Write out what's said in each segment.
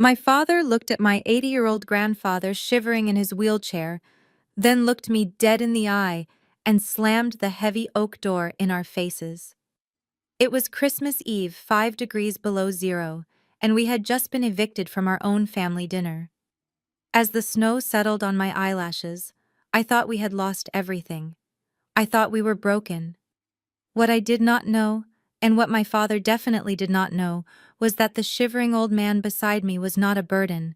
My father looked at my 80-year-old grandfather shivering in his wheelchair, then looked me dead in the eye and slammed the heavy oak door in our faces. It was Christmas Eve, 5 degrees below zero, and we had just been evicted from our own family dinner. As the snow settled on my eyelashes, I thought we had lost everything. I thought we were broken. What I did not know, and what my father definitely did not know, was that the shivering old man beside me was not a burden.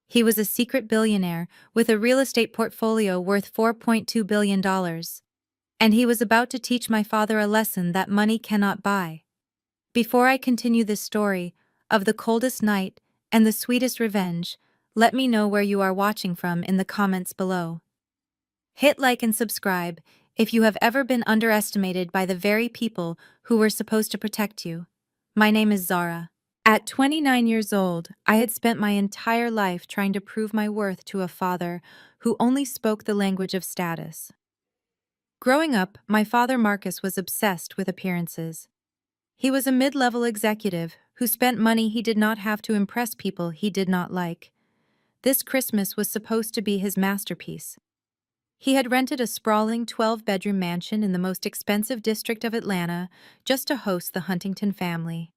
He was a secret billionaire with a real estate portfolio worth $4.2 billion. And he was about to teach my father a lesson that money cannot buy. Before I continue this story of the coldest night and the sweetest revenge, let me know where you are watching from in the comments below. Hit like and subscribe if you have ever been underestimated by the very people who were supposed to protect you. My name is Zara. At 29 years old, I had spent my entire life trying to prove my worth to a father who only spoke the language of status. Growing up, my father Marcus was obsessed with appearances. He was a mid-level executive who spent money he did not have to impress people he did not like. This Christmas was supposed to be his masterpiece. He had rented a sprawling 12-bedroom mansion in the most expensive district of Atlanta just to host the Huntington family.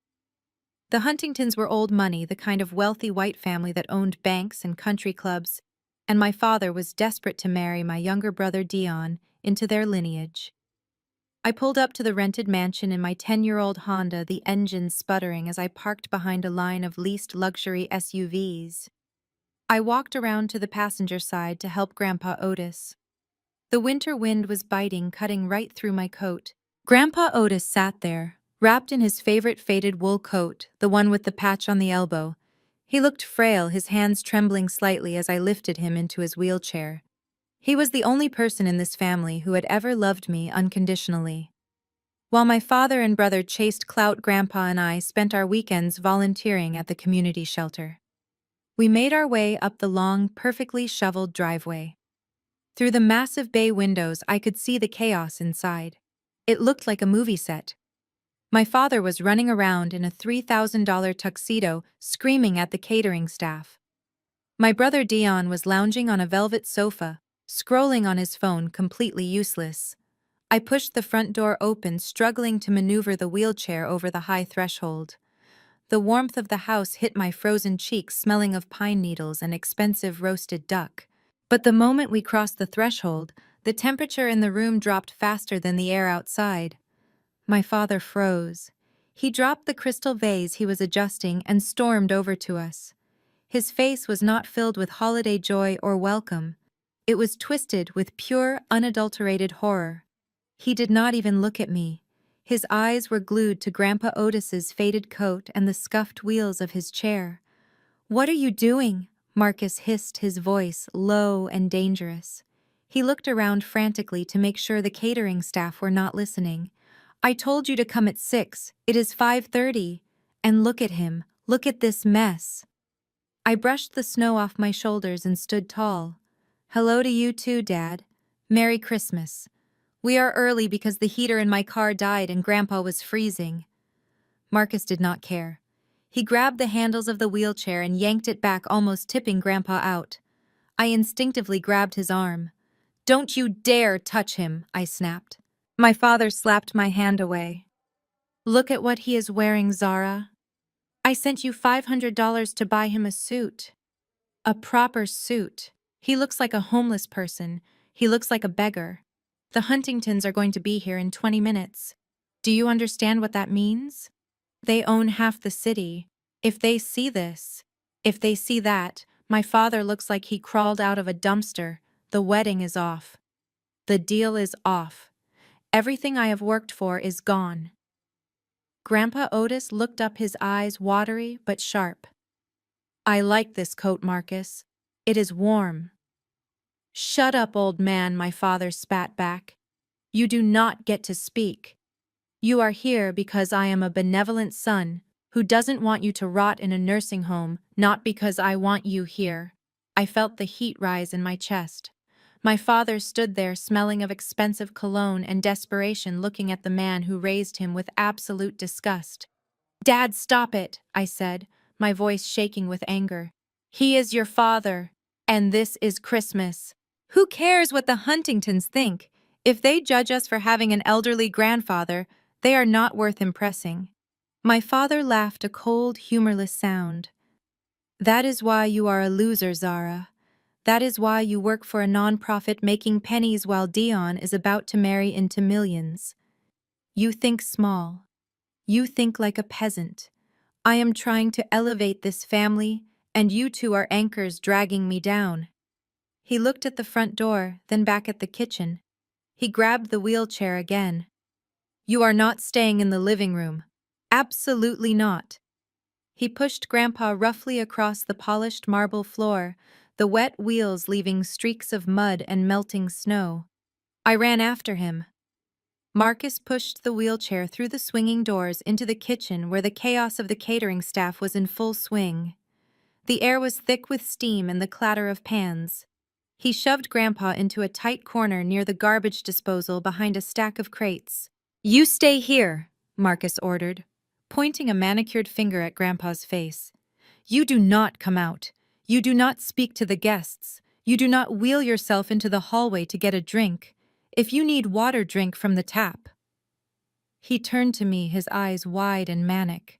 The Huntingtons were old money, the kind of wealthy white family that owned banks and country clubs, and my father was desperate to marry my younger brother Dion into their lineage. I pulled up to the rented mansion in my 10-year-old Honda, the engine sputtering as I parked behind a line of leased luxury SUVs. I walked around to the passenger side to help Grandpa Otis. The winter wind was biting, cutting right through my coat. Grandpa Otis sat there, wrapped in his favorite faded wool coat, the one with the patch on the elbow. He looked frail, his hands trembling slightly as I lifted him into his wheelchair. He was the only person in this family who had ever loved me unconditionally. While my father and brother chased clout, Grandpa and I spent our weekends volunteering at the community shelter. We made our way up the long, perfectly shoveled driveway. Through the massive bay windows, I could see the chaos inside. It looked like a movie set. My father was running around in a $3,000 tuxedo, screaming at the catering staff. My brother Dion was lounging on a velvet sofa, scrolling on his phone, completely useless. I pushed the front door open, struggling to maneuver the wheelchair over the high threshold. The warmth of the house hit my frozen cheeks, smelling of pine needles and expensive roasted duck. But the moment we crossed the threshold, the temperature in the room dropped faster than the air outside. My father froze. He dropped the crystal vase he was adjusting and stormed over to us. His face was not filled with holiday joy or welcome. It was twisted with pure, unadulterated horror. He did not even look at me. His eyes were glued to Grandpa Otis's faded coat and the scuffed wheels of his chair. "What are you doing?" Marcus hissed, his voice low and dangerous. He looked around frantically to make sure the catering staff were not listening. "I told you to come at 6. It is 5:30. And look at him. Look at this mess." I brushed the snow off my shoulders and stood tall. "Hello to you too, Dad. Merry Christmas. We are early because the heater in my car died and Grandpa was freezing." Marcus did not care. He grabbed the handles of the wheelchair and yanked it back, almost tipping Grandpa out. I instinctively grabbed his arm. "Don't you dare touch him," I snapped. My father slapped my hand away. "Look at what he is wearing, Zara. I sent you $500 to buy him a suit. A proper suit. He looks like a homeless person. He looks like a beggar. The Huntingtons are going to be here in 20 minutes. Do you understand what that means? They own half the city. If they see this, if they see that, my father looks like he crawled out of a dumpster. The wedding is off. The deal is off. Everything I have worked for is gone." Grandpa Otis looked up, his eyes watery but sharp. "I like this coat, Marcus. It is warm." "Shut up, old man," my father spat back. "You do not get to speak. You are here because I am a benevolent son who doesn't want you to rot in a nursing home, not because I want you here." I felt the heat rise in my chest. My father stood there, smelling of expensive cologne and desperation, looking at the man who raised him with absolute disgust. "Dad, stop it," I said, my voice shaking with anger. He is your father, and this is Christmas. Who cares what the Huntingtons think? If they judge us for having an elderly grandfather, they are not worth impressing. My father laughed a cold, humorless sound. That is why you are a loser, Zara. That is why you work for a non-profit making pennies while Dion is about to marry into millions. You think small. You think like a peasant. I am trying to elevate this family, and you two are anchors dragging me down. He looked at the front door, then back at the kitchen. He grabbed the wheelchair again. You are not staying in the living room. Absolutely not. He pushed Grandpa roughly across the polished marble floor, the wet wheels leaving streaks of mud and melting snow. I ran after him. Marcus pushed the wheelchair through the swinging doors into the kitchen where the chaos of the catering staff was in full swing. The air was thick with steam and the clatter of pans. He shoved Grandpa into a tight corner near the garbage disposal behind a stack of crates. You stay here, Marcus ordered, pointing a manicured finger at Grandpa's face. You do not come out. You do not speak to the guests. You do not wheel yourself into the hallway to get a drink. If you need water, drink from the tap. He turned to me, his eyes wide and manic.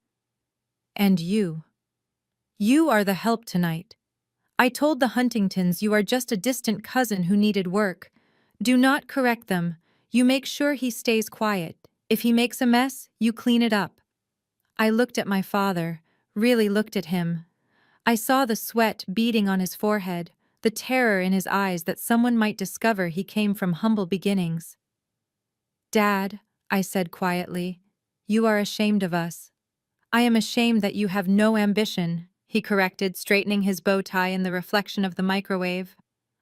And you? You are the help tonight. I told the Huntingtons you are just a distant cousin who needed work. Do not correct them. You make sure he stays quiet. If he makes a mess, you clean it up. I looked at my father, really looked at him. I saw the sweat beading on his forehead, the terror in his eyes that someone might discover he came from humble beginnings. Dad, I said quietly, you are ashamed of us. I am ashamed that you have no ambition, he corrected, straightening his bow tie in the reflection of the microwave.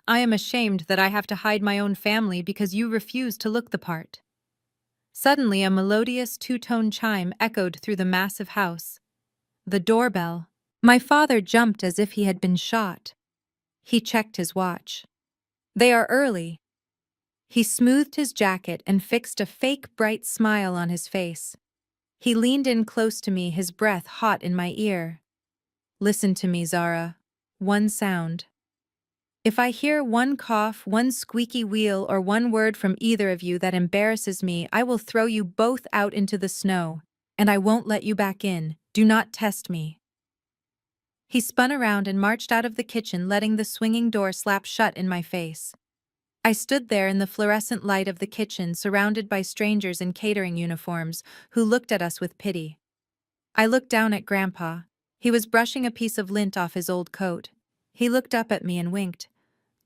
I am ashamed that I have to hide my own family because you refuse to look the part. Suddenly, a melodious two-tone chime echoed through the massive house. The doorbell. My father jumped as if he had been shot. He checked his watch. They are early. He smoothed his jacket and fixed a fake bright smile on his face. He leaned in close to me, his breath hot in my ear. Listen to me, Zara. One sound. If I hear one cough, one squeaky wheel, or one word from either of you that embarrasses me, I will throw you both out into the snow, and I won't let you back in. Do not test me. He spun around and marched out of the kitchen, letting the swinging door slap shut in my face. I stood there in the fluorescent light of the kitchen, surrounded by strangers in catering uniforms, who looked at us with pity. I looked down at Grandpa. He was brushing a piece of lint off his old coat. He looked up at me and winked.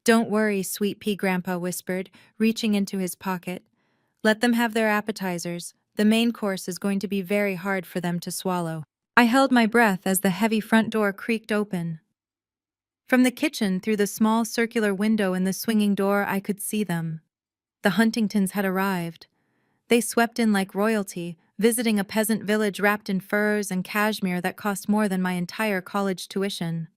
Don't worry, sweet pea, Grandpa whispered, reaching into his pocket. Let them have their appetizers. The main course is going to be very hard for them to swallow. I held my breath as the heavy front door creaked open. From the kitchen, through the small circular window in the swinging door, I could see them. The Huntingtons had arrived. They swept in like royalty, visiting a peasant village wrapped in furs and cashmere that cost more than my entire college tuition.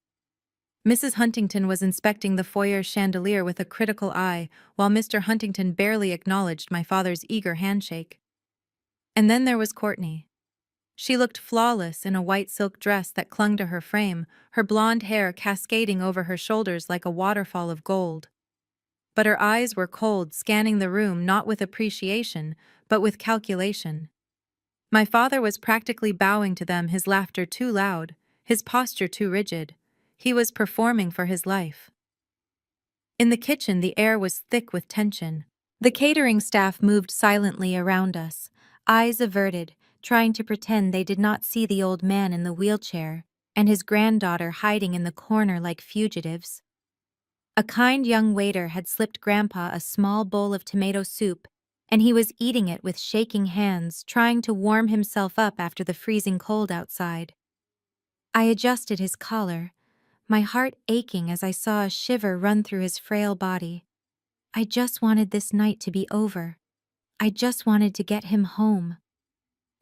Mrs. Huntington was inspecting the foyer chandelier with a critical eye, while Mr. Huntington barely acknowledged my father's eager handshake. And then there was Courtney. She looked flawless in a white silk dress that clung to her frame, her blonde hair cascading over her shoulders like a waterfall of gold. But her eyes were cold, scanning the room not with appreciation, but with calculation. My father was practically bowing to them, his laughter too loud, his posture too rigid. He was performing for his life. In the kitchen, the air was thick with tension. The catering staff moved silently around us, eyes averted, trying to pretend they did not see the old man in the wheelchair and his granddaughter hiding in the corner like fugitives. A kind young waiter had slipped Grandpa a small bowl of tomato soup, and he was eating it with shaking hands, trying to warm himself up after the freezing cold outside. I adjusted his collar, my heart aching as I saw a shiver run through his frail body. I just wanted this night to be over. I just wanted to get him home.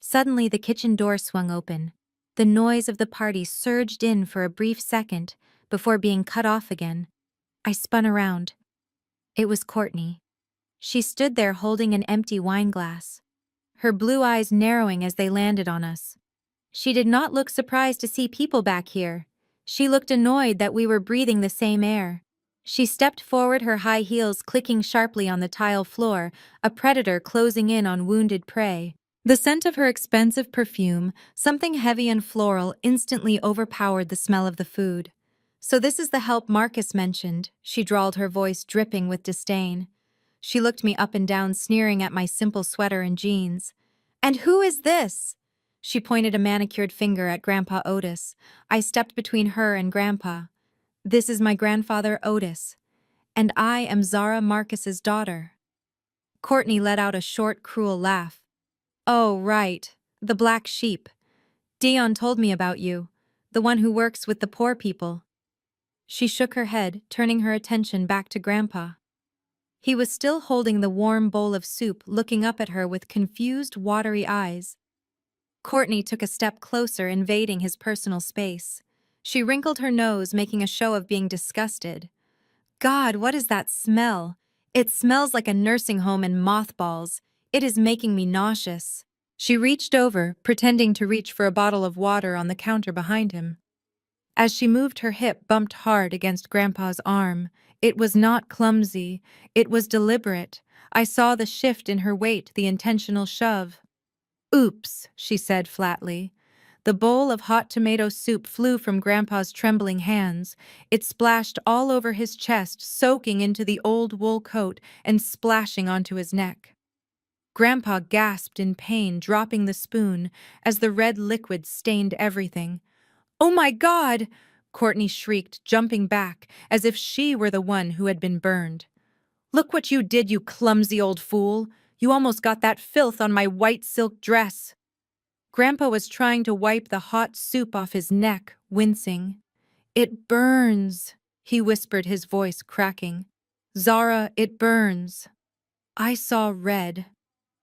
Suddenly, the kitchen door swung open. The noise of the party surged in for a brief second before being cut off again. I spun around. It was Courtney. She stood there holding an empty wine glass, her blue eyes narrowing as they landed on us. She did not look surprised to see people back here. She looked annoyed that we were breathing the same air. She stepped forward, her high heels clicking sharply on the tile floor, a predator closing in on wounded prey. The scent of her expensive perfume, something heavy and floral, instantly overpowered the smell of the food. "So this is the help Marcus mentioned," she drawled, her voice dripping with disdain. She looked me up and down, sneering at my simple sweater and jeans. "And who is this?" She pointed a manicured finger at Grandpa Otis. I stepped between her and Grandpa. "This is my grandfather Otis, and I am Zara Marcus's daughter." Courtney let out a short, cruel laugh. "Oh, right, the black sheep. Dion told me about you, the one who works with the poor people." She shook her head, turning her attention back to Grandpa. He was still holding the warm bowl of soup, looking up at her with confused, watery eyes. Courtney took a step closer, invading his personal space. She wrinkled her nose, making a show of being disgusted. "God, what is that smell? It smells like a nursing home and mothballs. It is making me nauseous." She reached over, pretending to reach for a bottle of water on the counter behind him. As she moved, her hip bumped hard against Grandpa's arm. It was not clumsy. It was deliberate. I saw the shift in her weight, the intentional shove. "Oops," she said flatly. The bowl of hot tomato soup flew from Grandpa's trembling hands. It splashed all over his chest, soaking into the old wool coat and splashing onto his neck. Grandpa gasped in pain, dropping the spoon as the red liquid stained everything. "Oh my God!" Courtney shrieked, jumping back as if she were the one who had been burned. "Look what you did, you clumsy old fool! You almost got that filth on my white silk dress." Grandpa was trying to wipe the hot soup off his neck, wincing. "It burns," he whispered, his voice cracking. "Zara, it burns." I saw red.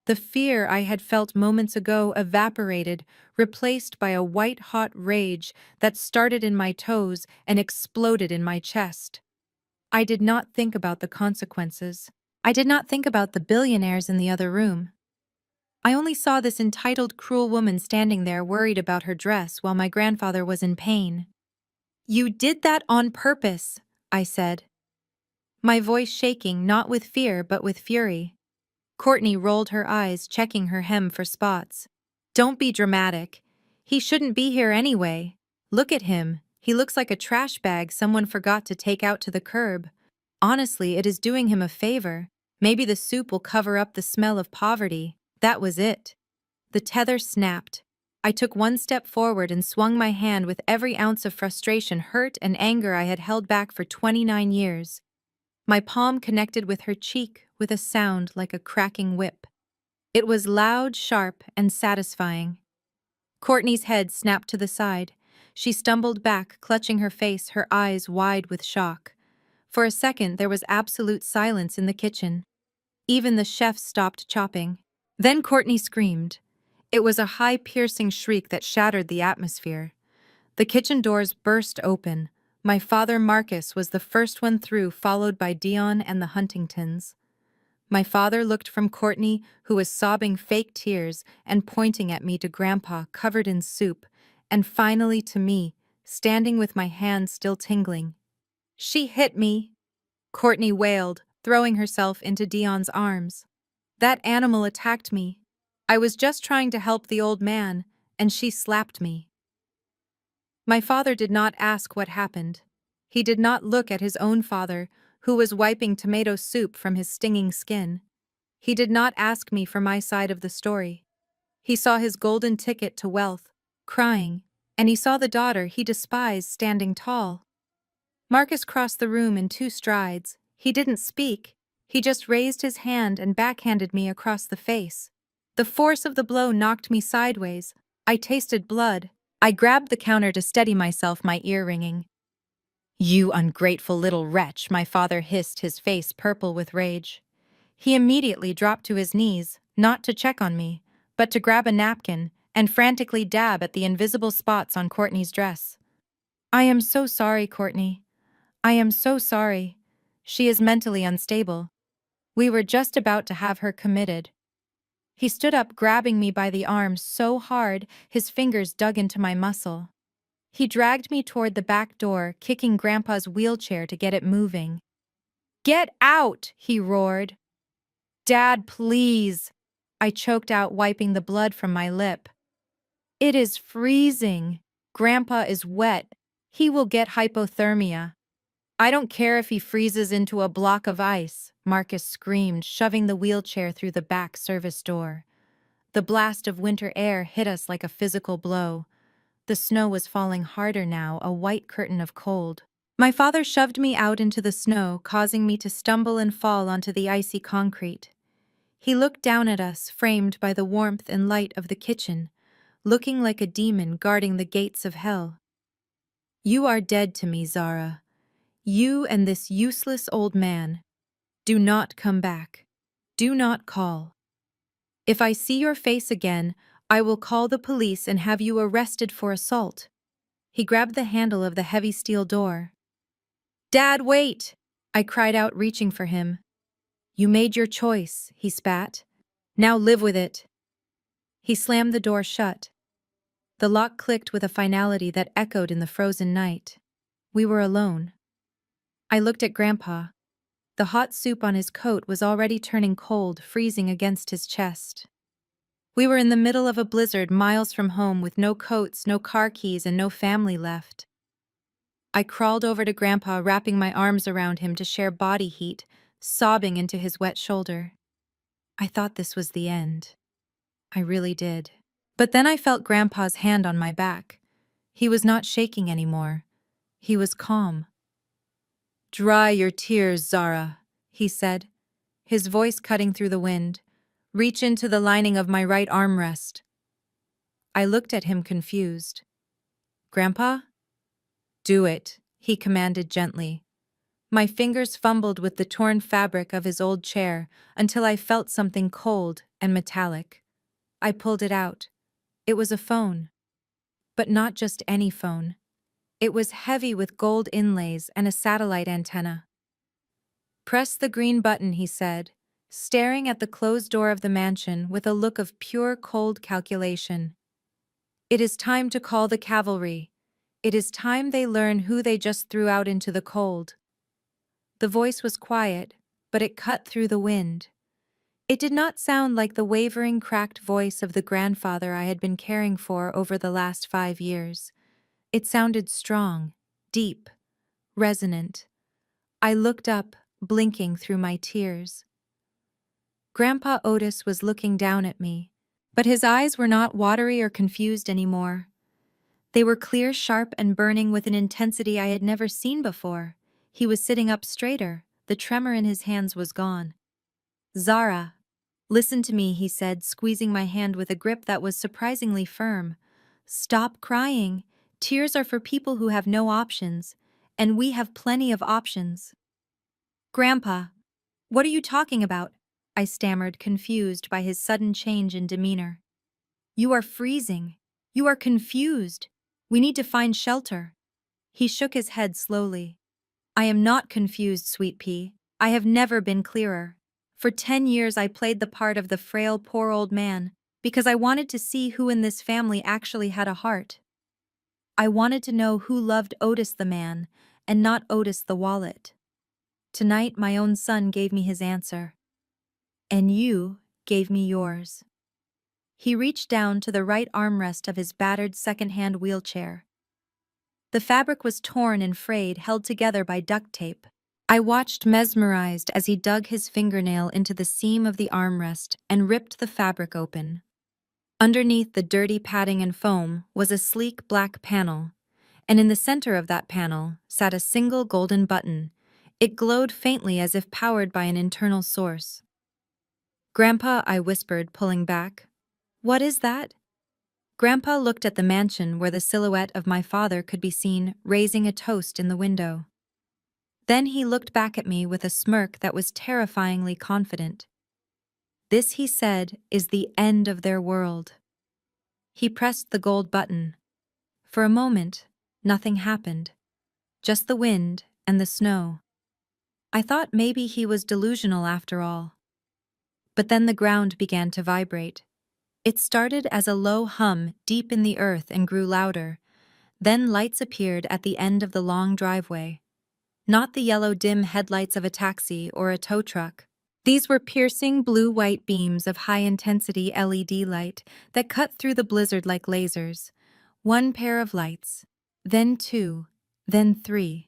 The fear I had felt moments ago evaporated, replaced by a white-hot rage that started in my toes and exploded in my chest. I did not think about the consequences. I did not think about the billionaires in the other room. I only saw this entitled, cruel woman standing there, worried about her dress, while my grandfather was in pain. "You did that on purpose," I said, my voice shaking, not with fear but with fury. Courtney rolled her eyes, checking her hem for spots. "Don't be dramatic. He shouldn't be here anyway. Look at him. He looks like a trash bag someone forgot to take out to the curb. Honestly, it is doing him a favor. Maybe the soup will cover up the smell of poverty." That was it. The tether snapped. I took one step forward and swung my hand with every ounce of frustration, hurt, and anger I had held back for 29 years. My palm connected with her cheek with a sound like a cracking whip. It was loud, sharp, and satisfying. Courtney's head snapped to the side. She stumbled back, clutching her face, her eyes wide with shock. For a second, there was absolute silence in the kitchen. Even the chef stopped chopping. Then Courtney screamed. It was a high, piercing shriek that shattered the atmosphere. The kitchen doors burst open. My father, Marcus, was the first one through, followed by Dion and the Huntingtons. My father looked from Courtney, who was sobbing fake tears, and pointing at me, to Grandpa, covered in soup, and finally to me, standing with my hands still tingling. "She hit me," Courtney wailed, throwing herself into Dion's arms. "That animal attacked me. I was just trying to help the old man, and she slapped me." My father did not ask what happened. He did not look at his own father, who was wiping tomato soup from his stinging skin. He did not ask me for my side of the story. He saw his golden ticket to wealth, crying, and he saw the daughter he despised standing tall. Marcus crossed the room in 2 strides. He didn't speak. He just raised his hand and backhanded me across the face. The force of the blow knocked me sideways. I tasted blood. I grabbed the counter to steady myself, my ear ringing. "You ungrateful little wretch," my father hissed, his face purple with rage. He immediately dropped to his knees, not to check on me, but to grab a napkin and frantically dab at the invisible spots on Courtney's dress. "I am so sorry, Courtney. I am so sorry. She is mentally unstable. We were just about to have her committed." He stood up, grabbing me by the arm so hard his fingers dug into my muscle. He dragged me toward the back door, kicking Grandpa's wheelchair to get it moving. "Get out!" he roared. "Dad, please!" I choked out, wiping the blood from my lip. "It is freezing. Grandpa is wet. He will get hypothermia." "I don't care if he freezes into a block of ice," Marcus screamed, shoving the wheelchair through the back service door. The blast of winter air hit us like a physical blow. The snow was falling harder now, a white curtain of cold. My father shoved me out into the snow, causing me to stumble and fall onto the icy concrete. He looked down at us, framed by the warmth and light of the kitchen, looking like a demon guarding the gates of hell. "You are dead to me, Zara. You and this useless old man. Do not come back. Do not call. If I see your face again, I will call the police and have you arrested for assault." He grabbed the handle of the heavy steel door. "Dad, wait!" I cried out, reaching for him. "You made your choice," he spat. "Now live with it." He slammed the door shut. The lock clicked with a finality that echoed in the frozen night. We were alone. I looked at Grandpa. The hot soup on his coat was already turning cold, freezing against his chest. We were in the middle of a blizzard miles from home with no coats, no car keys, and no family left. I crawled over to Grandpa, wrapping my arms around him to share body heat, sobbing into his wet shoulder. I thought this was the end. I really did. But then I felt Grandpa's hand on my back. He was not shaking anymore. He was calm. "Dry your tears, Zara," he said, his voice cutting through the wind. "Reach into the lining of my right armrest." I looked at him confused. "Grandpa?" "Do it," he commanded gently. My fingers fumbled with the torn fabric of his old chair until I felt something cold and metallic. I pulled it out. It was a phone. But not just any phone. It was heavy with gold inlays and a satellite antenna. "Press the green button," he said, staring at the closed door of the mansion with a look of pure cold calculation. "It is time to call the cavalry. It is time they learn who they just threw out into the cold." The voice was quiet, but it cut through the wind. It did not sound like the wavering, cracked voice of the grandfather I had been caring for over the last 5 years. It sounded strong, deep, resonant. I looked up, blinking through my tears. Grandpa Otis was looking down at me, but his eyes were not watery or confused anymore. They were clear, sharp, and burning with an intensity I had never seen before. He was sitting up straighter. The tremor in his hands was gone. "Zara, listen to me," he said, squeezing my hand with a grip that was surprisingly firm. "Stop crying. Tears are for people who have no options, and we have plenty of options." "Grandpa, what are you talking about?" I stammered, confused by his sudden change in demeanor. "You are freezing. You are confused. We need to find shelter." He shook his head slowly. "I am not confused, Sweet Pea. I have never been clearer. For 10 years I played the part of the frail, poor old man because I wanted to see who in this family actually had a heart. I wanted to know who loved Otis the man and not Otis the wallet. Tonight my own son gave me his answer. And you gave me yours." He reached down to the right armrest of his battered second-hand wheelchair. The fabric was torn and frayed, held together by duct tape. I watched mesmerized as he dug his fingernail into the seam of the armrest and ripped the fabric open. Underneath the dirty padding and foam was a sleek black panel, and in the center of that panel sat a single golden button. It glowed faintly as if powered by an internal source. "Grandpa," I whispered, pulling back. "What is that?" Grandpa looked at the mansion where the silhouette of my father could be seen raising a toast in the window. Then he looked back at me with a smirk that was terrifyingly confident. "This," he said, "is the end of their world." He pressed the gold button. For a moment, nothing happened. Just the wind and the snow. I thought maybe he was delusional after all. But then the ground began to vibrate. It started as a low hum deep in the earth and grew louder. Then lights appeared at the end of the long driveway. Not the yellow dim headlights of a taxi or a tow truck. These were piercing blue-white beams of high-intensity LED light that cut through the blizzard like lasers. One pair of lights, then two, then three.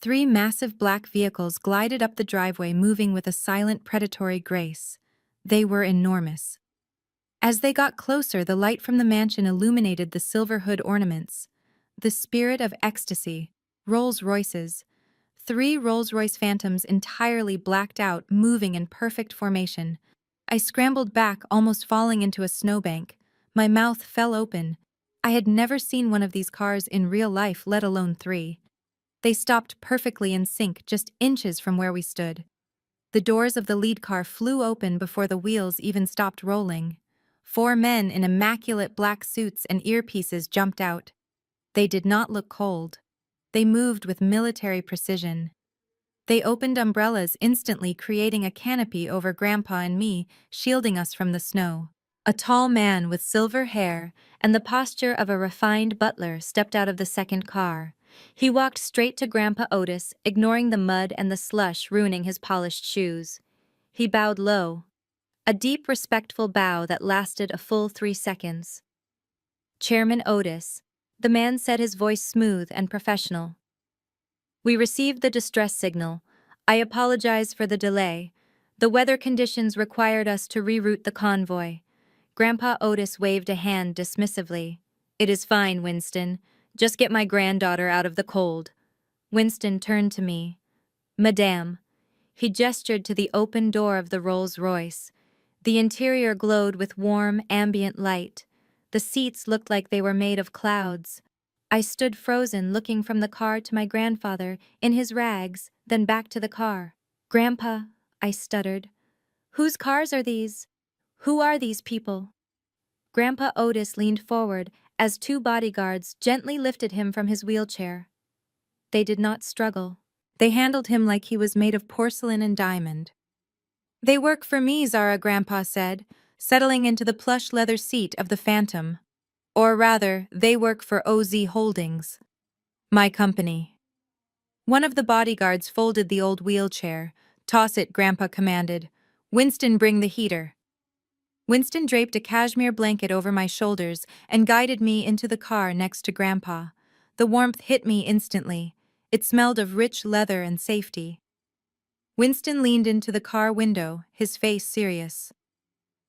Three massive black vehicles glided up the driveway, moving with a silent predatory grace. They were enormous. As they got closer, the light from the mansion illuminated the silver hood ornaments. The spirit of ecstasy, Rolls-Royces. Three Rolls-Royce Phantoms entirely blacked out, moving in perfect formation. I scrambled back, almost falling into a snowbank. My mouth fell open. I had never seen one of these cars in real life, let alone three. They stopped perfectly in sync, just inches from where we stood. The doors of the lead car flew open before the wheels even stopped rolling. Four men in immaculate black suits and earpieces jumped out. They did not look cold. They moved with military precision. They opened umbrellas, instantly creating a canopy over Grandpa and me, shielding us from the snow. A tall man with silver hair and the posture of a refined butler stepped out of the second car. He walked straight to Grandpa Otis, ignoring the mud and the slush ruining his polished shoes. He bowed low, a deep, respectful bow that lasted a full 3 seconds. "Chairman Otis," the man said, his voice smooth and professional. "We received the distress signal. I apologize for the delay. The weather conditions required us to reroute the convoy." Grandpa Otis waved a hand dismissively. "It is fine, Winston. Just get my granddaughter out of the cold." Winston turned to me. "Madame." He gestured to the open door of the Rolls-Royce. The interior glowed with warm, ambient light. The seats looked like they were made of clouds. I stood frozen, looking from the car to my grandfather, in his rags, then back to the car. "Grandpa," I stuttered. "Whose cars are these? Who are these people?" Grandpa Otis leaned forward as two bodyguards gently lifted him from his wheelchair. They did not struggle. They handled him like he was made of porcelain and diamond. "They work for me," Zara, Grandpa said, settling into the plush leather seat of the Phantom. "Or rather, they work for OZ Holdings, my company." One of the bodyguards folded the old wheelchair. "Toss it," Grandpa commanded. "Winston, bring the heater." Winston draped a cashmere blanket over my shoulders and guided me into the car next to Grandpa. The warmth hit me instantly. It smelled of rich leather and safety. Winston leaned into the car window, his face serious.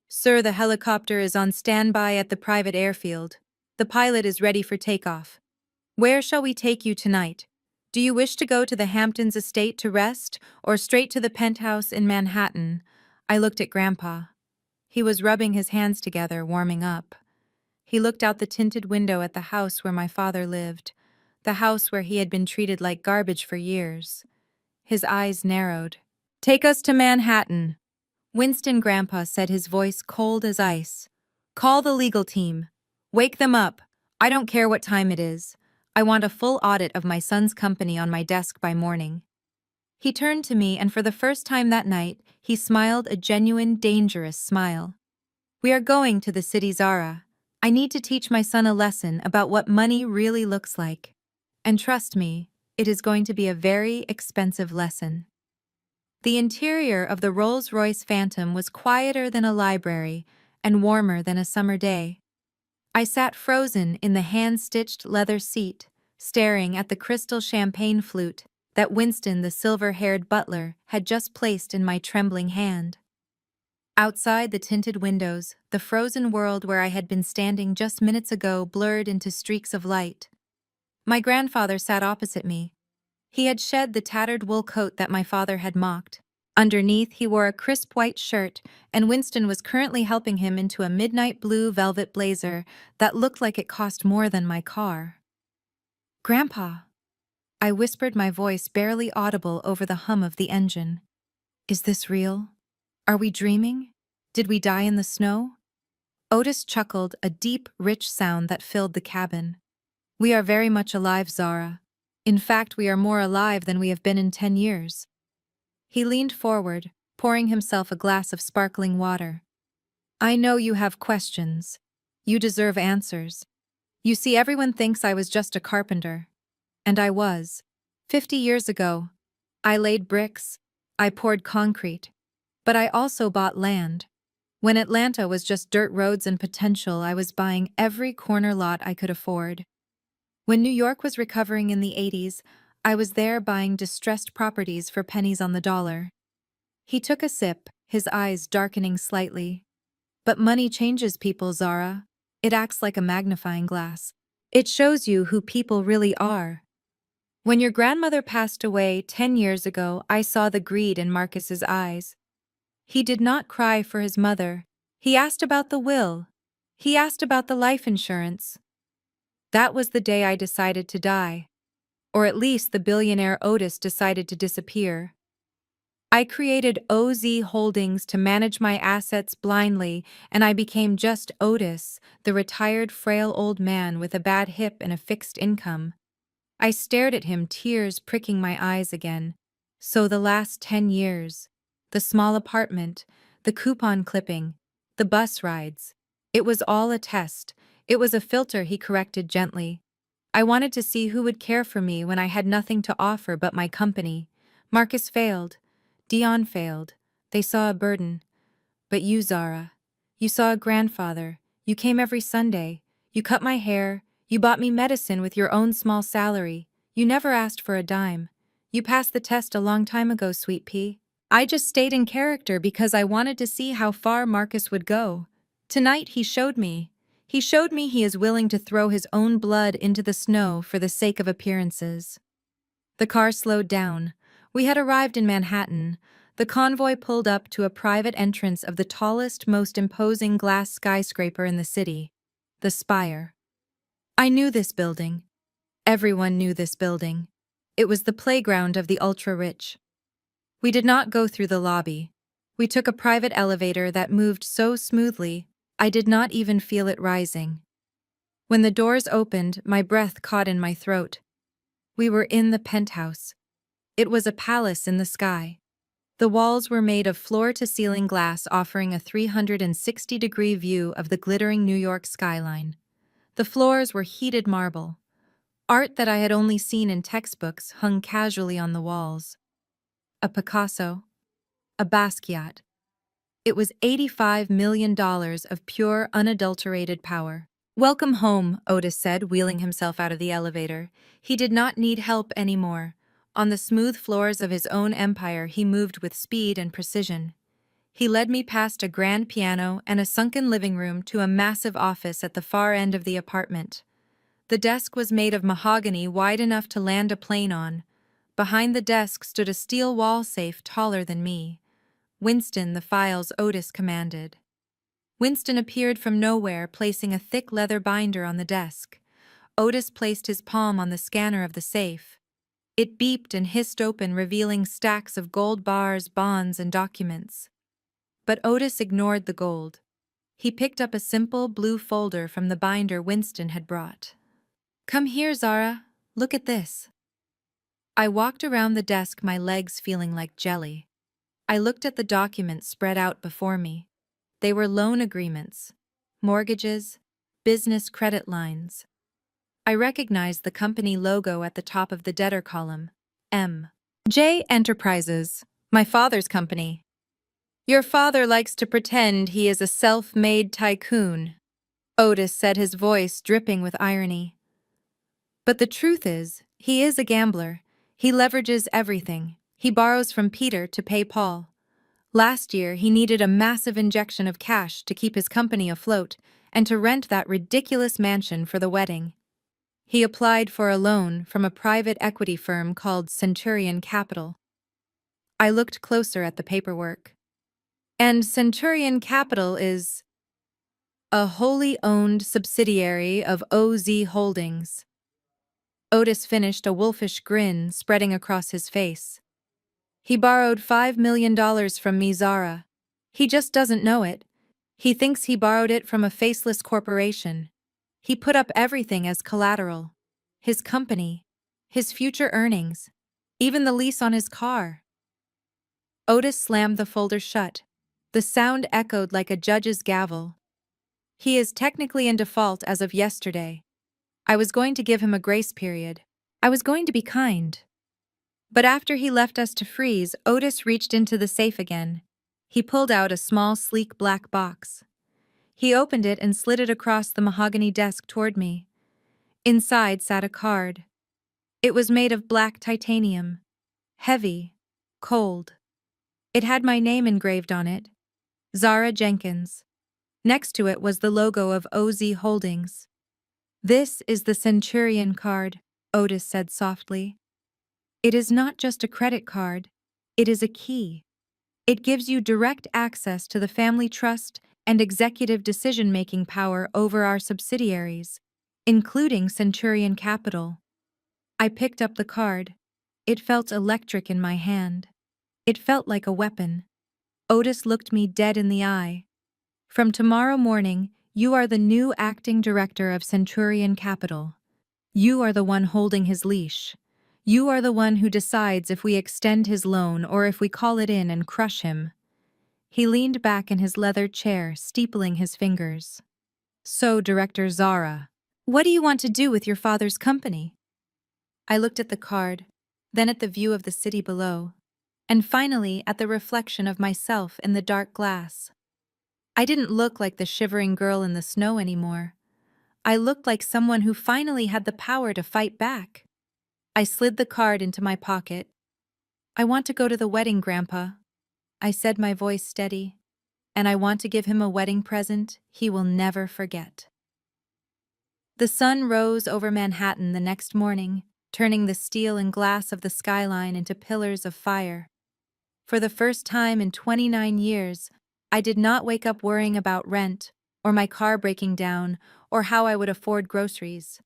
"Sir, the helicopter is on standby at the private airfield. The pilot is ready for takeoff. Where shall we take you tonight? Do you wish to go to the Hamptons estate to rest, or straight to the penthouse in Manhattan?" I looked at Grandpa. He was rubbing his hands together, warming up. He looked out the tinted window at the house where my father lived, the house where he had been treated like garbage for years. His eyes narrowed. "Take us to Manhattan." "Winston," Grandpa said, his voice cold as ice. "Call the legal team. Wake them up. I don't care what time it is. I want a full audit of my son's company on my desk by morning." He turned to me, and for the first time that night, he smiled a genuine, dangerous smile. "We are going to the city, Zara. I need to teach my son a lesson about what money really looks like. And trust me, it is going to be a very expensive lesson." The interior of the Rolls-Royce Phantom was quieter than a library and warmer than a summer day. I sat frozen in the hand-stitched leather seat, staring at the crystal champagne flute that Winston, the silver-haired butler, had just placed in my trembling hand. Outside the tinted windows, the frozen world where I had been standing just minutes ago blurred into streaks of light. My grandfather sat opposite me. He had shed the tattered wool coat that my father had mocked. Underneath, he wore a crisp white shirt, and Winston was currently helping him into a midnight blue velvet blazer that looked like it cost more than my car. "Grandpa," I whispered, my voice barely audible over the hum of the engine. "Is this real? Are we dreaming? Did we die in the snow?" Otis chuckled, a deep, rich sound that filled the cabin. "We are very much alive, Zara. In fact, we are more alive than we have been in 10 years. He leaned forward, pouring himself a glass of sparkling water. "I know you have questions. You deserve answers. You see, everyone thinks I was just a carpenter. And I was. 50 years ago, I laid bricks, I poured concrete, but I also bought land. When Atlanta was just dirt roads and potential, I was buying every corner lot I could afford. When New York was recovering in the 80s, I was there buying distressed properties for pennies on the dollar. He took a sip, his eyes darkening slightly. But money changes people, Zara. It acts like a magnifying glass. It shows you who people really are. When your grandmother passed away 10 years ago, I saw the greed in Marcus's eyes. He did not cry for his mother. He asked about the will. He asked about the life insurance. That was the day I decided to die. Or at least the billionaire Otis decided to disappear. I created OZ Holdings to manage my assets blindly, and I became just Otis, the retired frail old man with a bad hip and a fixed income. I stared at him, tears pricking my eyes again. So the last 10 years. The small apartment, the coupon clipping, the bus rides. It was all a test. It was a filter, he corrected gently. I wanted to see who would care for me when I had nothing to offer but my company. Marcus failed. Dion failed. They saw a burden. But you, Zara, you saw a grandfather. You came every Sunday. You cut my hair. You bought me medicine with your own small salary. You never asked for a dime. You passed the test a long time ago, sweet pea. I just stayed in character because I wanted to see how far Marcus would go. Tonight he showed me. He showed me he is willing to throw his own blood into the snow for the sake of appearances. The car slowed down. We had arrived in Manhattan. The convoy pulled up to a private entrance of the tallest, most imposing glass skyscraper in the city, the Spire. I knew this building. Everyone knew this building. It was the playground of the ultra-rich. We did not go through the lobby. We took a private elevator that moved so smoothly, I did not even feel it rising. When the doors opened, my breath caught in my throat. We were in the penthouse. It was a palace in the sky. The walls were made of floor-to-ceiling glass, offering a 360-degree view of the glittering New York skyline. The floors were heated marble. Art that I had only seen in textbooks hung casually on the walls. A Picasso. A Basquiat. It was $85 million of pure, unadulterated power. "Welcome home," Otis said, wheeling himself out of the elevator. He did not need help anymore. On the smooth floors of his own empire, he moved with speed and precision. He led me past a grand piano and a sunken living room to a massive office at the far end of the apartment. The desk was made of mahogany wide enough to land a plane on. Behind the desk stood a steel wall safe taller than me. "Winston, the files," Otis commanded. Winston appeared from nowhere, placing a thick leather binder on the desk. Otis placed his palm on the scanner of the safe. It beeped and hissed open, revealing stacks of gold bars, bonds, and documents. But Otis ignored the gold. He picked up a simple blue folder from the binder Winston had brought. "Come here, Zara. Look at this." I walked around the desk, my legs feeling like jelly. I looked at the documents spread out before me. They were loan agreements, mortgages, business credit lines. I recognized the company logo at the top of the debtor column. M.J. Enterprises, my father's company. "Your father likes to pretend he is a self-made tycoon," Otis said, his voice dripping with irony. "But the truth is, he is a gambler. He leverages everything. He borrows from Peter to pay Paul. Last year, he needed a massive injection of cash to keep his company afloat and to rent that ridiculous mansion for the wedding. He applied for a loan from a private equity firm called Centurion Capital." I looked closer at the paperwork. "And Centurion Capital is a wholly owned subsidiary of OZ Holdings." Otis finished, a wolfish grin spreading across his face. "He borrowed $5 million from me, Zara. He just doesn't know it. He thinks he borrowed it from a faceless corporation. He put up everything as collateral. His company, his future earnings, even the lease on his car." Otis slammed the folder shut. The sound echoed like a judge's gavel. "He is technically in default as of yesterday. I was going to give him a grace period. I was going to be kind. But after he left us to freeze, Otis reached into the safe again. He pulled out a small, sleek black box. He opened it and slid it across the mahogany desk toward me. Inside sat a card. It was made of black titanium. Heavy. Cold. It had my name engraved on it. Zara Jenkins. Next to it was the logo of OZ Holdings. "This is the Centurion card," Otis said softly. "It is not just a credit card. It is a key. It gives you direct access to the family trust and executive decision-making power over our subsidiaries, including Centurion Capital." I picked up the card. It felt electric in my hand. It felt like a weapon. Otis looked me dead in the eye. "From tomorrow morning, you are the new acting director of Centurion Capital. You are the one holding his leash. You are the one who decides if we extend his loan or if we call it in and crush him." He leaned back in his leather chair, steepling his fingers. "So, Director Zara, what do you want to do with your father's company?" I looked at the card, then at the view of the city below, and finally at the reflection of myself in the dark glass. I didn't look like the shivering girl in the snow anymore. I looked like someone who finally had the power to fight back. I slid the card into my pocket. "I want to go to the wedding, Grandpa," I said, my voice steady. "And I want to give him a wedding present he will never forget." The sun rose over Manhattan the next morning, turning the steel and glass of the skyline into pillars of fire. For the first time in 29 years, I did not wake up worrying about rent, or my car breaking down, or how I would afford groceries.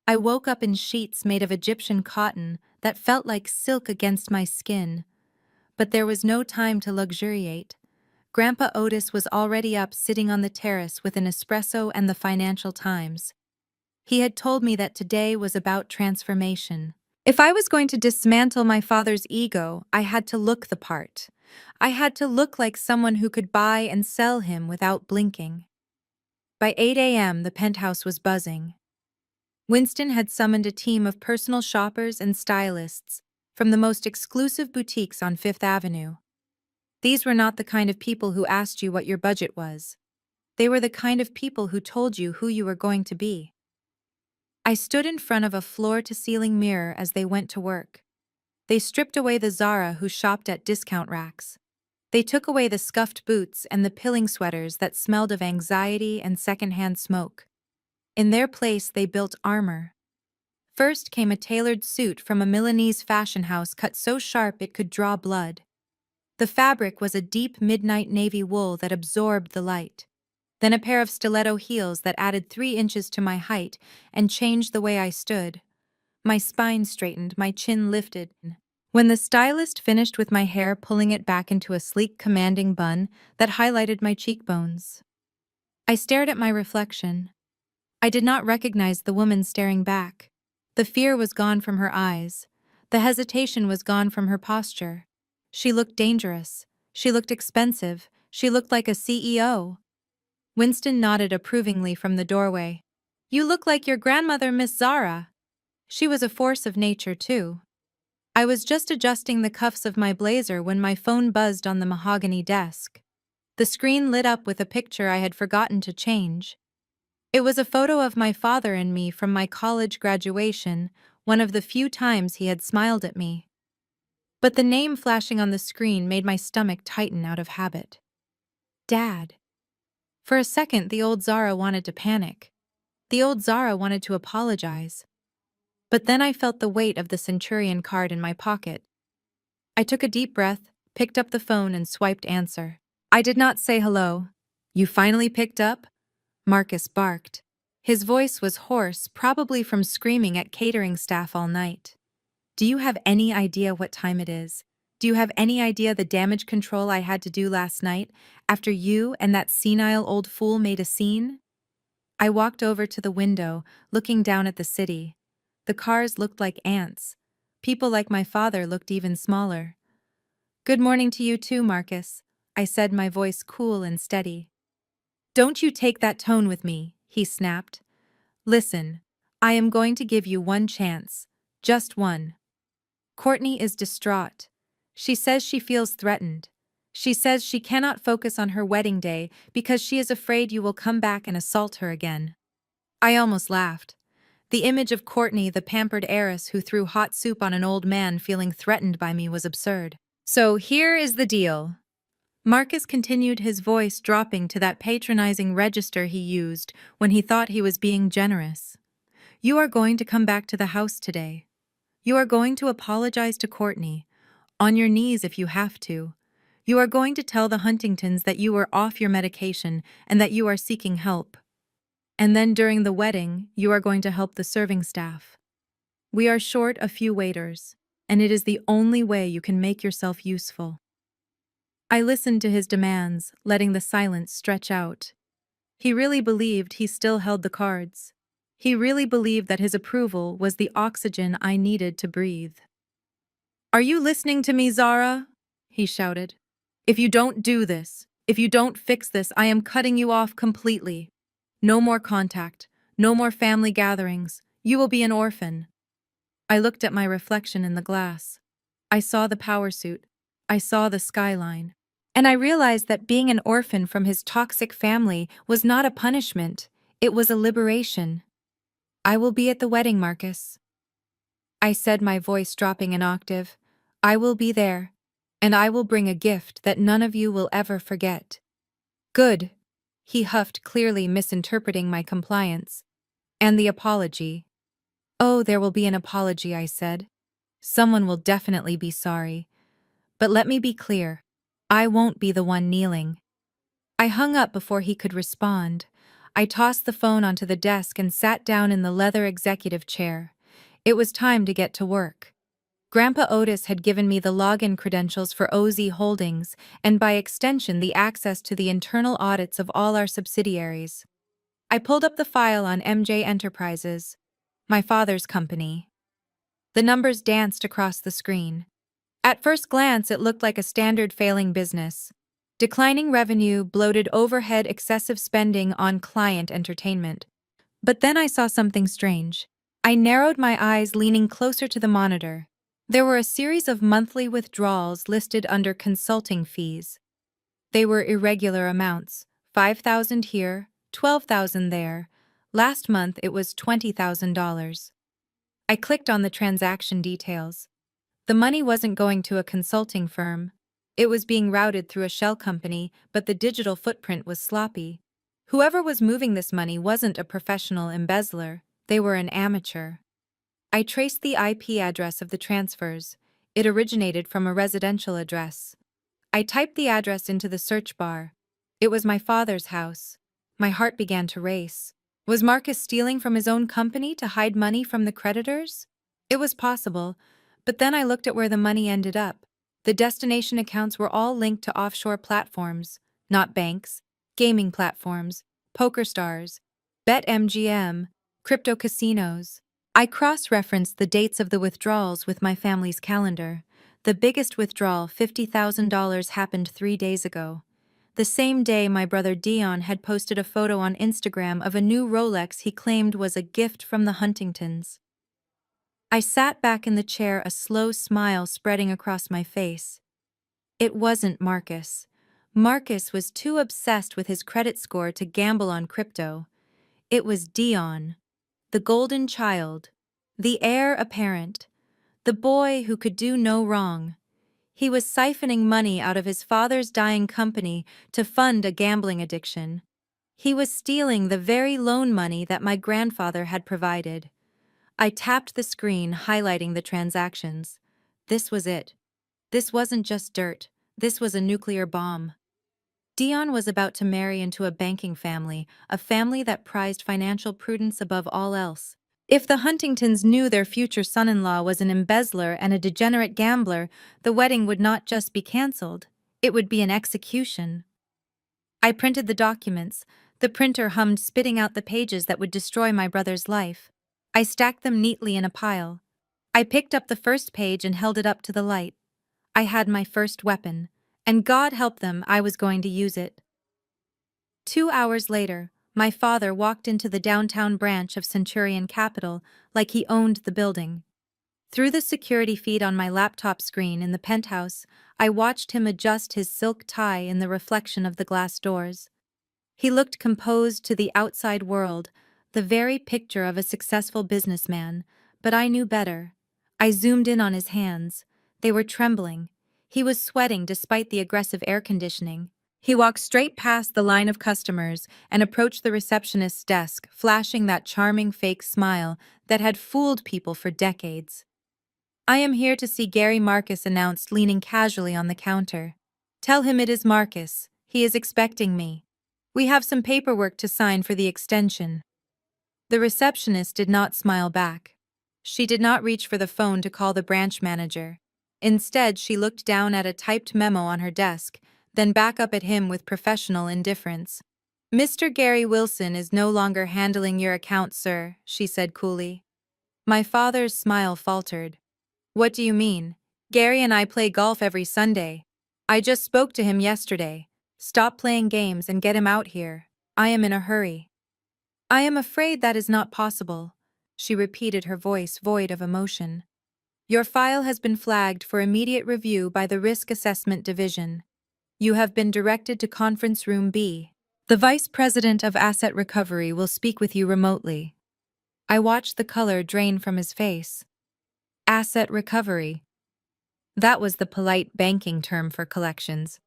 I woke up in sheets made of Egyptian cotton that felt like silk against my skin. But there was no time to luxuriate. Grandpa Otis was already up sitting on the terrace with an espresso and the Financial Times. He had told me that today was about transformation. If I was going to dismantle my father's ego, I had to look the part. I had to look like someone who could buy and sell him without blinking. By 8 a.m., the penthouse was buzzing. Winston had summoned a team of personal shoppers and stylists from the most exclusive boutiques on Fifth Avenue. These were not the kind of people who asked you what your budget was. They were the kind of people who told you who you were going to be. I stood in front of a floor-to-ceiling mirror as they went to work. They stripped away the Zara who shopped at discount racks. They took away the scuffed boots and the pilling sweaters that smelled of anxiety and secondhand smoke. In their place, they built armor. First came a tailored suit from a Milanese fashion house cut so sharp it could draw blood. The fabric was a deep midnight navy wool that absorbed the light. Then a pair of stiletto heels that added 3 inches to my height and changed the way I stood. My spine straightened, my chin lifted. When the stylist finished with my hair, pulling it back into a sleek, commanding bun that highlighted my cheekbones, I stared at my reflection. I did not recognize the woman staring back. The fear was gone from her eyes. The hesitation was gone from her posture. She looked dangerous. She looked expensive. She looked like a CEO. Winston nodded approvingly from the doorway. "You look like your grandmother, Miss Zara." She was a force of nature, too. I was just adjusting the cuffs of my blazer when my phone buzzed on the mahogany desk. The screen lit up with a picture I had forgotten to change. It was a photo of my father and me from my college graduation, one of the few times he had smiled at me. But the name flashing on the screen made my stomach tighten out of habit. Dad. For a second, the old Zara wanted to panic. The old Zara wanted to apologize. But then I felt the weight of the Centurion card in my pocket. I took a deep breath, picked up the phone, and swiped answer. I did not say hello. "You finally picked up?" Marcus barked. His voice was hoarse, probably from screaming at catering staff all night. "Do you have any idea what time it is? Do you have any idea the damage control I had to do last night after you and that senile old fool made a scene?" I walked over to the window, looking down at the city. The cars looked like ants. People like my father looked even smaller. "Good morning to you too, Marcus," I said, my voice cool and steady. "Don't you take that tone with me," he snapped. "Listen, I am going to give you one chance. Just one. Courtney is distraught. She says she feels threatened. She says she cannot focus on her wedding day because she is afraid you will come back and assault her again. I almost laughed. The image of Courtney, the pampered heiress who threw hot soup on an old man feeling threatened by me, was absurd. So here is the deal. Marcus continued, his voice dropping to that patronizing register he used when he thought he was being generous. You are going to come back to the house today. You are going to apologize to Courtney, on your knees if you have to. You are going to tell the Huntingtons that you are off your medication and that you are seeking help. And then during the wedding, you are going to help the serving staff. We are short a few waiters, and it is the only way you can make yourself useful. I listened to his demands, letting the silence stretch out. He really believed he still held the cards. He really believed that his approval was the oxygen I needed to breathe. Are you listening to me, Zara? He shouted. If you don't do this, if you don't fix this, I am cutting you off completely. No more contact, no more family gatherings. You will be an orphan. I looked at my reflection in the glass. I saw the power suit. I saw the skyline. And I realized that being an orphan from his toxic family was not a punishment. It was a liberation. I will be at the wedding, Marcus. I said, my voice dropping an octave. I will be there, and I will bring a gift that none of you will ever forget. Good, he huffed, clearly misinterpreting my compliance. And the apology. Oh, there will be an apology, I said. Someone will definitely be sorry. But let me be clear, I won't be the one kneeling. I hung up before he could respond. I tossed the phone onto the desk and sat down in the leather executive chair. It was time to get to work. Grandpa Otis had given me the login credentials for OZ Holdings and by extension the access to the internal audits of all our subsidiaries. I pulled up the file on MJ Enterprises, my father's company. The numbers danced across the screen. At first glance, it looked like a standard failing business. Declining revenue, bloated overhead, excessive spending on client entertainment. But then I saw something strange. I narrowed my eyes, leaning closer to the monitor. There were a series of monthly withdrawals listed under consulting fees. They were irregular amounts, $5,000 here, $12,000 there. Last month it was $20,000. I clicked on the transaction details. The money wasn't going to a consulting firm. It was being routed through a shell company, but the digital footprint was sloppy. Whoever was moving this money wasn't a professional embezzler, they were an amateur. I traced the IP address of the transfers. It originated from a residential address. I typed the address into the search bar. It was my father's house. My heart began to race. Was Marcus stealing from his own company to hide money from the creditors? It was possible, but then I looked at where the money ended up. The destination accounts were all linked to offshore platforms, not banks, gaming platforms, poker stars, BetMGM, crypto casinos. I cross-referenced the dates of the withdrawals with my family's calendar. The biggest withdrawal, $50,000, happened 3 days ago. The same day my brother Dion had posted a photo on Instagram of a new Rolex he claimed was a gift from the Huntingtons. I sat back in the chair, a slow smile spreading across my face. It wasn't Marcus. Marcus was too obsessed with his credit score to gamble on crypto. It was Dion, the golden child, the heir apparent, the boy who could do no wrong. He was siphoning money out of his father's dying company to fund a gambling addiction. He was stealing the very loan money that my grandfather had provided. I tapped the screen, highlighting the transactions. This was it. This wasn't just dirt. This was a nuclear bomb. Dion was about to marry into a banking family, a family that prized financial prudence above all else. If the Huntingtons knew their future son-in-law was an embezzler and a degenerate gambler, the wedding would not just be cancelled, it would be an execution. I printed the documents. The printer hummed, spitting out the pages that would destroy my brother's life. I stacked them neatly in a pile. I picked up the first page and held it up to the light. I had my first weapon, and God help them, I was going to use it. 2 hours later, My father walked into the downtown branch of Centurion Capital like he owned the building. Through the security feed on my laptop screen in the penthouse, I watched him adjust his silk tie in the reflection of the glass doors. He looked composed to the outside world, the very picture of a successful businessman, but I knew better. I zoomed in on his hands. They were trembling. He was sweating despite the aggressive air conditioning. He walked straight past the line of customers and approached the receptionist's desk, flashing that charming fake smile that had fooled people for decades. "I am here to see Gary Marcus," announced, leaning casually on the counter. "Tell him it is Marcus. He is expecting me. We have some paperwork to sign for the extension." The receptionist did not smile back. She did not reach for the phone to call the branch manager. Instead, she looked down at a typed memo on her desk, then back up at him with professional indifference. "Mr. Gary Wilson is no longer handling your account, sir," she said coolly. My father's smile faltered. "What do you mean? Gary and I play golf every Sunday. I just spoke to him yesterday. Stop playing games and get him out here. I am in a hurry." "I am afraid that is not possible," she repeated, her voice void of emotion. "Your file has been flagged for immediate review by the Risk Assessment Division. You have been directed to Conference Room B. The Vice President of Asset Recovery will speak with you remotely." I watched the color drain from his face. Asset recovery. That was the polite banking term for collections.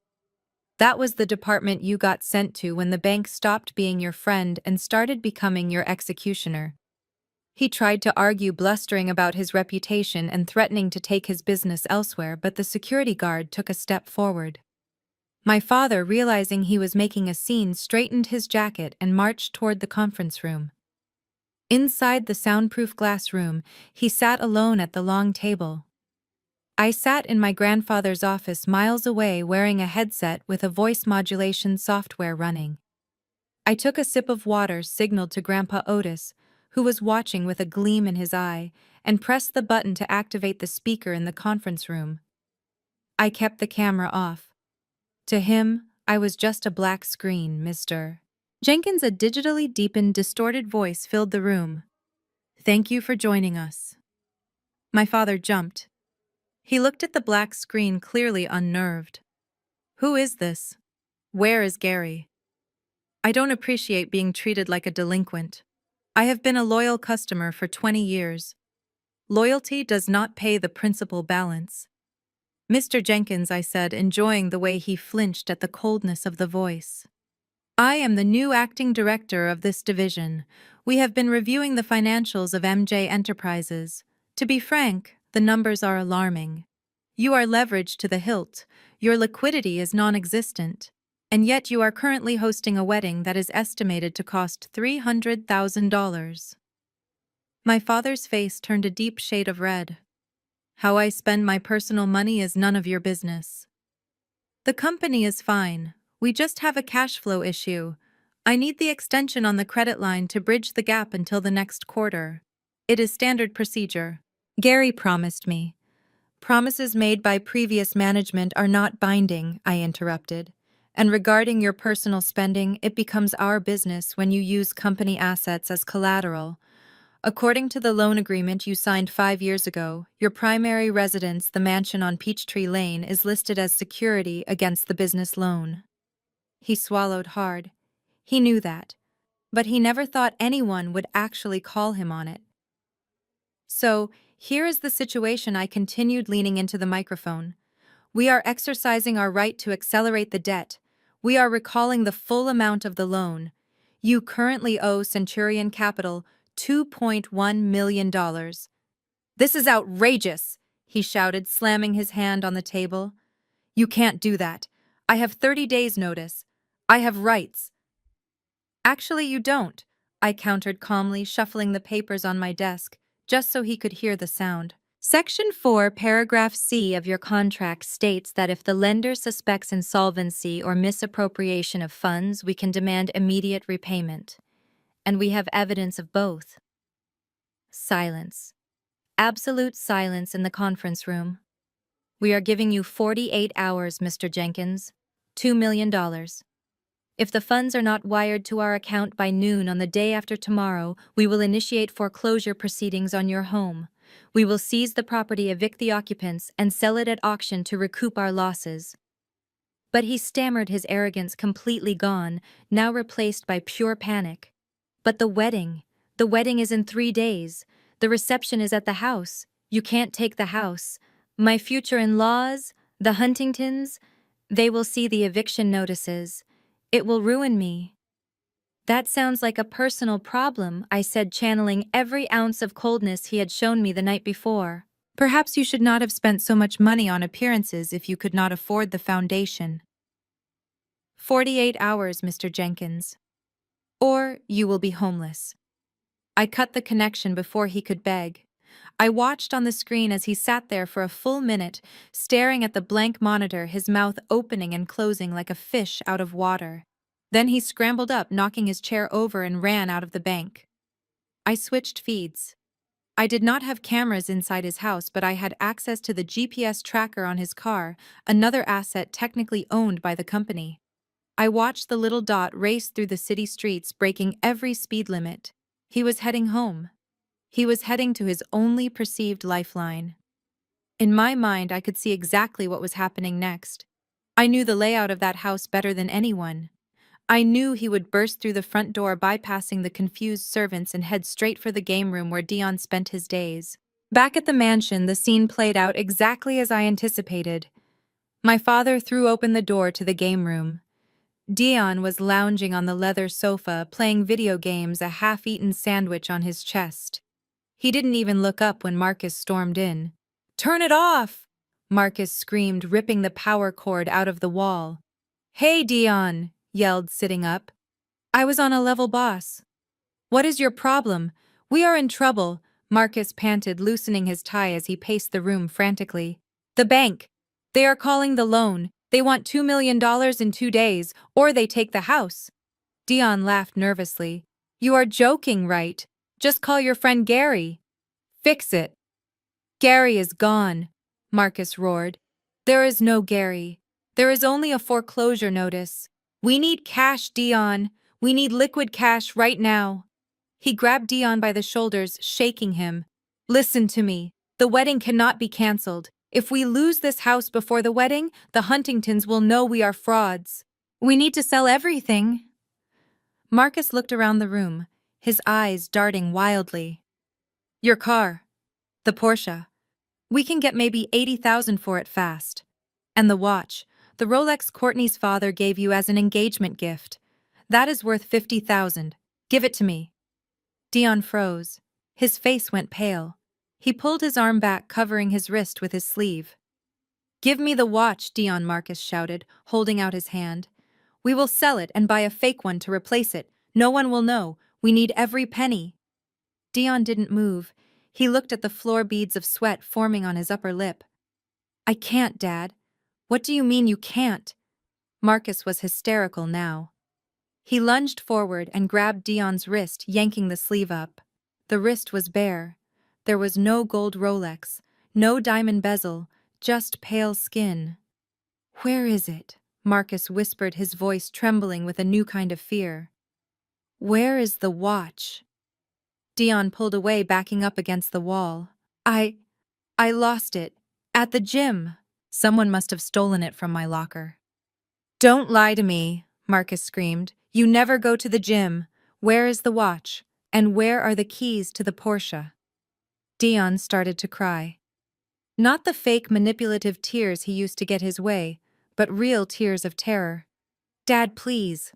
That was the department you got sent to when the bank stopped being your friend and started becoming your executioner. He tried to argue, blustering about his reputation and threatening to take his business elsewhere, but the security guard took a step forward. My father, realizing he was making a scene, straightened his jacket and marched toward the conference room. Inside the soundproof glass room, he sat alone at the long table. I sat in my grandfather's office miles away, wearing a headset with a voice modulation software running. I took a sip of water, signaled to Grandpa Otis, who was watching with a gleam in his eye, and pressed the button to activate the speaker in the conference room. I kept the camera off. To him, I was just a black screen, Mr. Jenkins. A digitally deepened, distorted voice filled the room. "Thank you for joining us." My father jumped. He looked at the black screen, clearly unnerved. "Who is this? Where is Gary? I don't appreciate being treated like a delinquent. I have been a loyal customer for 20 years. Loyalty does not pay the principal balance." "Mr. Jenkins," I said, enjoying the way he flinched at the coldness of the voice. "I am the new acting director of this division. We have been reviewing the financials of MJ Enterprises. To be frank, the numbers are alarming. You are leveraged to the hilt, your liquidity is non-existent, and yet you are currently hosting a wedding that is estimated to cost $300,000. My father's face turned a deep shade of red. "How I spend my personal money is none of your business. The company is fine. We just have a cash flow issue. I need the extension on the credit line to bridge the gap until the next quarter. It is standard procedure." "Gary promised me." "Promises made by previous management are not binding," I interrupted. "And regarding your personal spending, it becomes our business when you use company assets as collateral. According to the loan agreement you signed 5 years ago, your primary residence, the mansion on Peachtree Lane, is listed as security against the business loan." He swallowed hard. He knew that, but he never thought anyone would actually call him on it. "So, here is the situation," I continued, leaning into the microphone. "We are exercising our right to accelerate the debt. We are recalling the full amount of the loan. You currently owe Centurion Capital $2.1 million. "This is outrageous," he shouted, slamming his hand on the table. "You can't do that. I have 30 days' notice. I have rights." "Actually, you don't," I countered calmly, shuffling the papers on my desk, just so he could hear the sound. "Section 4, paragraph C of your contract states that if the lender suspects insolvency or misappropriation of funds, we can demand immediate repayment. And we have evidence of both." Silence. Absolute silence in the conference room. "We are giving you 48 hours, Mr. Jenkins. $2 million. If the funds are not wired to our account by noon on the day after tomorrow, we will initiate foreclosure proceedings on your home. We will seize the property, evict the occupants, and sell it at auction to recoup our losses. But he stammered, his arrogance completely gone, now replaced by pure panic. But the wedding. The wedding is in 3 days. The reception is at the house. You can't take the house. My future in-laws, the Huntingtons, they will see the eviction notices. It will ruin me. That sounds like a personal problem, I said, channeling every ounce of coldness he had shown me the night before. Perhaps you should not have spent so much money on appearances if you could not afford the foundation. 48 hours, Mr. Jenkins. Or you will be homeless. I cut the connection before he could beg. I watched on the screen as he sat there for a full minute, staring at the blank monitor, his mouth opening and closing like a fish out of water. Then he scrambled up, knocking his chair over, and ran out of the bank. I switched feeds. I did not have cameras inside his house, but I had access to the GPS tracker on his car, another asset technically owned by the company. I watched the little dot race through the city streets, breaking every speed limit. He was heading home. He was heading to his only perceived lifeline. In my mind, I could see exactly what was happening next. I knew the layout of that house better than anyone. I knew he would burst through the front door, bypassing the confused servants, and head straight for the game room where Dion spent his days. Back at the mansion, the scene played out exactly as I anticipated. My father threw open the door to the game room. Dion was lounging on the leather sofa, playing video games, a half-eaten sandwich on his chest. He didn't even look up when Marcus stormed in. "Turn it off!" Marcus screamed, ripping the power cord out of the wall. "Hey, Dion!" yelled, sitting up. "I was on a level, boss." "What is your problem? We are in trouble," Marcus panted, loosening his tie as he paced the room frantically. "The bank. They are calling the loan. They want $2 million in 2 days, or they take the house." Dion laughed nervously. "You are joking, right? Just call your friend Gary." "Fix it." "Gary is gone," Marcus roared. "There is no Gary. There is only a foreclosure notice. We need cash, Dion. We need liquid cash right now." He grabbed Dion by the shoulders, shaking him. "Listen to me. The wedding cannot be cancelled. If we lose this house before the wedding, the Huntingtons will know we are frauds. We need to sell everything." Marcus looked around the room, his eyes darting wildly. "Your car. The Porsche. We can get maybe 80,000 for it fast. And the watch. The Rolex Courtney's father gave you as an engagement gift. That is worth 50,000. Give it to me." Dion froze. His face went pale. He pulled his arm back, covering his wrist with his sleeve. "Give me the watch," Dion, Marcus shouted, holding out his hand. "We will sell it and buy a fake one to replace it. No one will know. We need every penny." Dion didn't move. He looked at the floor, beads of sweat forming on his upper lip. "I can't, Dad." "What do you mean you can't?" Marcus was hysterical now. He lunged forward and grabbed Dion's wrist, yanking the sleeve up. The wrist was bare. There was no gold Rolex, no diamond bezel, just pale skin. "Where is it?" Marcus whispered, his voice trembling with a new kind of fear. "Where is the watch?" Dion pulled away, backing up against the wall. I lost it. At the gym. Someone must have stolen it from my locker." "Don't lie to me," Marcus screamed. "You never go to the gym. Where is the watch? And where are the keys to the Porsche?" Dion started to cry. Not the fake manipulative tears he used to get his way, but real tears of terror. "Dad, please.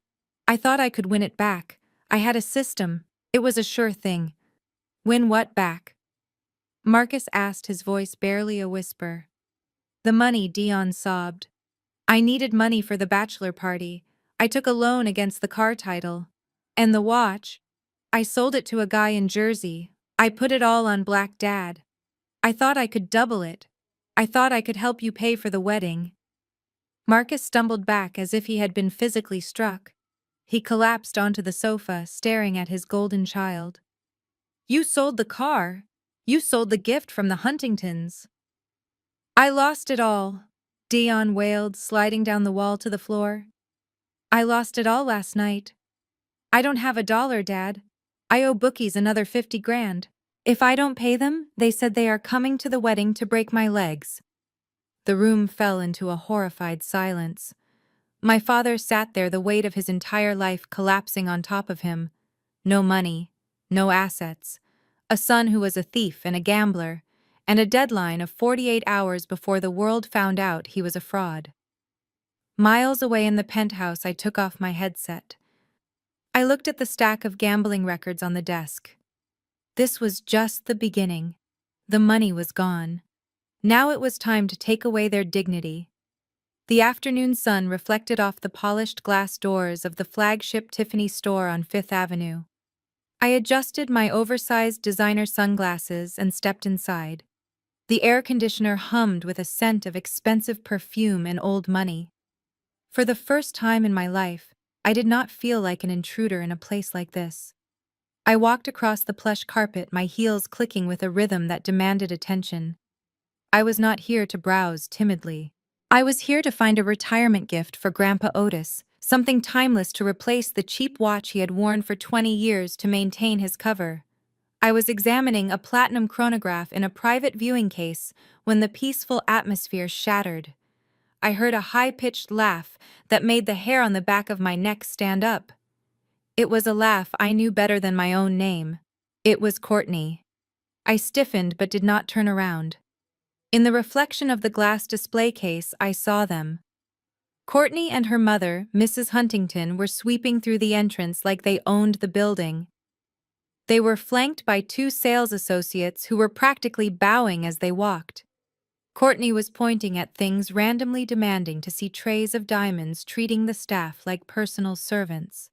I thought I could win it back. I had a system. It was a sure thing." "Win what back?" Marcus asked, his voice barely a whisper. "The money," Dion sobbed. "I needed money for the bachelor party. I took a loan against the car title. And the watch. I sold it to a guy in Jersey. I put it all on Black Dad. I thought I could double it. I thought I could help you pay for the wedding." Marcus stumbled back as if he had been physically struck. He collapsed onto the sofa, staring at his golden child. "You sold the car. You sold the gift from the Huntingtons." "I lost it all," Dion wailed, sliding down the wall to the floor. I lost it all last night. I don't have $1, Dad. I owe bookies another 50 grand. If I don't pay them, they said they are coming to the wedding to break my legs." The room fell into a horrified silence. My father sat there, the weight of his entire life collapsing on top of him. No money, no assets, a son who was a thief and a gambler, and a deadline of 48 hours before the world found out he was a fraud. Miles away in the penthouse, I took off my headset. I looked at the stack of gambling records on the desk. This was just the beginning. The money was gone. Now it was time to take away their dignity. The afternoon sun reflected off the polished glass doors of the flagship Tiffany store on Fifth Avenue. I adjusted my oversized designer sunglasses and stepped inside. The air conditioner hummed with a scent of expensive perfume and old money. For the first time in my life, I did not feel like an intruder in a place like this. I walked across the plush carpet, my heels clicking with a rhythm that demanded attention. I was not here to browse timidly. I was here to find a retirement gift for Grandpa Otis, something timeless to replace the cheap watch he had worn for 20 years to maintain his cover. I was examining a platinum chronograph in a private viewing case when the peaceful atmosphere shattered. I heard a high-pitched laugh that made the hair on the back of my neck stand up. It was a laugh I knew better than my own name. It was Courtney. I stiffened but did not turn around. In the reflection of the glass display case, I saw them. Courtney and her mother, Mrs. Huntington, were sweeping through the entrance like they owned the building. They were flanked by 2 sales associates who were practically bowing as they walked. Courtney was pointing at things, randomly demanding to see trays of diamonds, treating the staff like personal servants.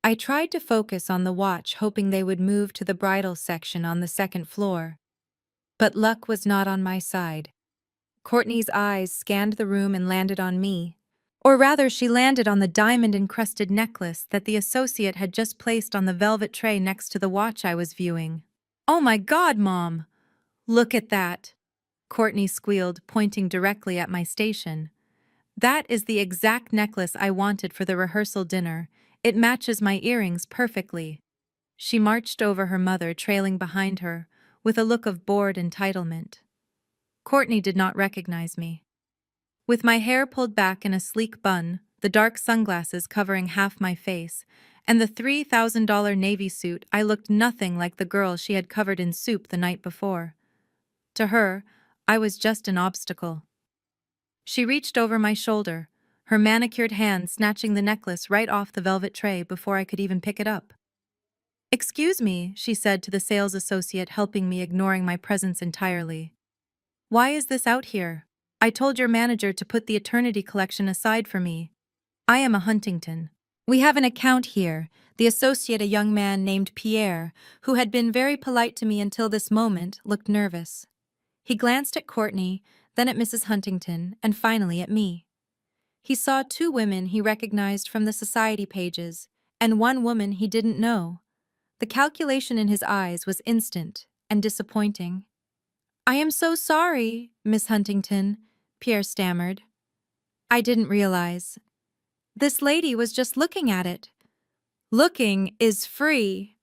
I tried to focus on the watch, hoping they would move to the bridal section on the second floor. But luck was not on my side. Courtney's eyes scanned the room and landed on me. Or rather, she landed on the diamond-encrusted necklace that the associate had just placed on the velvet tray next to the watch I was viewing. "Oh my God, Mom! Look at that!" Courtney squealed, pointing directly at my station. "That is the exact necklace I wanted for the rehearsal dinner. It matches my earrings perfectly." She marched over her mother, trailing behind her, with a look of bored entitlement. Courtney did not recognize me. With my hair pulled back in a sleek bun, the dark sunglasses covering half my face, and the $3,000 navy suit, I looked nothing like the girl she had covered in soup the night before. To her, I was just an obstacle. She reached over my shoulder, her manicured hand snatching the necklace right off the velvet tray before I could even pick it up. "Excuse me," she said to the sales associate helping me, ignoring my presence entirely. "Why is this out here? I told your manager to put the eternity collection aside for me. I am a Huntington. We have an account here." The associate, a young man named Pierre, who had been very polite to me until this moment, looked nervous. He glanced at Courtney, then at Mrs. Huntington, and finally at me. He saw 2 women he recognized from the society pages, and 1 woman he didn't know. The calculation in his eyes was instant and disappointing. "I am so sorry, Miss Huntington," Pierre stammered. "I didn't realize. This lady was just looking at it." "Looking is free,"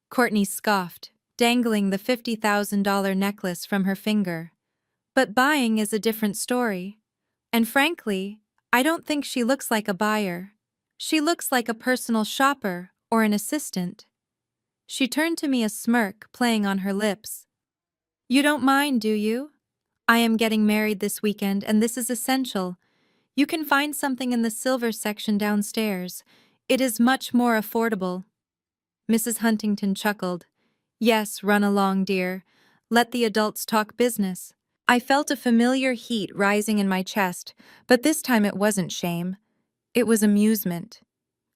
Courtney scoffed, dangling the $50,000 necklace from her finger. "But buying is a different story. And frankly, I don't think she looks like a buyer. She looks like a personal shopper or an assistant." She turned to me, a smirk playing on her lips. "You don't mind, do you? I am getting married this weekend, and this is essential. You can find something in the silver section downstairs. It is much more affordable." Mrs. Huntington chuckled. "Yes, run along, dear. Let the adults talk business." I felt a familiar heat rising in my chest, but this time it wasn't shame. It was amusement.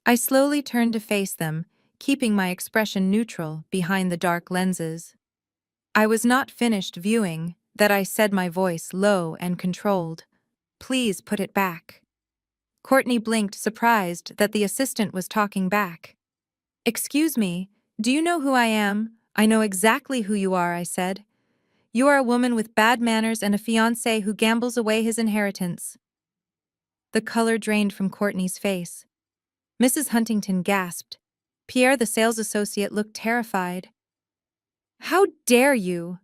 I slowly turned to face them, keeping my expression neutral behind the dark lenses. I was not finished viewing, that I said, my voice low and controlled. "Please put it back." Courtney blinked, surprised that the assistant was talking back. "Excuse me, do you know who I am?" "I know exactly who you are," I said. "You are a woman with bad manners and a fiancé who gambles away his inheritance." The color drained from Courtney's face. Mrs. Huntington gasped. Pierre, the sales associate, looked terrified. How dare you?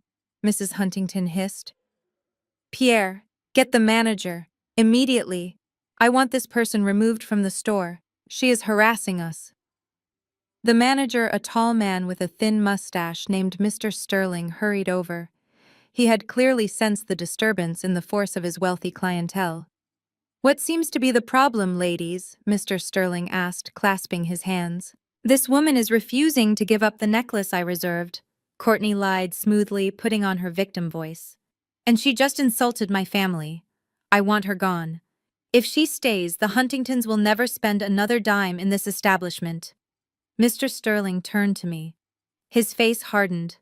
Mrs. Huntington hissed. Pierre, get the manager. Immediately. I want this person removed from the store. She is harassing us. The manager, a tall man with a thin mustache named Mr. Sterling, hurried over. He had clearly sensed the disturbance in the force of his wealthy clientele. What seems to be the problem, ladies? Mr. Sterling asked, clasping his hands. This woman is refusing to give up the necklace I reserved, Courtney lied smoothly, putting on her victim voice. And she just insulted my family. I want her gone. If she stays, the Huntingtons will never spend another dime in this establishment. Mr. Sterling turned to me. His face hardened.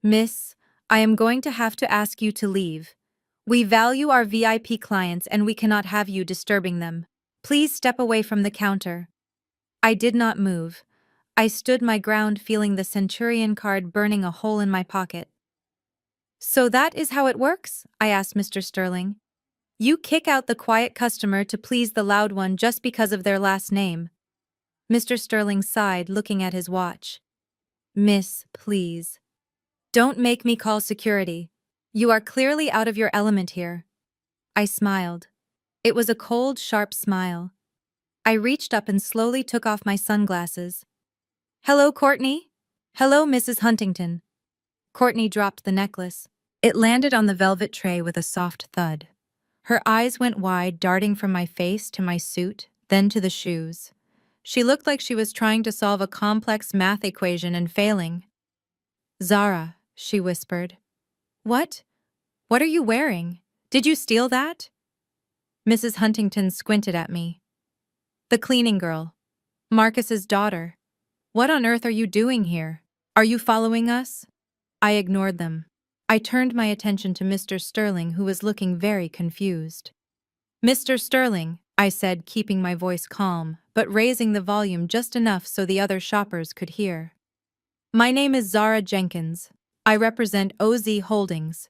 Miss, I am going to have to ask you to leave. We value our VIP clients and we cannot have you disturbing them. Please step away from the counter. I did not move. I stood my ground, feeling the Centurion card burning a hole in my pocket. So that is how it works? I asked Mr. Sterling. You kick out the quiet customer to please the loud one just because of their last name. Mr. Sterling sighed, looking at his watch. Miss, please. Don't make me call security. You are clearly out of your element here. I smiled. It was a cold, sharp smile. I reached up and slowly took off my sunglasses. Hello, Courtney? Hello, Mrs. Huntington. Courtney dropped the necklace. It landed on the velvet tray with a soft thud. Her eyes went wide, darting from my face to my suit, then to the shoes. She looked like she was trying to solve a complex math equation and failing. Zara, she whispered. What? What are you wearing? Did you steal that? Mrs. Huntington squinted at me. The cleaning girl. Marcus's daughter. What on earth are you doing here? Are you following us? I ignored them. I turned my attention to Mr. Sterling, who was looking very confused. Mr. Sterling, I said, keeping my voice calm, but raising the volume just enough so the other shoppers could hear. My name is Zara Jenkins. I represent OZ Holdings.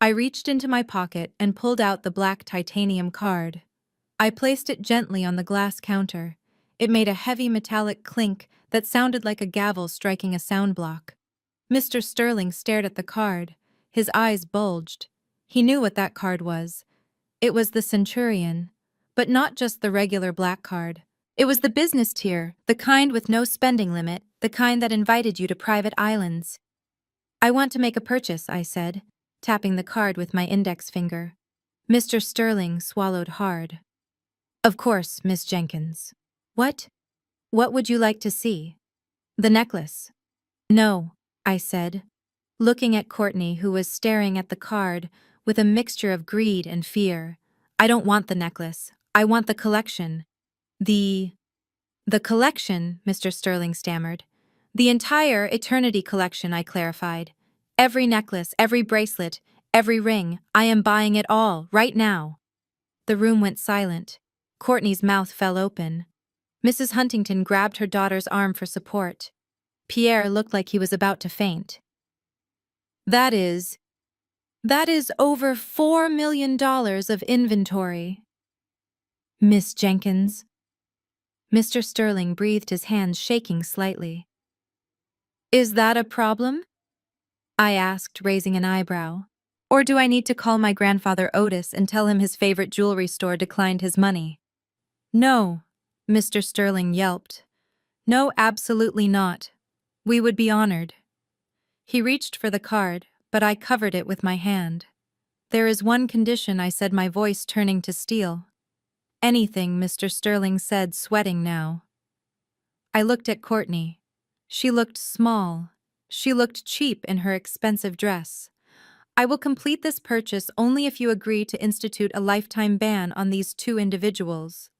I reached into my pocket and pulled out the black titanium card. I placed it gently on the glass counter. It made a heavy metallic clink that sounded like a gavel striking a sound block. Mr. Sterling stared at the card. His eyes bulged. He knew what that card was. It was the Centurion, but not just the regular black card. It was the business tier, the kind with no spending limit, the kind that invited you to private islands. I want to make a purchase, I said, tapping the card with my index finger. Mr. Sterling swallowed hard. Of course, Miss Jenkins. What? What would you like to see? The necklace. No, I said, looking at Courtney, who was staring at the card with a mixture of greed and fear. I don't want the necklace. I want the collection. The collection, Mr. Sterling stammered. The entire Eternity collection, I clarified. Every necklace, every bracelet, every ring. I am buying it all, right now. The room went silent. Courtney's mouth fell open. Mrs. Huntington grabbed her daughter's arm for support. Pierre looked like he was about to faint. That is over $4 million of inventory. Miss Jenkins. Mr. Sterling breathed, his hands shaking slightly. Is that a problem? I asked, raising an eyebrow. Or do I need to call my grandfather Otis and tell him his favorite jewelry store declined his money? No, Mr. Sterling yelped. No, absolutely not. We would be honored. He reached for the card, but I covered it with my hand. There is one condition, I said, my voice turning to steel. Anything, Mr. Sterling said, sweating now. I looked at Courtney. She looked small. She looked cheap in her expensive dress. I will complete this purchase only if you agree to institute a lifetime ban on these two individuals.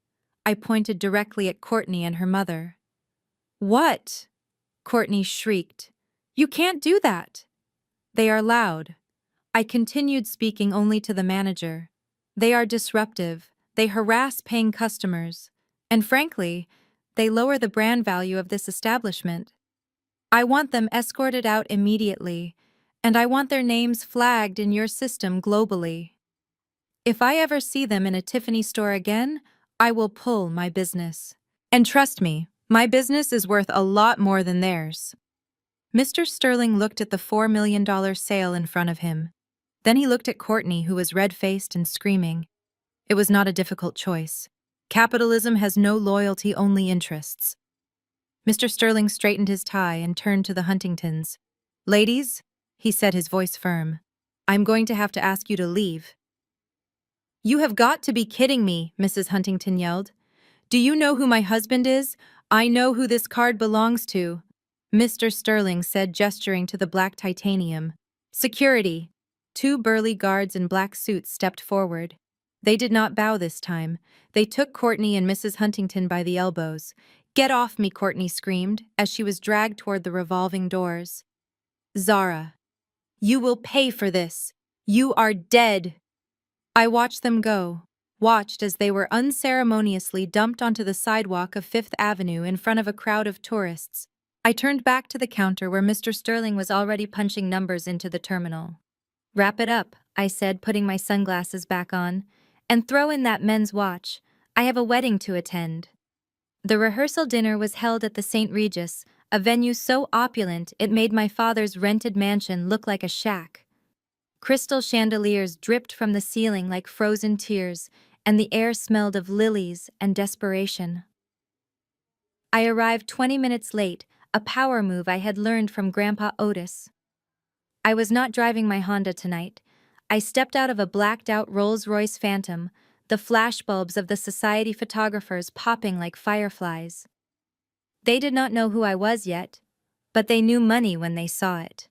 I pointed directly at Courtney and her mother. What? Courtney shrieked. You can't do that. They are loud. I continued, speaking only to the manager. They are disruptive. They harass paying customers. And frankly, they lower the brand value of this establishment. I want them escorted out immediately, and I want their names flagged in your system globally. If I ever see them in a Tiffany store again, I will pull my business. And trust me, my business is worth a lot more than theirs. Mr. Sterling looked at the $4 million sale in front of him. Then he looked at Courtney, who was red-faced and screaming. It was not a difficult choice. Capitalism has no loyalty, only interests. Mr. Sterling straightened his tie and turned to the Huntingtons. Ladies, he said, his voice firm, I'm going to have to ask you to leave. You have got to be kidding me, Mrs. Huntington yelled. Do you know who my husband is? I know who this card belongs to, Mr. Sterling said, gesturing to the black titanium. Security. Two burly guards in black suits stepped forward. They did not bow this time. They took Courtney and Mrs. Huntington by the elbows. Get off me, Courtney screamed, as she was dragged toward the revolving doors. Zara. You will pay for this. You are dead. I watched them go. Watched as they were unceremoniously dumped onto the sidewalk of Fifth Avenue in front of a crowd of tourists. I turned back to the counter where Mr. Sterling was already punching numbers into the terminal. Wrap it up, I said, putting my sunglasses back on, and throw in that men's watch. I have a wedding to attend. The rehearsal dinner was held at the St. Regis, a venue so opulent it made my father's rented mansion look like a shack. Crystal chandeliers dripped from the ceiling like frozen tears, and the air smelled of lilies and desperation. I arrived 20 minutes late, a power move I had learned from Grandpa Otis. I was not driving my Honda tonight. I stepped out of a blacked-out Rolls-Royce Phantom, the flashbulbs of the society photographers popping like fireflies. They did not know who I was yet, but they knew money when they saw it.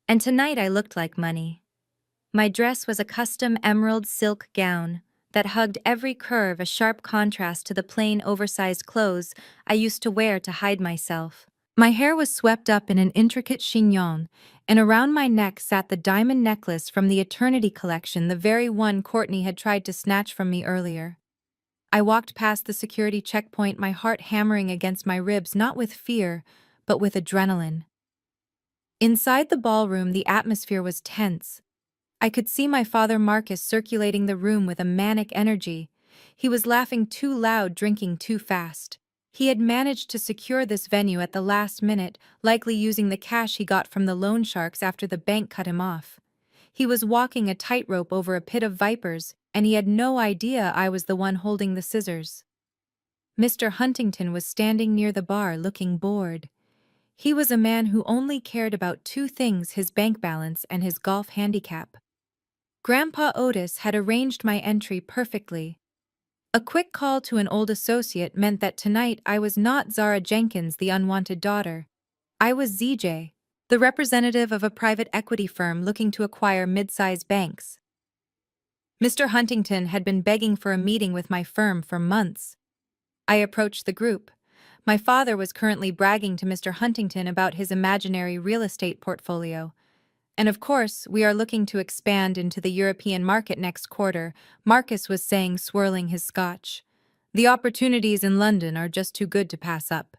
And tonight I looked like money. My dress was a custom emerald silk gown that hugged every curve, a sharp contrast to the plain, oversized clothes I used to wear to hide myself. My hair was swept up in an intricate chignon, and around my neck sat the diamond necklace from the Eternity collection, the very one Courtney had tried to snatch from me earlier. I walked past the security checkpoint, my heart hammering against my ribs, not with fear, but with adrenaline. Inside the ballroom, the atmosphere was tense. I could see my father Marcus circulating the room with a manic energy. He was laughing too loud, drinking too fast. He had managed to secure this venue at the last minute, likely using the cash he got from the loan sharks after the bank cut him off. He was walking a tightrope over a pit of vipers, and he had no idea I was the one holding the scissors. Mr. Huntington was standing near the bar, looking bored. He was a man who only cared about two things: his bank balance and his golf handicap. Grandpa Otis had arranged my entry perfectly. A quick call to an old associate meant that tonight I was not Zara Jenkins, the unwanted daughter. I was ZJ, the representative of a private equity firm looking to acquire mid-sized banks. Mr. Huntington had been begging for a meeting with my firm for months. I approached the group. My father was currently bragging to Mr. Huntington about his imaginary real estate portfolio. And of course, we are looking to expand into the European market next quarter, Marcus was saying, swirling his scotch. The opportunities in London are just too good to pass up.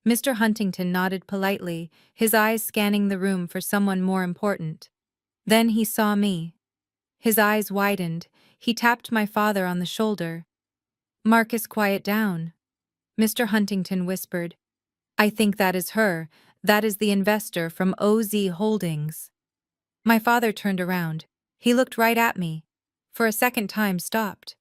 Mr. Huntington nodded politely, his eyes scanning the room for someone more important. Then he saw me. His eyes widened. He tapped my father on the shoulder. Marcus, quiet down. Mr. Huntington whispered, I think that is her. That is the investor from OZ Holdings. My father turned around. He looked right at me. For a second time, stopped.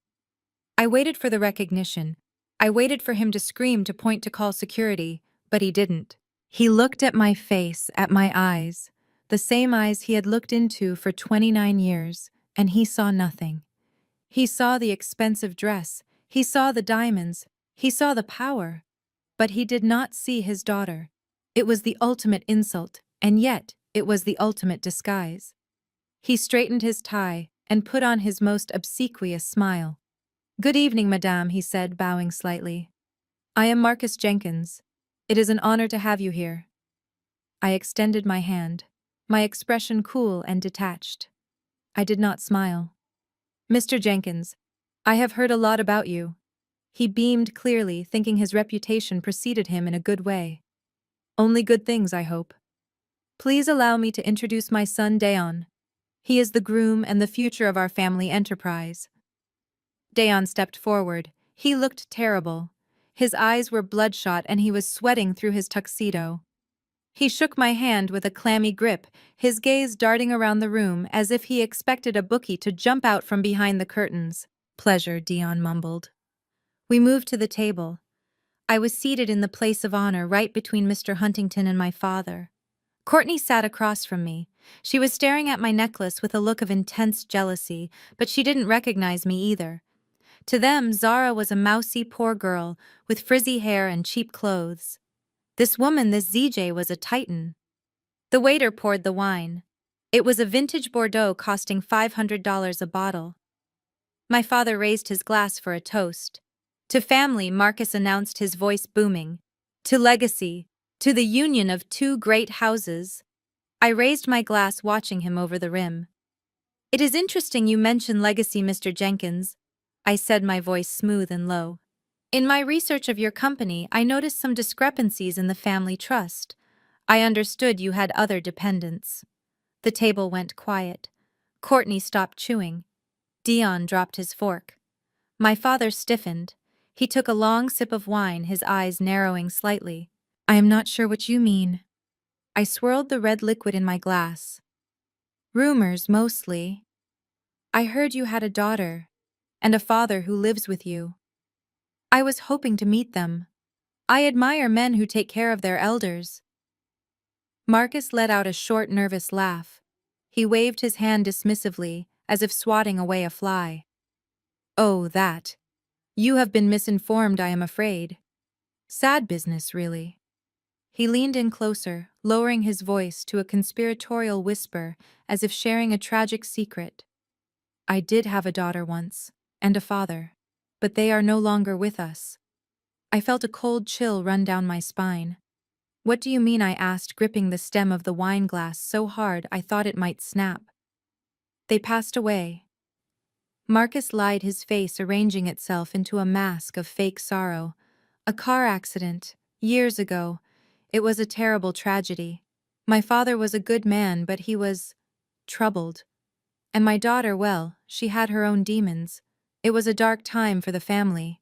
I waited for the recognition. I waited for him to scream, to point, to call security, but he didn't. He looked at my face, at my eyes, the same eyes he had looked into for 29 years, and he saw nothing. He saw the expensive dress, he saw the diamonds, he saw the power, but he did not see his daughter. It was the ultimate insult, and yet it was the ultimate disguise. He straightened his tie and put on his most obsequious smile. Good evening, madame, he said, bowing slightly. I am Marcus Jenkins. It is an honor to have you here. I extended my hand, my expression cool and detached. I did not smile. Mr. Jenkins, I have heard a lot about you. He beamed clearly, thinking his reputation preceded him in a good way. Only good things, I hope. Please allow me to introduce my son, Dayon. He is the groom and the future of our family enterprise. Dayon stepped forward. He looked terrible. His eyes were bloodshot and he was sweating through his tuxedo. He shook my hand with a clammy grip, his gaze darting around the room as if he expected a bookie to jump out from behind the curtains. "Pleasure," Dion mumbled. We moved to the table. I was seated in the place of honor right between Mr. Huntington and my father. Courtney sat across from me. She was staring at my necklace with a look of intense jealousy, but she didn't recognize me either. To them, Zara was a mousy, poor girl with frizzy hair and cheap clothes. This woman, this ZJ, was a titan. The waiter poured the wine. It was a vintage Bordeaux costing $500 a bottle. My father raised his glass for a toast. To family, Marcus announced, his voice booming. To legacy. To the union of two great houses. I raised my glass, watching him over the rim. "It is interesting you mention legacy, Mr. Jenkins," I said, my voice smooth and low. "In my research of your company, I noticed some discrepancies in the family trust. I understood you had other dependents." The table went quiet. Courtney stopped chewing. Dion dropped his fork. My father stiffened. He took a long sip of wine, his eyes narrowing slightly. "I am not sure what you mean." I swirled the red liquid in my glass. "Rumors, mostly. I heard you had a daughter, and a father who lives with you. I was hoping to meet them. I admire men who take care of their elders." Marcus let out a short, nervous laugh. He waved his hand dismissively, as if swatting away a fly. "Oh, that. You have been misinformed, I am afraid. Sad business, really." He leaned in closer, lowering his voice to a conspiratorial whisper, as if sharing a tragic secret. "I did have a daughter once, and a father, but they are no longer with us." I felt a cold chill run down my spine. "What do you mean?" I asked, gripping the stem of the wine glass so hard I thought it might snap. "They passed away." Marcus lied, his face arranging itself into a mask of fake sorrow. "A car accident, years ago. It was a terrible tragedy. My father was a good man, but he was troubled. And my daughter, well, she had her own demons. It was a dark time for the family.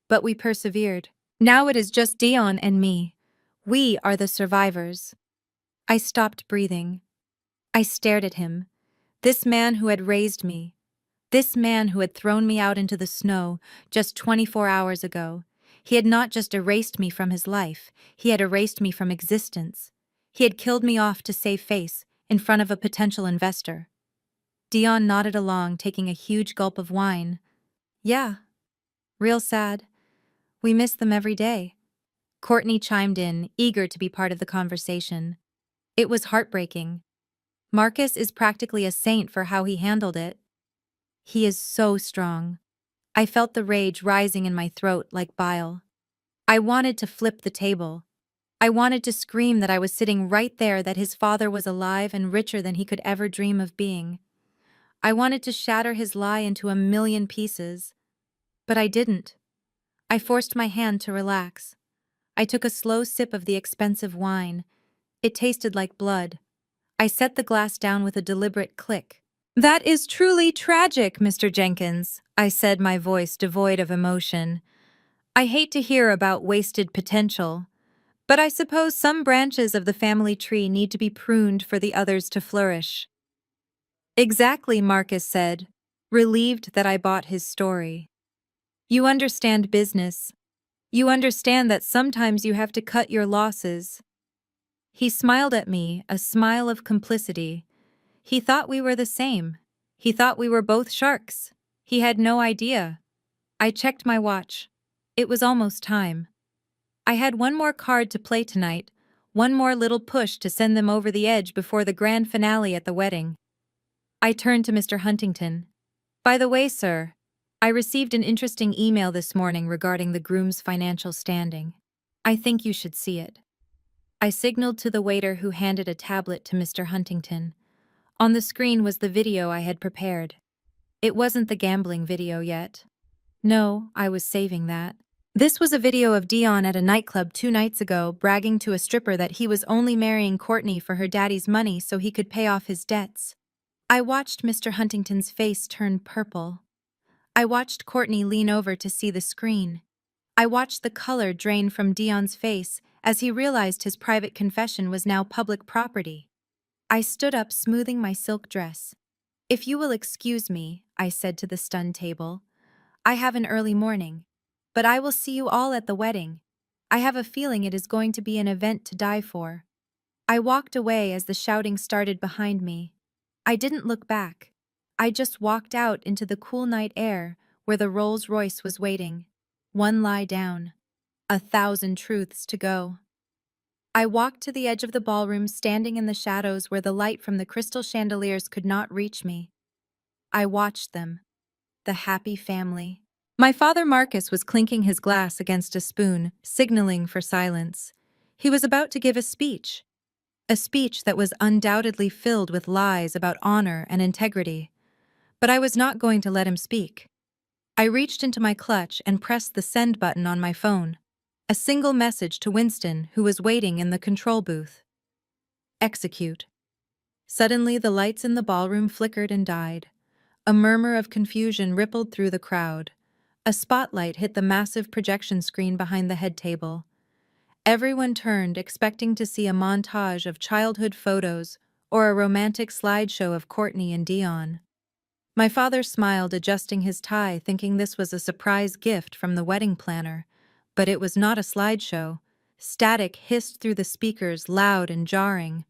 But we persevered. Now it is just Dion and me. We are the survivors." I stopped breathing. I stared at him. This man who had raised me. This man who had thrown me out into the snow just 24 hours ago. He had not just erased me from his life, he had erased me from existence. He had killed me off to save face in front of a potential investor. Dion nodded along, taking a huge gulp of wine. "Yeah. Real sad. We miss them every day." Courtney chimed in, eager to be part of the conversation. "It was heartbreaking. Marcus is practically a saint for how he handled it. He is so strong." I felt the rage rising in my throat like bile. I wanted to flip the table. I wanted to scream that I was sitting right there, that his father was alive and richer than he could ever dream of being. I wanted to shatter his lie into a million pieces. But I didn't. I forced my hand to relax. I took a slow sip of the expensive wine. It tasted like blood. I set the glass down with a deliberate click. "That is truly tragic, Mr. Jenkins," I said, my voice devoid of emotion. "I hate to hear about wasted potential. But I suppose some branches of the family tree need to be pruned for the others to flourish." "Exactly," Marcus said, relieved that I bought his story. "You understand business. You understand that sometimes you have to cut your losses." He smiled at me, a smile of complicity. He thought we were the same. He thought we were both sharks. He had no idea. I checked my watch. It was almost time. I had one more card to play tonight, one more little push to send them over the edge before the grand finale at the wedding. I turned to Mr. Huntington. "By the way, sir, I received an interesting email this morning regarding the groom's financial standing. I think you should see it." I signaled to the waiter, who handed a tablet to Mr. Huntington. On the screen was the video I had prepared. It wasn't the gambling video yet. No, I was saving that. This was a video of Dion at a nightclub 2 nights ago, bragging to a stripper that he was only marrying Courtney for her daddy's money so he could pay off his debts. I watched Mr. Huntington's face turn purple. I watched Courtney lean over to see the screen. I watched the color drain from Dion's face as he realized his private confession was now public property. I stood up, smoothing my silk dress. "If you will excuse me," I said to the stunned table. "I have an early morning. But I will see you all at the wedding. I have a feeling it is going to be an event to die for." I walked away as the shouting started behind me. I didn't look back. I just walked out into the cool night air where the Rolls-Royce was waiting. One lie down. 1,000 truths to go. I walked to the edge of the ballroom, standing in the shadows where the light from the crystal chandeliers could not reach me. I watched them. The happy family. My father Marcus was clinking his glass against a spoon, signaling for silence. He was about to give a speech that was undoubtedly filled with lies about honor and integrity. But I was not going to let him speak. I reached into my clutch and pressed the send button on my phone. A single message to Winston, who was waiting in the control booth. Execute. Suddenly, the lights in the ballroom flickered and died. A murmur of confusion rippled through the crowd. A spotlight hit the massive projection screen behind the head table. Everyone turned, expecting to see a montage of childhood photos or a romantic slideshow of Courtney and Dion. My father smiled, adjusting his tie, thinking this was a surprise gift from the wedding planner. But it was not a slideshow. Static hissed through the speakers, loud and jarring.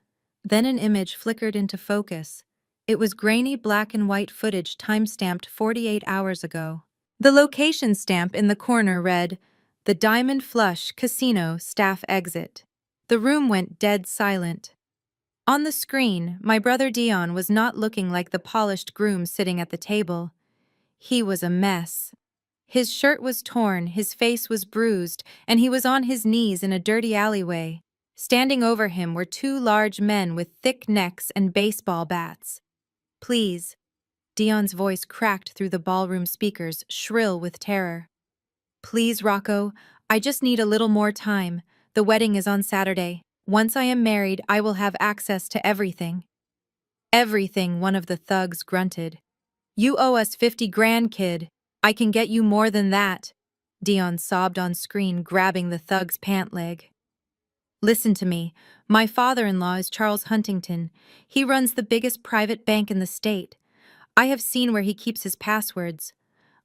Then an image flickered into focus. It was grainy black and white footage time-stamped 48 hours ago. The location stamp in the corner read, "The Diamond Flush Casino Staff Exit." The room went dead silent. On the screen, my brother Dion was not looking like the polished groom sitting at the table. He was a mess. His shirt was torn, his face was bruised, and he was on his knees in a dirty alleyway. Standing over him were two large men with thick necks and baseball bats. "Please." Dion's voice cracked through the ballroom speakers, shrill with terror. "Please, Rocco, I just need a little more time. The wedding is on Saturday. Once I am married, I will have access to everything." "Everything," one of the thugs grunted. "You owe us 50 grand, kid. I can get you more than that." Dion sobbed on screen, grabbing the thug's pant leg. "Listen to me. My father-in-law is Charles Huntington. He runs the biggest private bank in the state. I have seen where he keeps his passwords.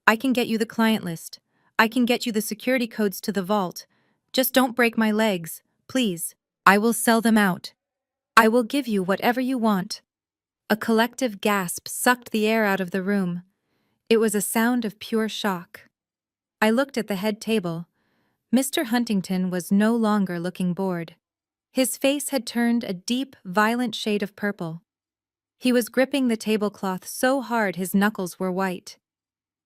I can get you the client list. I can get you the security codes to the vault. Just don't break my legs, please. I will sell them out. I will give you whatever you want." A collective gasp sucked the air out of the room. It was a sound of pure shock. I looked at the head table. Mr. Huntington was no longer looking bored. His face had turned a deep, violent shade of purple. He was gripping the tablecloth so hard his knuckles were white.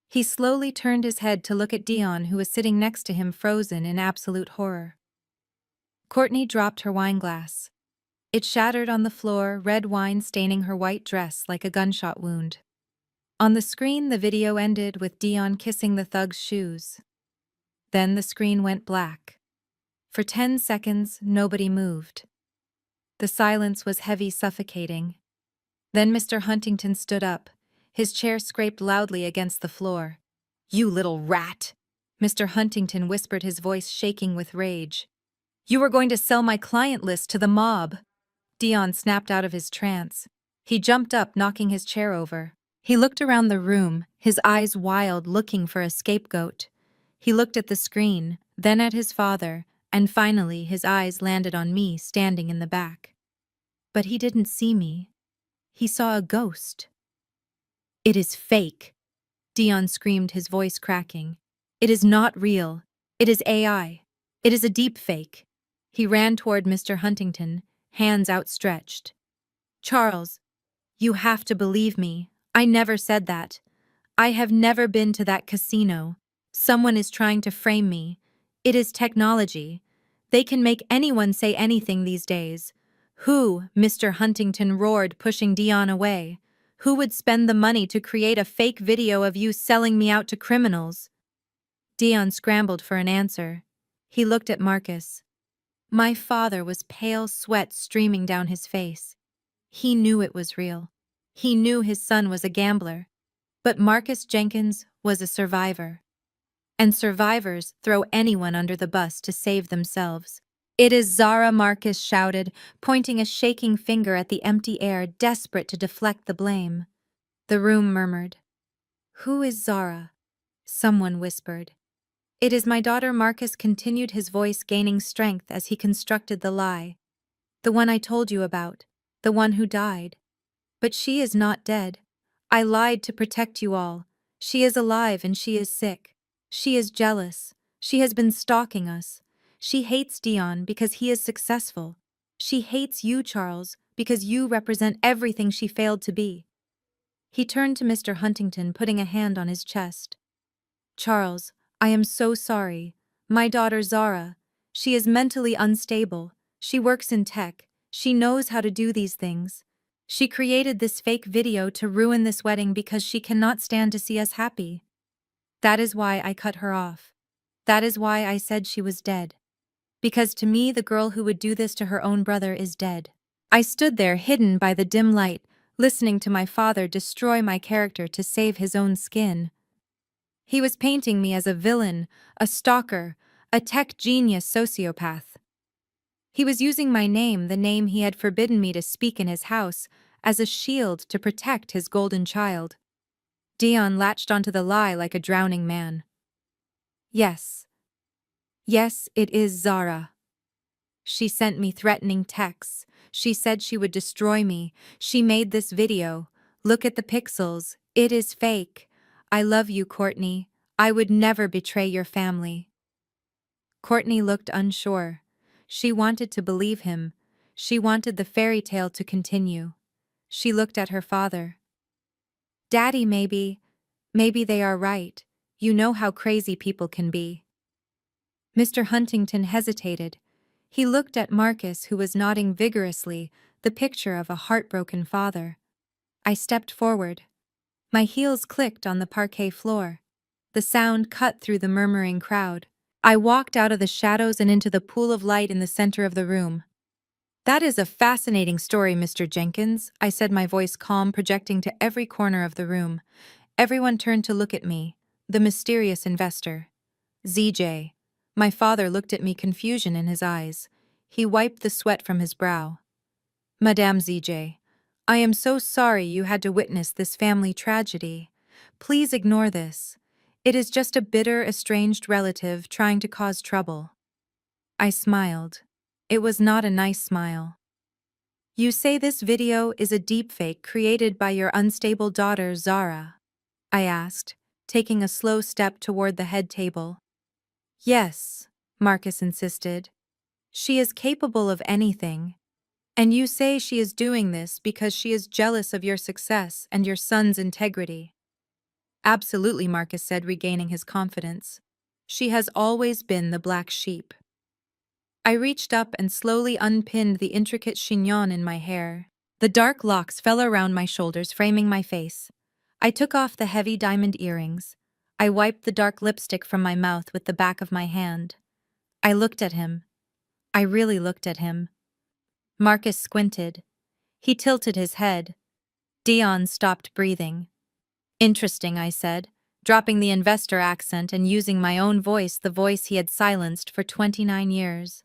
He slowly turned his head to look at Dion, who was sitting next to him, frozen in absolute horror. Courtney dropped her wineglass. It shattered on the floor, red wine staining her white dress like a gunshot wound. On the screen, the video ended with Dion kissing the thug's shoes. Then the screen went black. For 10 seconds, nobody moved. The silence was heavy, suffocating. Then Mr. Huntington stood up. His chair scraped loudly against the floor. "You little rat!" Mr. Huntington whispered, his voice shaking with rage. "You are going to sell my client list to the mob." Dion snapped out of his trance. He jumped up, knocking his chair over. He looked around the room, his eyes wild, looking for a scapegoat. He looked at the screen, then at his father, and finally his eyes landed on me, standing in the back. But he didn't see me. He saw a ghost. "It is fake," Dion screamed, his voice cracking. "It is not real. It is AI. It is a deep fake." He ran toward Mr. Huntington, hands outstretched. "Charles, you have to believe me. I never said that. I have never been to that casino. Someone is trying to frame me. It is technology. They can make anyone say anything these days. Who?" Mr. Huntington roared, pushing Dion away. "Who would spend the money to create a fake video of you selling me out to criminals?" Dion scrambled for an answer. He looked at Marcus. My father was pale, sweat streaming down his face. He knew it was real. He knew his son was a gambler. But Marcus Jenkins was a survivor. and survivors throw anyone under the bus to save themselves. It is Zara, Marcus shouted, pointing a shaking finger at the empty air, desperate to deflect the blame. The room murmured. Who is Zara? Someone whispered. It is my daughter. Marcus continued, his voice gaining strength as he constructed the lie. The one I told you about. The one who died. But she is not dead. I lied to protect you all. She is alive and she is sick. She is jealous. She has been stalking us. She hates Dion because he is successful. She hates you, Charles, because you represent everything she failed to be. He turned to Mr. Huntington, putting a hand on his chest. Charles, I am so sorry. My daughter Zara. She is mentally unstable. She works in tech. She knows how to do these things. She created this fake video to ruin this wedding because she cannot stand to see us happy. That is why I cut her off. That is why I said she was dead. Because to me, the girl who would do this to her own brother is dead. I stood there hidden by the dim light, listening to my father destroy my character to save his own skin. He was painting me as a villain, a stalker, a tech genius sociopath. He was using my name, the name he had forbidden me to speak in his house, as a shield to protect his golden child. Dion latched onto the lie like a drowning man. Yes. Yes, it is Zara. She sent me threatening texts. She said she would destroy me. She made this video. Look at the pixels. It is fake. I love you, Courtney. I would never betray your family. Courtney looked unsure. She wanted to believe him. She wanted the fairy tale to continue. She looked at her father. Daddy, maybe they are right. You know how crazy people can be. Mr. Huntington hesitated. He looked at Marcus, who was nodding vigorously, the picture of a heartbroken father. I stepped forward. My heels clicked on the parquet floor. The sound cut through the murmuring crowd. I walked out of the shadows and into the pool of light in the center of the room. That is a fascinating story, Mr. Jenkins, I said, my voice calm, projecting to every corner of the room. Everyone turned to look at me, the mysterious investor. ZJ. My father looked at me, confusion in his eyes. He wiped the sweat from his brow. Madame ZJ, I am so sorry you had to witness this family tragedy. Please ignore this. It is just a bitter, estranged relative trying to cause trouble. I smiled. It was not a nice smile. You say this video is a deepfake created by your unstable daughter, Zara? I asked, taking a slow step toward the head table. Yes, Marcus insisted. She is capable of anything. And you say she is doing this because she is jealous of your success and your son's integrity. Absolutely, Marcus said, regaining his confidence. She has always been the black sheep. I reached up and slowly unpinned the intricate chignon in my hair. The dark locks fell around my shoulders, framing my face. I took off the heavy diamond earrings. I wiped the dark lipstick from my mouth with the back of my hand. I looked at him. I really looked at him. Marcus squinted. He tilted his head. Dion stopped breathing. Interesting, I said, dropping the investor accent and using my own voice, the voice he had silenced for 29 years.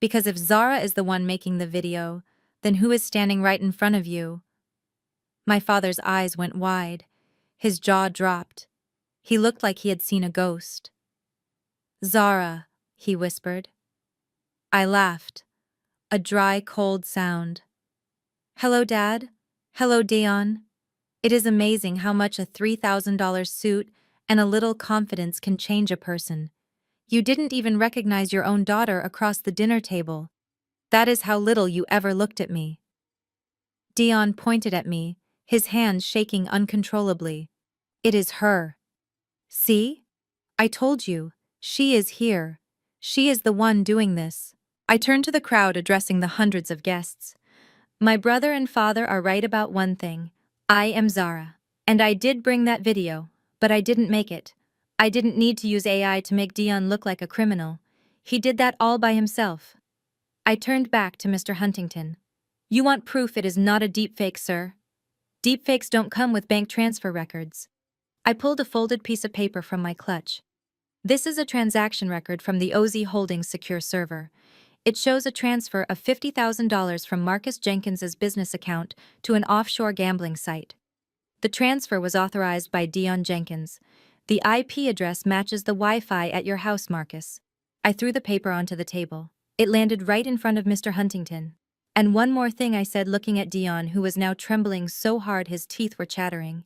Because if Zara is the one making the video, then who is standing right in front of you? My father's eyes went wide. His jaw dropped. He looked like he had seen a ghost. Zara, he whispered. I laughed. A dry, cold sound. Hello, Dad. Hello, Dion. It is amazing how much a $3,000 suit and a little confidence can change a person. You didn't even recognize your own daughter across the dinner table. That is how little you ever looked at me. Dion pointed at me, his hands shaking uncontrollably. It is her. See? I told you. She is here. She is the one doing this. I turned to the crowd, addressing the hundreds of guests. My brother and father are right about one thing. I am Zara. And I did bring that video, but I didn't make it. I didn't need to use AI to make Dion look like a criminal. He did that all by himself. I turned back to Mr. Huntington. You want proof it is not a deepfake, sir? Deepfakes don't come with bank transfer records. I pulled a folded piece of paper from my clutch. This is a transaction record from the OZ Holdings secure server. It shows a transfer of $50,000 from Marcus Jenkins's business account to an offshore gambling site. The transfer was authorized by Dion Jenkins. The IP address matches the Wi-Fi at your house, Marcus. I threw the paper onto the table. It landed right in front of Mr. Huntington. And one more thing, I said, looking at Dion, who was now trembling so hard his teeth were chattering.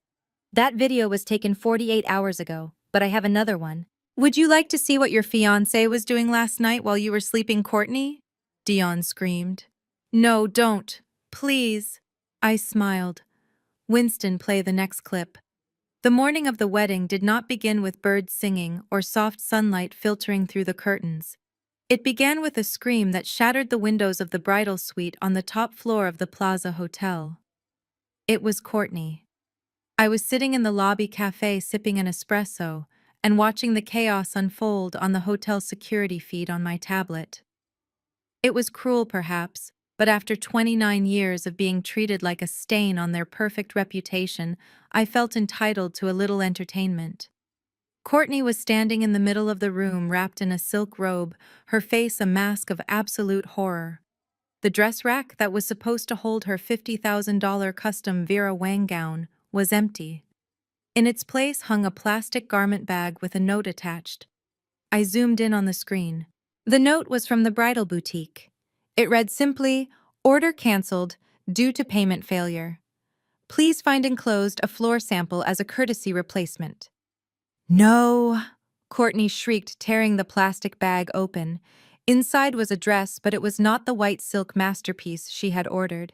That video was taken 48 hours ago, but I have another one. Would you like to see what your fiancé was doing last night while you were sleeping, Courtney? Dion screamed. No, don't. Please. I smiled. Winston, play the next clip. The morning of the wedding did not begin with birds singing or soft sunlight filtering through the curtains. It began with a scream that shattered the windows of the bridal suite on the top floor of the Plaza Hotel. It was Courtney. I was sitting in the lobby cafe sipping an espresso and watching the chaos unfold on the hotel security feed on my tablet. It was cruel, perhaps, but after 29 years of being treated like a stain on their perfect reputation, I felt entitled to a little entertainment. Courtney was standing in the middle of the room wrapped in a silk robe, her face a mask of absolute horror. The dress rack that was supposed to hold her $50,000 custom Vera Wang gown was empty. In its place hung a plastic garment bag with a note attached. I zoomed in on the screen. The note was from the bridal boutique. It read simply, "Order canceled due to payment failure. Please find enclosed a floor sample as a courtesy replacement." No! Courtney shrieked, tearing the plastic bag open. Inside was a dress, but it was not the white silk masterpiece she had ordered.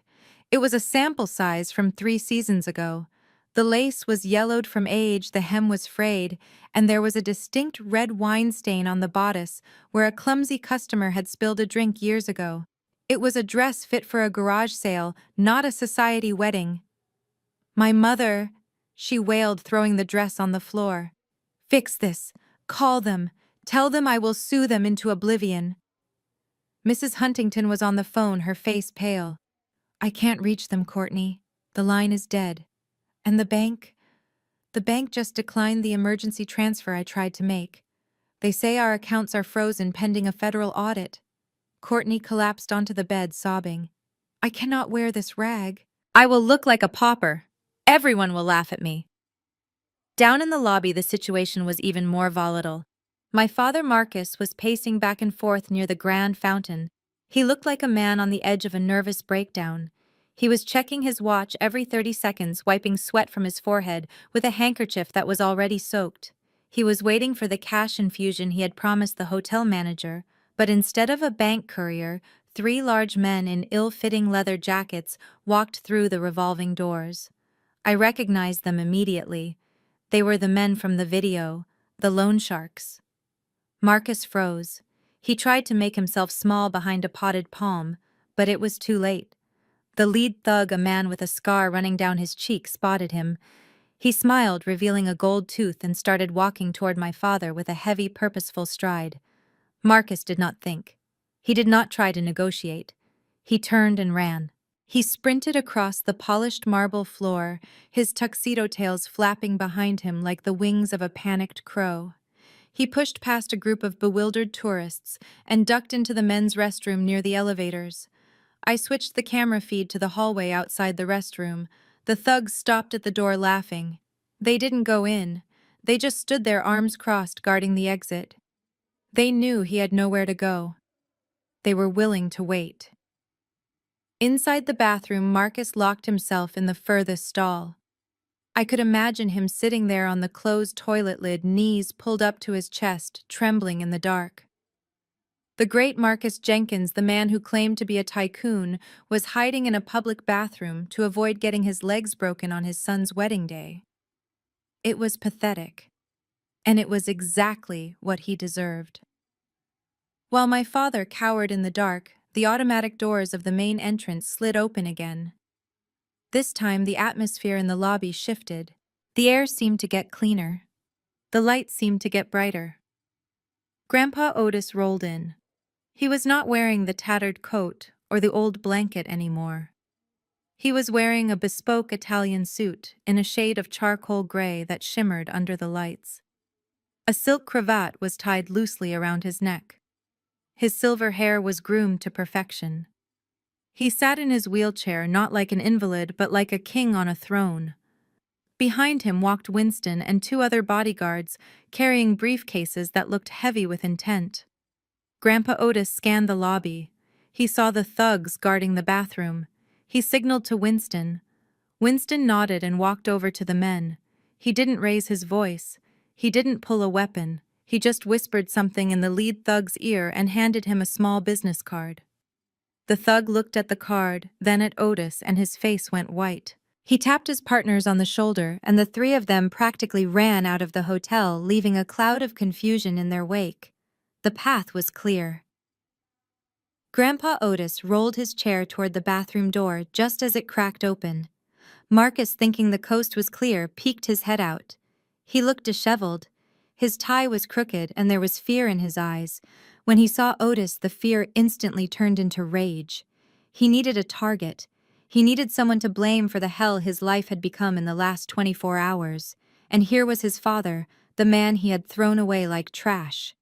It was a sample size from 3 seasons ago. The lace was yellowed from age, the hem was frayed, and there was a distinct red wine stain on the bodice where a clumsy customer had spilled a drink years ago. It was a dress fit for a garage sale, not a society wedding. My mother, she wailed, throwing the dress on the floor. Fix this. Call them. Tell them I will sue them into oblivion. Mrs. Huntington was on the phone, her face pale. I can't reach them, Courtney. The line is dead. And the bank? The bank just declined the emergency transfer I tried to make. They say our accounts are frozen pending a federal audit. Courtney collapsed onto the bed, sobbing. I cannot wear this rag. I will look like a pauper. Everyone will laugh at me. Down in the lobby, the situation was even more volatile. My father, Marcus, was pacing back and forth near the grand fountain. He looked like a man on the edge of a nervous breakdown. He was checking his watch every 30 seconds, wiping sweat from his forehead with a handkerchief that was already soaked. He was waiting for the cash infusion he had promised the hotel manager, but instead of a bank courier, 3 large men in ill-fitting leather jackets walked through the revolving doors. I recognized them immediately. They were the men from the video, the loan sharks. Marcus froze. He tried to make himself small behind a potted palm, but it was too late. The lead thug, a man with a scar running down his cheek, spotted him. He smiled, revealing a gold tooth, and started walking toward my father with a heavy, purposeful stride. Marcus did not think. He did not try to negotiate. He turned and ran. He sprinted across the polished marble floor, his tuxedo tails flapping behind him like the wings of a panicked crow. He pushed past a group of bewildered tourists and ducked into the men's restroom near the elevators. I switched the camera feed to the hallway outside the restroom. The thugs stopped at the door laughing. They didn't go in. They just stood there, arms crossed, guarding the exit. They knew he had nowhere to go. They were willing to wait. Inside the bathroom, Marcus locked himself in the furthest stall. I could imagine him sitting there on the closed toilet lid, knees pulled up to his chest, trembling in the dark. The great Marcus Jenkins, the man who claimed to be a tycoon, was hiding in a public bathroom to avoid getting his legs broken on his son's wedding day. It was pathetic, and it was exactly what he deserved. While my father cowered in the dark, the automatic doors of the main entrance slid open again. This time, the atmosphere in the lobby shifted. The air seemed to get cleaner. The lights seemed to get brighter. Grandpa Otis rolled in. He was not wearing the tattered coat or the old blanket anymore. He was wearing a bespoke Italian suit in a shade of charcoal gray that shimmered under the lights. A silk cravat was tied loosely around his neck. His silver hair was groomed to perfection. He sat in his wheelchair not like an invalid but like a king on a throne. Behind him walked Winston and two other bodyguards, carrying briefcases that looked heavy with intent. Grandpa Otis scanned the lobby. He saw the thugs guarding the bathroom. He signaled to Winston. Winston nodded and walked over to the men. He didn't raise his voice. He didn't pull a weapon. He just whispered something in the lead thug's ear and handed him a small business card. The thug looked at the card, then at Otis, and his face went white. He tapped his partners on the shoulder, and the three of them practically ran out of the hotel, leaving a cloud of confusion in their wake. The path was clear. Grandpa Otis rolled his chair toward the bathroom door just as it cracked open. Marcus, thinking the coast was clear, peeked his head out. He looked disheveled. His tie was crooked, and there was fear in his eyes. When he saw Otis, the fear instantly turned into rage. He needed a target. He needed someone to blame for the hell his life had become in the last 24 hours. And here was his father, the man he had thrown away like trash.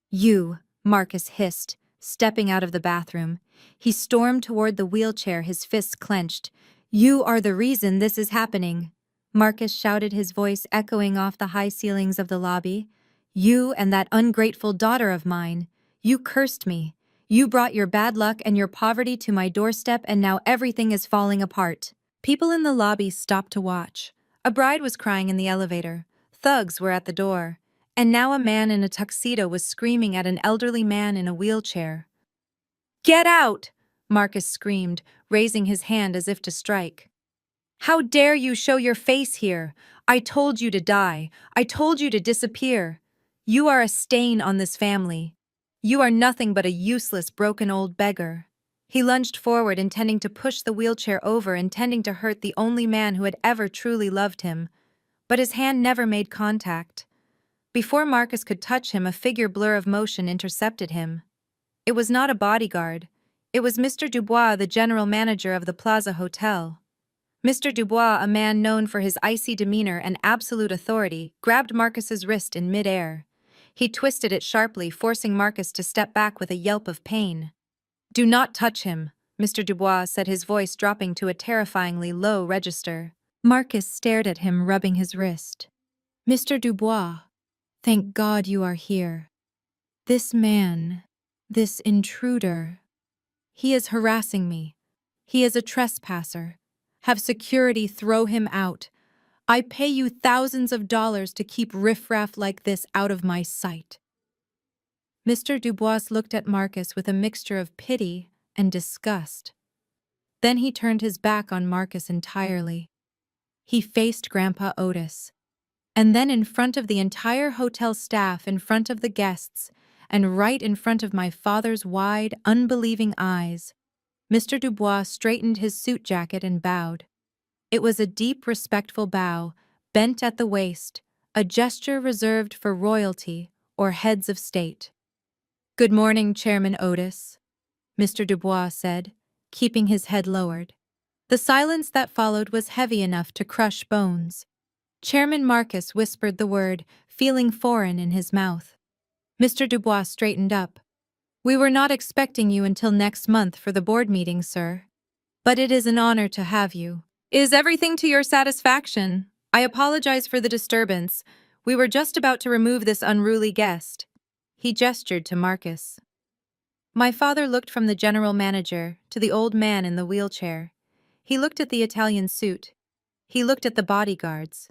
"You," Marcus hissed, stepping out of the bathroom. He stormed toward the wheelchair, his fists clenched. "You are the reason this is happening," Marcus shouted, his voice echoing off the high ceilings of the lobby. "You and that ungrateful daughter of mine. You cursed me. You brought your bad luck and your poverty to my doorstep, and now everything is falling apart." People in the lobby stopped to watch. A bride was crying in the elevator. Thugs were at the door. And now a man in a tuxedo was screaming at an elderly man in a wheelchair. "Get out!" Marcus screamed, raising his hand as if to strike. "How dare you show your face here? I told you to die. I told you to disappear. You are a stain on this family. You are nothing but a useless, broken old beggar." He lunged forward, intending to push the wheelchair over, intending to hurt the only man who had ever truly loved him. But his hand never made contact. Before Marcus could touch him, a figure blur of motion intercepted him. It was not a bodyguard. It was Mr. Dubois, the general manager of the Plaza Hotel. Mr. Dubois, a man known for his icy demeanor and absolute authority, grabbed Marcus's wrist in mid-air. He twisted it sharply, forcing Marcus to step back with a yelp of pain. "Do not touch him," Mr. Dubois said, his voice dropping to a terrifyingly low register. Marcus stared at him, rubbing his wrist. "Mr. Dubois, thank God you are here. This man, this intruder, he is harassing me. He is a trespasser. Have security throw him out. I pay you thousands of dollars to keep riffraff like this out of my sight." Mr. Dubois looked at Marcus with a mixture of pity and disgust. Then he turned his back on Marcus entirely. He faced Grandpa Otis. And then in front of the entire hotel staff, in front of the guests, and right in front of my father's wide, unbelieving eyes, Mr. Dubois straightened his suit jacket and bowed. It was a deep, respectful bow, bent at the waist, a gesture reserved for royalty or heads of state. "Good morning, Chairman Otis," Mr. Dubois said, keeping his head lowered. The silence that followed was heavy enough to crush bones. Chairman Marcus whispered the word, feeling foreign in his mouth. Mr. Dubois straightened up. "We were not expecting you until next month for the board meeting, sir. But it is an honor to have you. Is everything to your satisfaction? I apologize for the disturbance. We were just about to remove this unruly guest." He gestured to Marcus. My father looked from the general manager to the old man in the wheelchair. He looked at the Italian suit. He looked at the bodyguards.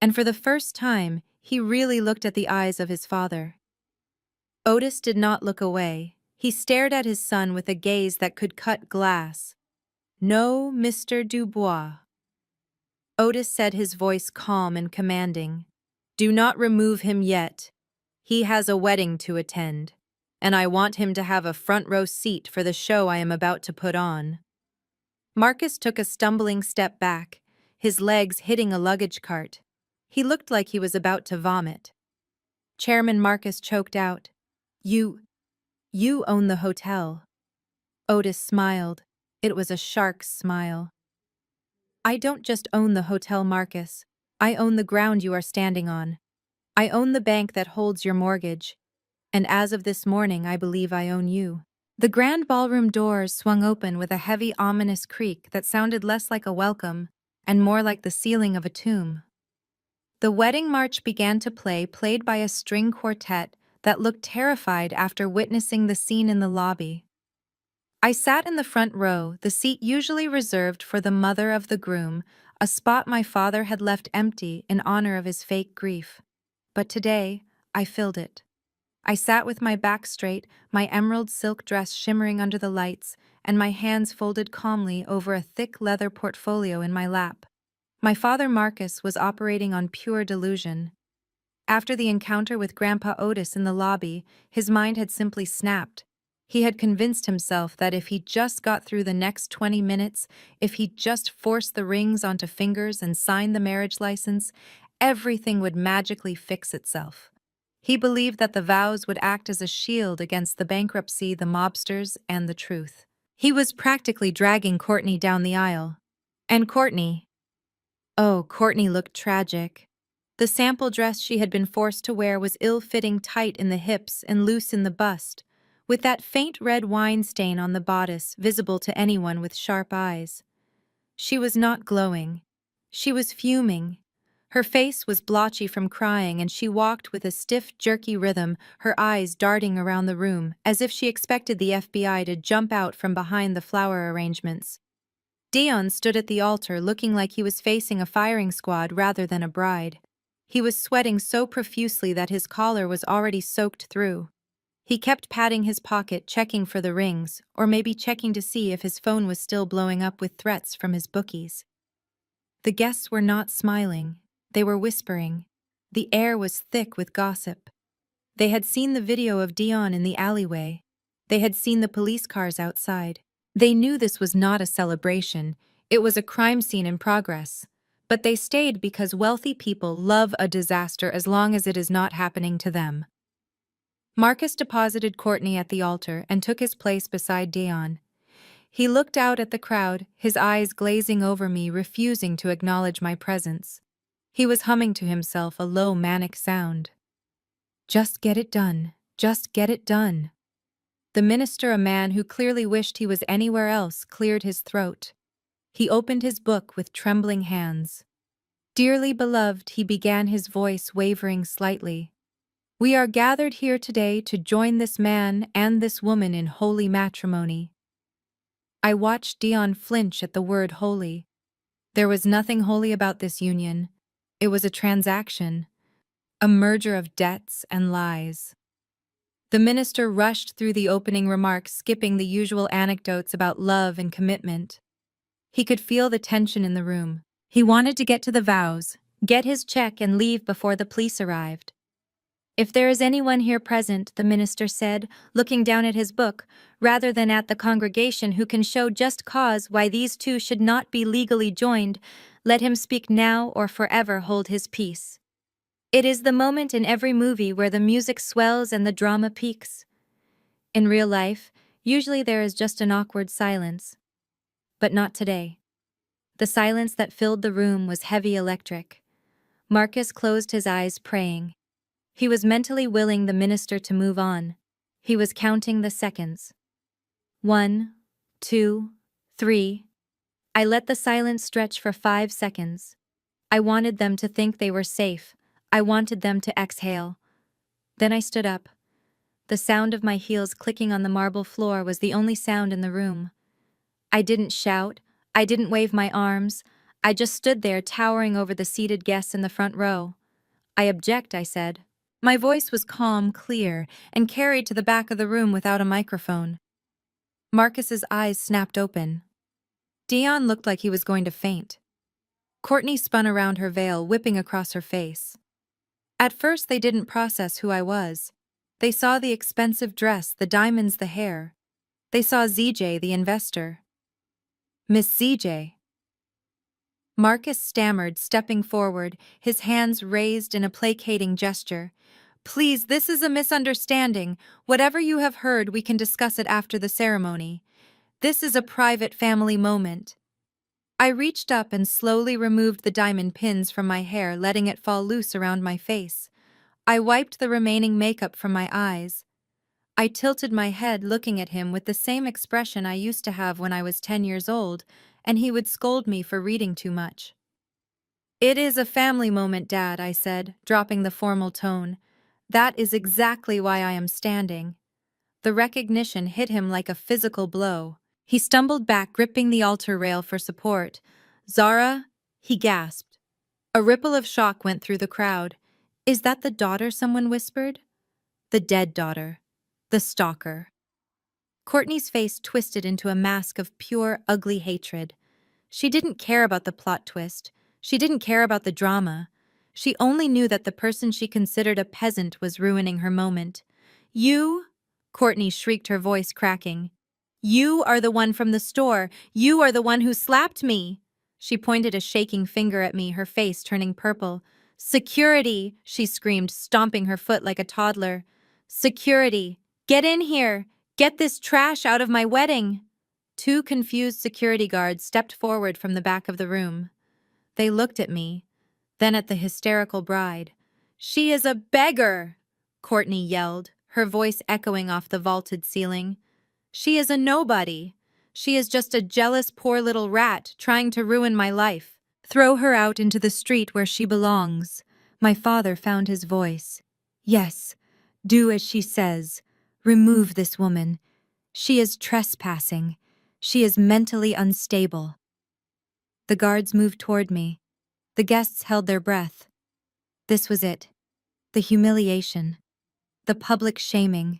And for the first time, he really looked at the eyes of his father. Otis did not look away. He stared at his son with a gaze that could cut glass. "No, Mr. Dubois." Otis said, his voice calm and commanding. "Do not remove him yet. He has a wedding to attend, and I want him to have a front-row seat for the show I am about to put on." Marcus took a stumbling step back, his legs hitting a luggage cart. He looked like he was about to vomit. Chairman Marcus choked out, You own the hotel." Otis smiled. It was a shark's smile. "I don't just own the hotel, Marcus. I own the ground you are standing on. I own the bank that holds your mortgage, and as of this morning I believe I own you." The grand ballroom doors swung open with a heavy, ominous creak that sounded less like a welcome and more like the ceiling of a tomb. The wedding march began to play, played by a string quartet that looked terrified after witnessing the scene in the lobby. I sat in the front row, the seat usually reserved for the mother of the groom, a spot my father had left empty in honor of his fake grief. But today, I filled it. I sat with my back straight, my emerald silk dress shimmering under the lights, and my hands folded calmly over a thick leather portfolio in my lap. My father Marcus was operating on pure delusion. After the encounter with Grandpa Otis in the lobby, his mind had simply snapped. He had convinced himself that if he just got through the next 20 minutes, if he just forced the rings onto fingers and signed the marriage license, everything would magically fix itself. He believed that the vows would act as a shield against the bankruptcy, the mobsters, and the truth. He was practically dragging Courtney down the aisle. And Courtney, oh, Courtney looked tragic. The sample dress she had been forced to wear was ill-fitting, tight in the hips and loose in the bust, with that faint red wine stain on the bodice visible to anyone with sharp eyes. She was not glowing. She was fuming. Her face was blotchy from crying, and she walked with a stiff, jerky rhythm, her eyes darting around the room, as if she expected the FBI to jump out from behind the flower arrangements. Dion stood at the altar looking like he was facing a firing squad rather than a bride. He was sweating so profusely that his collar was already soaked through. He kept patting his pocket, checking for the rings, or maybe checking to see if his phone was still blowing up with threats from his bookies. The guests were not smiling. They were whispering. The air was thick with gossip. They had seen the video of Dion in the alleyway. They had seen the police cars outside. They knew this was not a celebration. It was a crime scene in progress. But they stayed because wealthy people love a disaster as long as it is not happening to them. Marcus deposited Courtney at the altar and took his place beside Dion. He looked out at the crowd, his eyes glazing over me, refusing to acknowledge my presence. He was humming to himself a low, manic sound. Just get it done. Just get it done. The minister, a man who clearly wished he was anywhere else, cleared his throat. He opened his book with trembling hands. Dearly beloved, he began, his voice wavering slightly. We are gathered here today to join this man and this woman in holy matrimony. I watched Dion flinch at the word holy. There was nothing holy about this union. It was a transaction, a merger of debts and lies. The minister rushed through the opening remarks, skipping the usual anecdotes about love and commitment. He could feel the tension in the room. He wanted to get to the vows, get his check, and leave before the police arrived. If there is anyone here present, the minister said, looking down at his book, rather than at the congregation, who can show just cause why these two should not be legally joined, let him speak now or forever hold his peace. It is the moment in every movie where the music swells and the drama peaks. In real life, usually there is just an awkward silence. But not today. The silence that filled the room was heavy, electric. Marcus closed his eyes, praying. He was mentally willing the minister to move on. He was counting the seconds. 1, 2, 3. I let the silence stretch for 5 seconds. I wanted them to think they were safe. I wanted them to exhale. Then I stood up. The sound of my heels clicking on the marble floor was the only sound in the room. I didn't shout. I didn't wave my arms. I just stood there, towering over the seated guests in the front row. I object, I said. My voice was calm, clear, and carried to the back of the room without a microphone. Marcus's eyes snapped open. Dion looked like he was going to faint. Courtney spun around her veil, whipping across her face. At first, they didn't process who I was. They saw the expensive dress, the diamonds, the hair. They saw ZJ, the investor. Miss ZJ. Marcus stammered, stepping forward, his hands raised in a placating gesture. Please, this is a misunderstanding. Whatever you have heard, we can discuss it after the ceremony. This is a private family moment. I reached up and slowly removed the diamond pins from my hair, letting it fall loose around my face. I wiped the remaining makeup from my eyes. I tilted my head looking at him with the same expression I used to have when I was 10 years old, and he would scold me for reading too much. "It is a family moment, Dad," I said, dropping the formal tone. "That is exactly why I am standing." The recognition hit him like a physical blow. He stumbled back, gripping the altar rail for support. "Zara?" he gasped. A ripple of shock went through the crowd. "Is that the daughter?" someone whispered. The dead daughter. The stalker. Courtney's face twisted into a mask of pure, ugly hatred. She didn't care about the plot twist. She didn't care about the drama. She only knew that the person she considered a peasant was ruining her moment. "You?" Courtney shrieked, her voice cracking. "You are the one from the store. You are the one who slapped me." She pointed a shaking finger at me, her face turning purple. "Security!" she screamed, stomping her foot like a toddler. "Security! Get in here! Get this trash out of my wedding!" Two confused security guards stepped forward from the back of the room. They looked at me, then at the hysterical bride. "She is a beggar!" Courtney yelled, her voice echoing off the vaulted ceiling. "She is a nobody. She is just a jealous poor little rat trying to ruin my life. Throw her out into the street where she belongs." My father found his voice. "Yes, do as she says. Remove this woman. She is trespassing. She is mentally unstable." The guards moved toward me. The guests held their breath. This was it. The humiliation. The public shaming.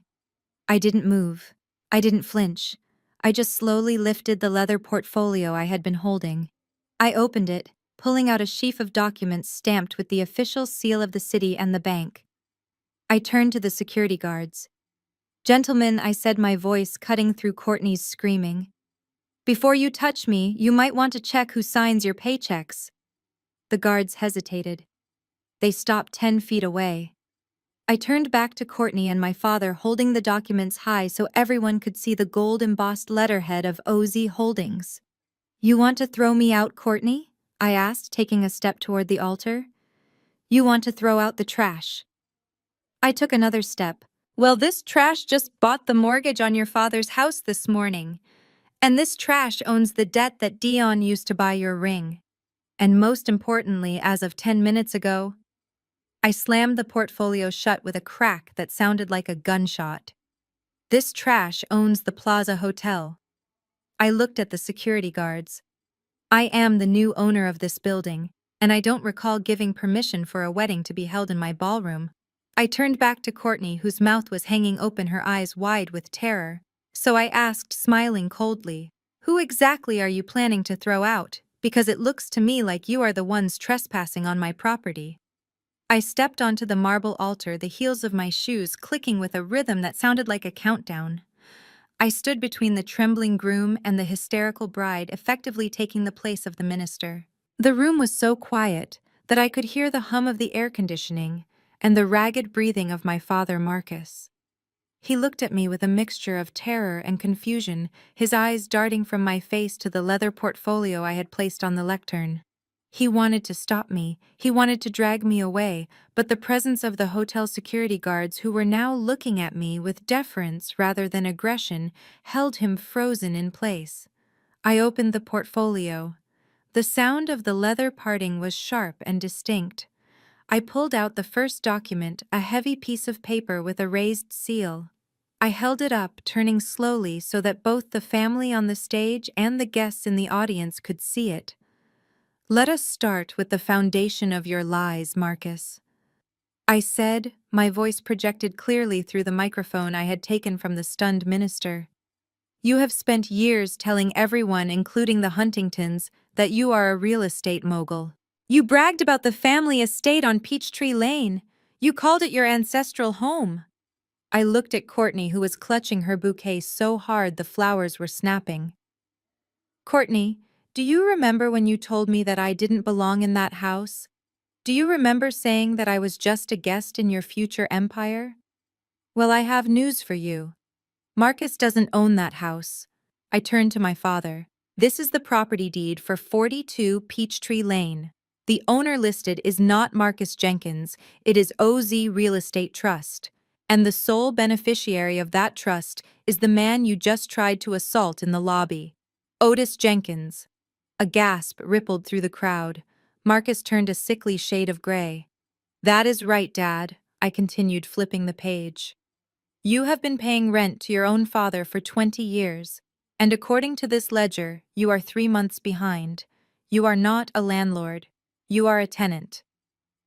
I didn't move. I didn't flinch. I just slowly lifted the leather portfolio I had been holding. I opened it, pulling out a sheaf of documents stamped with the official seal of the city and the bank. I turned to the security guards. "Gentlemen," I said, my voice cutting through Courtney's screaming. "Before you touch me, you might want to check who signs your paychecks." The guards hesitated. They stopped 10 feet away. I turned back to Courtney and my father, holding the documents high so everyone could see the gold-embossed letterhead of OZ Holdings. "You want to throw me out, Courtney?" I asked, taking a step toward the altar. "You want to throw out the trash?" I took another step. "Well, this trash just bought the mortgage on your father's house this morning. And this trash owns the debt that Dion used to buy your ring. And most importantly, as of 10 minutes ago," I slammed the portfolio shut with a crack that sounded like a gunshot. "This trash owns the Plaza Hotel." I looked at the security guards. "I am the new owner of this building, and I don't recall giving permission for a wedding to be held in my ballroom." I turned back to Courtney, whose mouth was hanging open, her eyes wide with terror. So I asked, smiling coldly, "Who exactly are you planning to throw out? Because it looks to me like you are the ones trespassing on my property." I stepped onto the marble altar, the heels of my shoes clicking with a rhythm that sounded like a countdown. I stood between the trembling groom and the hysterical bride, effectively taking the place of the minister. The room was so quiet that I could hear the hum of the air conditioning and the ragged breathing of my father, Marcus. He looked at me with a mixture of terror and confusion, his eyes darting from my face to the leather portfolio I had placed on the lectern. He wanted to stop me, he wanted to drag me away, but the presence of the hotel security guards, who were now looking at me with deference rather than aggression, held him frozen in place. I opened the portfolio. The sound of the leather parting was sharp and distinct. I pulled out the first document, a heavy piece of paper with a raised seal. I held it up, turning slowly so that both the family on the stage and the guests in the audience could see it. "Let us start with the foundation of your lies, Marcus," I said, my voice projected clearly through the microphone I had taken from the stunned minister. "You have spent years telling everyone, including the Huntingtons, that you are a real estate mogul. You bragged about the family estate on Peachtree Lane. You called it your ancestral home." I looked at Courtney, who was clutching her bouquet so hard the flowers were snapping. "Courtney, do you remember when you told me that I didn't belong in that house? Do you remember saying that I was just a guest in your future empire? Well, I have news for you. Marcus doesn't own that house." I turned to my father. "This is the property deed for 42 Peachtree Lane." The owner listed is not Marcus Jenkins, it is OZ Real Estate Trust. And the sole beneficiary of that trust is the man you just tried to assault in the lobby. Otis Jenkins. A gasp rippled through the crowd. Marcus turned a sickly shade of gray. That is right, Dad, I continued, flipping the page. You have been paying rent to your own father for 20 years, and according to this ledger, you are 3 months behind. You are not a landlord. You are a tenant.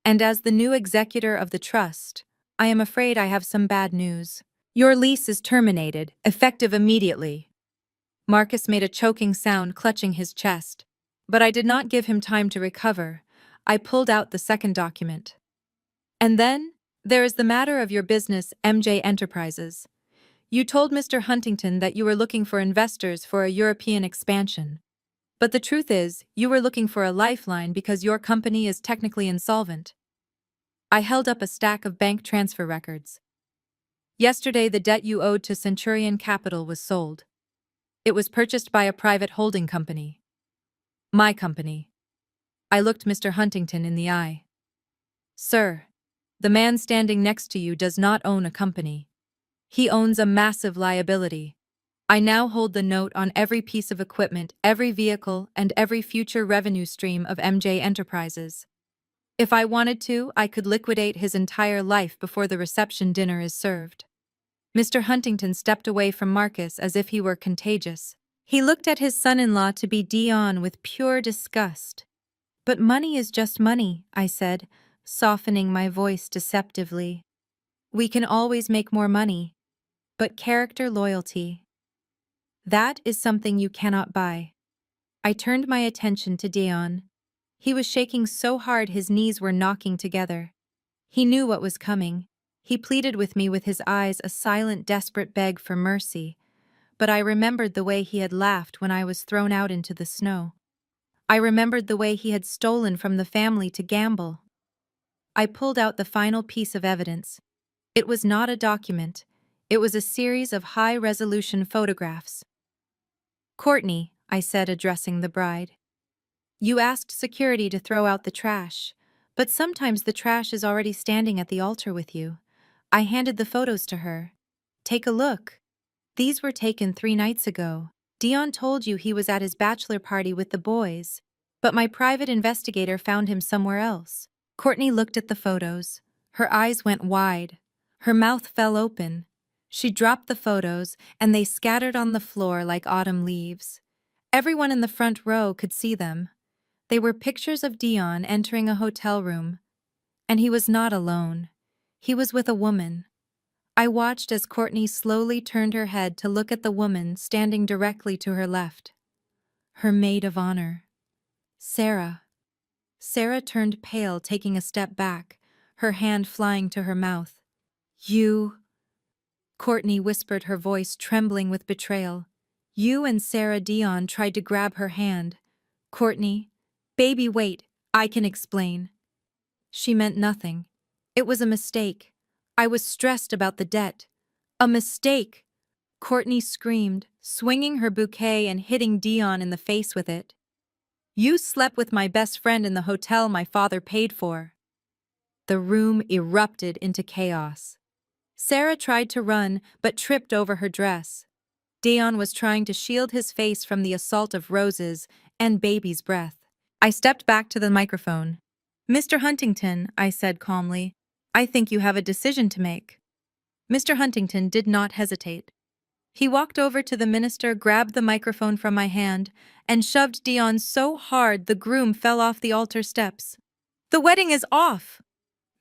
And as the new executor of the trust, I am afraid I have some bad news. Your lease is terminated, effective immediately. Marcus made a choking sound, clutching his chest. But I did not give him time to recover. I pulled out the second document. And then, there is the matter of your business, MJ Enterprises. You told Mr. Huntington that you were looking for investors for a European expansion. But the truth is, you were looking for a lifeline because your company is technically insolvent. I held up a stack of bank transfer records. Yesterday, the debt you owed to Centurion Capital was sold. It was purchased by a private holding company. My company. I looked Mr. Huntington in the eye. Sir, the man standing next to you does not own a company. He owns a massive liability. I now hold the note on every piece of equipment, every vehicle, and every future revenue stream of MJ Enterprises. If I wanted to, I could liquidate his entire life before the reception dinner is served. Mr. Huntington stepped away from Marcus as if he were contagious. He looked at his son-in-law to be Dion with pure disgust. But money is just money, I said, softening my voice deceptively. We can always make more money. But character loyalty. That is something you cannot buy. I turned my attention to Dion. He was shaking so hard his knees were knocking together. He knew what was coming. He pleaded with me with his eyes, a silent, desperate beg for mercy. But I remembered the way he had laughed when I was thrown out into the snow. I remembered the way he had stolen from the family to gamble. I pulled out the final piece of evidence. It was not a document. It was a series of high-resolution photographs. Courtney, I said, addressing the bride. You asked security to throw out the trash, but sometimes the trash is already standing at the altar with you. I handed the photos to her. Take a look. These were taken 3 nights ago. Dion told you he was at his bachelor party with the boys, but my private investigator found him somewhere else. Courtney looked at the photos. Her eyes went wide. Her mouth fell open. She dropped the photos, and they scattered on the floor like autumn leaves. Everyone in the front row could see them. They were pictures of Dion entering a hotel room. And he was not alone. He was with a woman. I watched as Courtney slowly turned her head to look at the woman standing directly to her left. Her maid of honor. Sarah. Sarah turned pale, taking a step back, her hand flying to her mouth. You... Courtney whispered, her voice trembling with betrayal. You and Sarah Dion tried to grab her hand. Courtney, baby, wait, I can explain. She meant nothing. It was a mistake. I was stressed about the debt. A mistake! Courtney screamed, swinging her bouquet and hitting Dion in the face with it. You slept with my best friend in the hotel my father paid for. The room erupted into chaos. Sarah tried to run, but tripped over her dress. Dion was trying to shield his face from the assault of roses and baby's breath. I stepped back to the microphone. Mr. Huntington, I said calmly, I think you have a decision to make. Mr. Huntington did not hesitate. He walked over to the minister, grabbed the microphone from my hand, and shoved Dion so hard the groom fell off the altar steps. The wedding is off!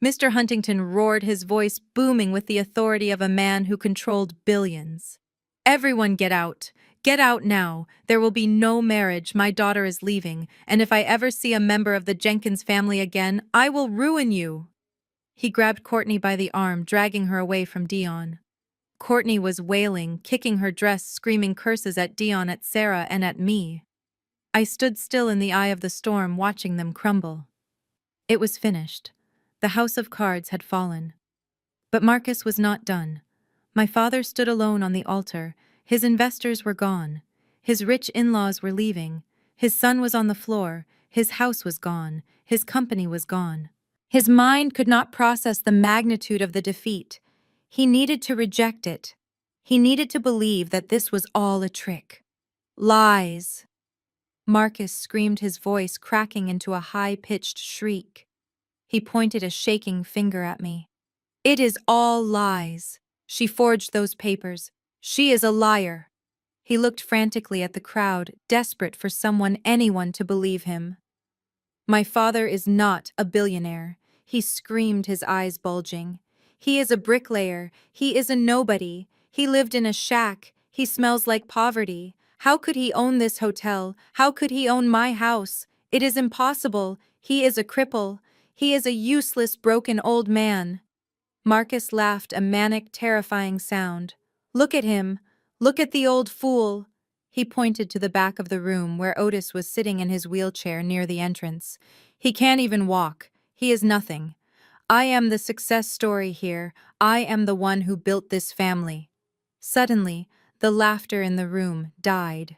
Mr. Huntington roared, his voice booming with the authority of a man who controlled billions. Everyone get out. Get out now. There will be no marriage. My daughter is leaving, and if I ever see a member of the Jenkins family again, I will ruin you. He grabbed Courtney by the arm, dragging her away from Dion. Courtney was wailing, kicking her dress, screaming curses at Dion, at Sarah, and at me. I stood still in the eye of the storm, watching them crumble. It was finished. The house of cards had fallen. But Marcus was not done. My father stood alone on the altar. His investors were gone. His rich in-laws were leaving. His son was on the floor. His house was gone. His company was gone. His mind could not process the magnitude of the defeat. He needed to reject it. He needed to believe that this was all a trick. Lies. Marcus screamed, his voice cracking into a high-pitched shriek. He pointed a shaking finger at me. It is all lies. She forged those papers. She is a liar. He looked frantically at the crowd, desperate for anyone to believe him. My father is not a billionaire, he screamed, his eyes bulging. He is a bricklayer. He is a nobody. He lived in a shack. He smells like poverty. How could he own this hotel? How could he own my house? It is impossible. He is a cripple. He is a useless, broken old man. Marcus laughed, a manic, terrifying sound. Look at him. Look at the old fool. He pointed to the back of the room where Otis was sitting in his wheelchair near the entrance. He can't even walk. He is nothing. I am the success story here. I am the one who built this family. Suddenly, the laughter in the room died.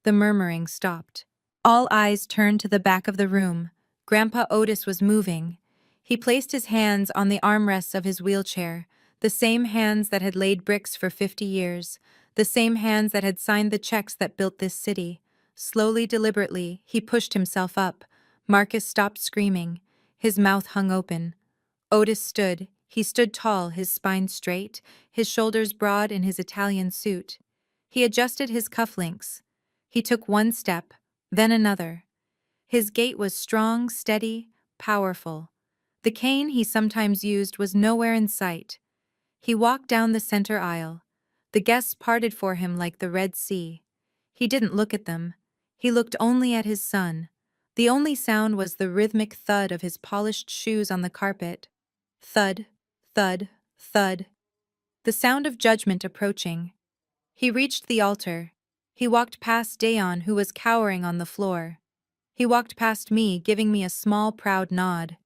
The murmuring stopped. All eyes turned to the back of the room. Grandpa Otis was moving. He placed his hands on the armrests of his wheelchair, the same hands that had laid bricks for 50 years, the same hands that had signed the checks that built this city. Slowly, deliberately, he pushed himself up. Marcus stopped screaming. His mouth hung open. Otis stood. He stood tall, his spine straight, his shoulders broad in his Italian suit. He adjusted his cufflinks. He took one step, then another. His gait was strong, steady, powerful. The cane he sometimes used was nowhere in sight. He walked down the center aisle. The guests parted for him like the Red Sea. He didn't look at them. He looked only at his son. The only sound was the rhythmic thud of his polished shoes on the carpet. Thud, thud, thud. The sound of judgment approaching. He reached the altar. He walked past Dayon, who was cowering on the floor. He walked past me, giving me a small, proud nod.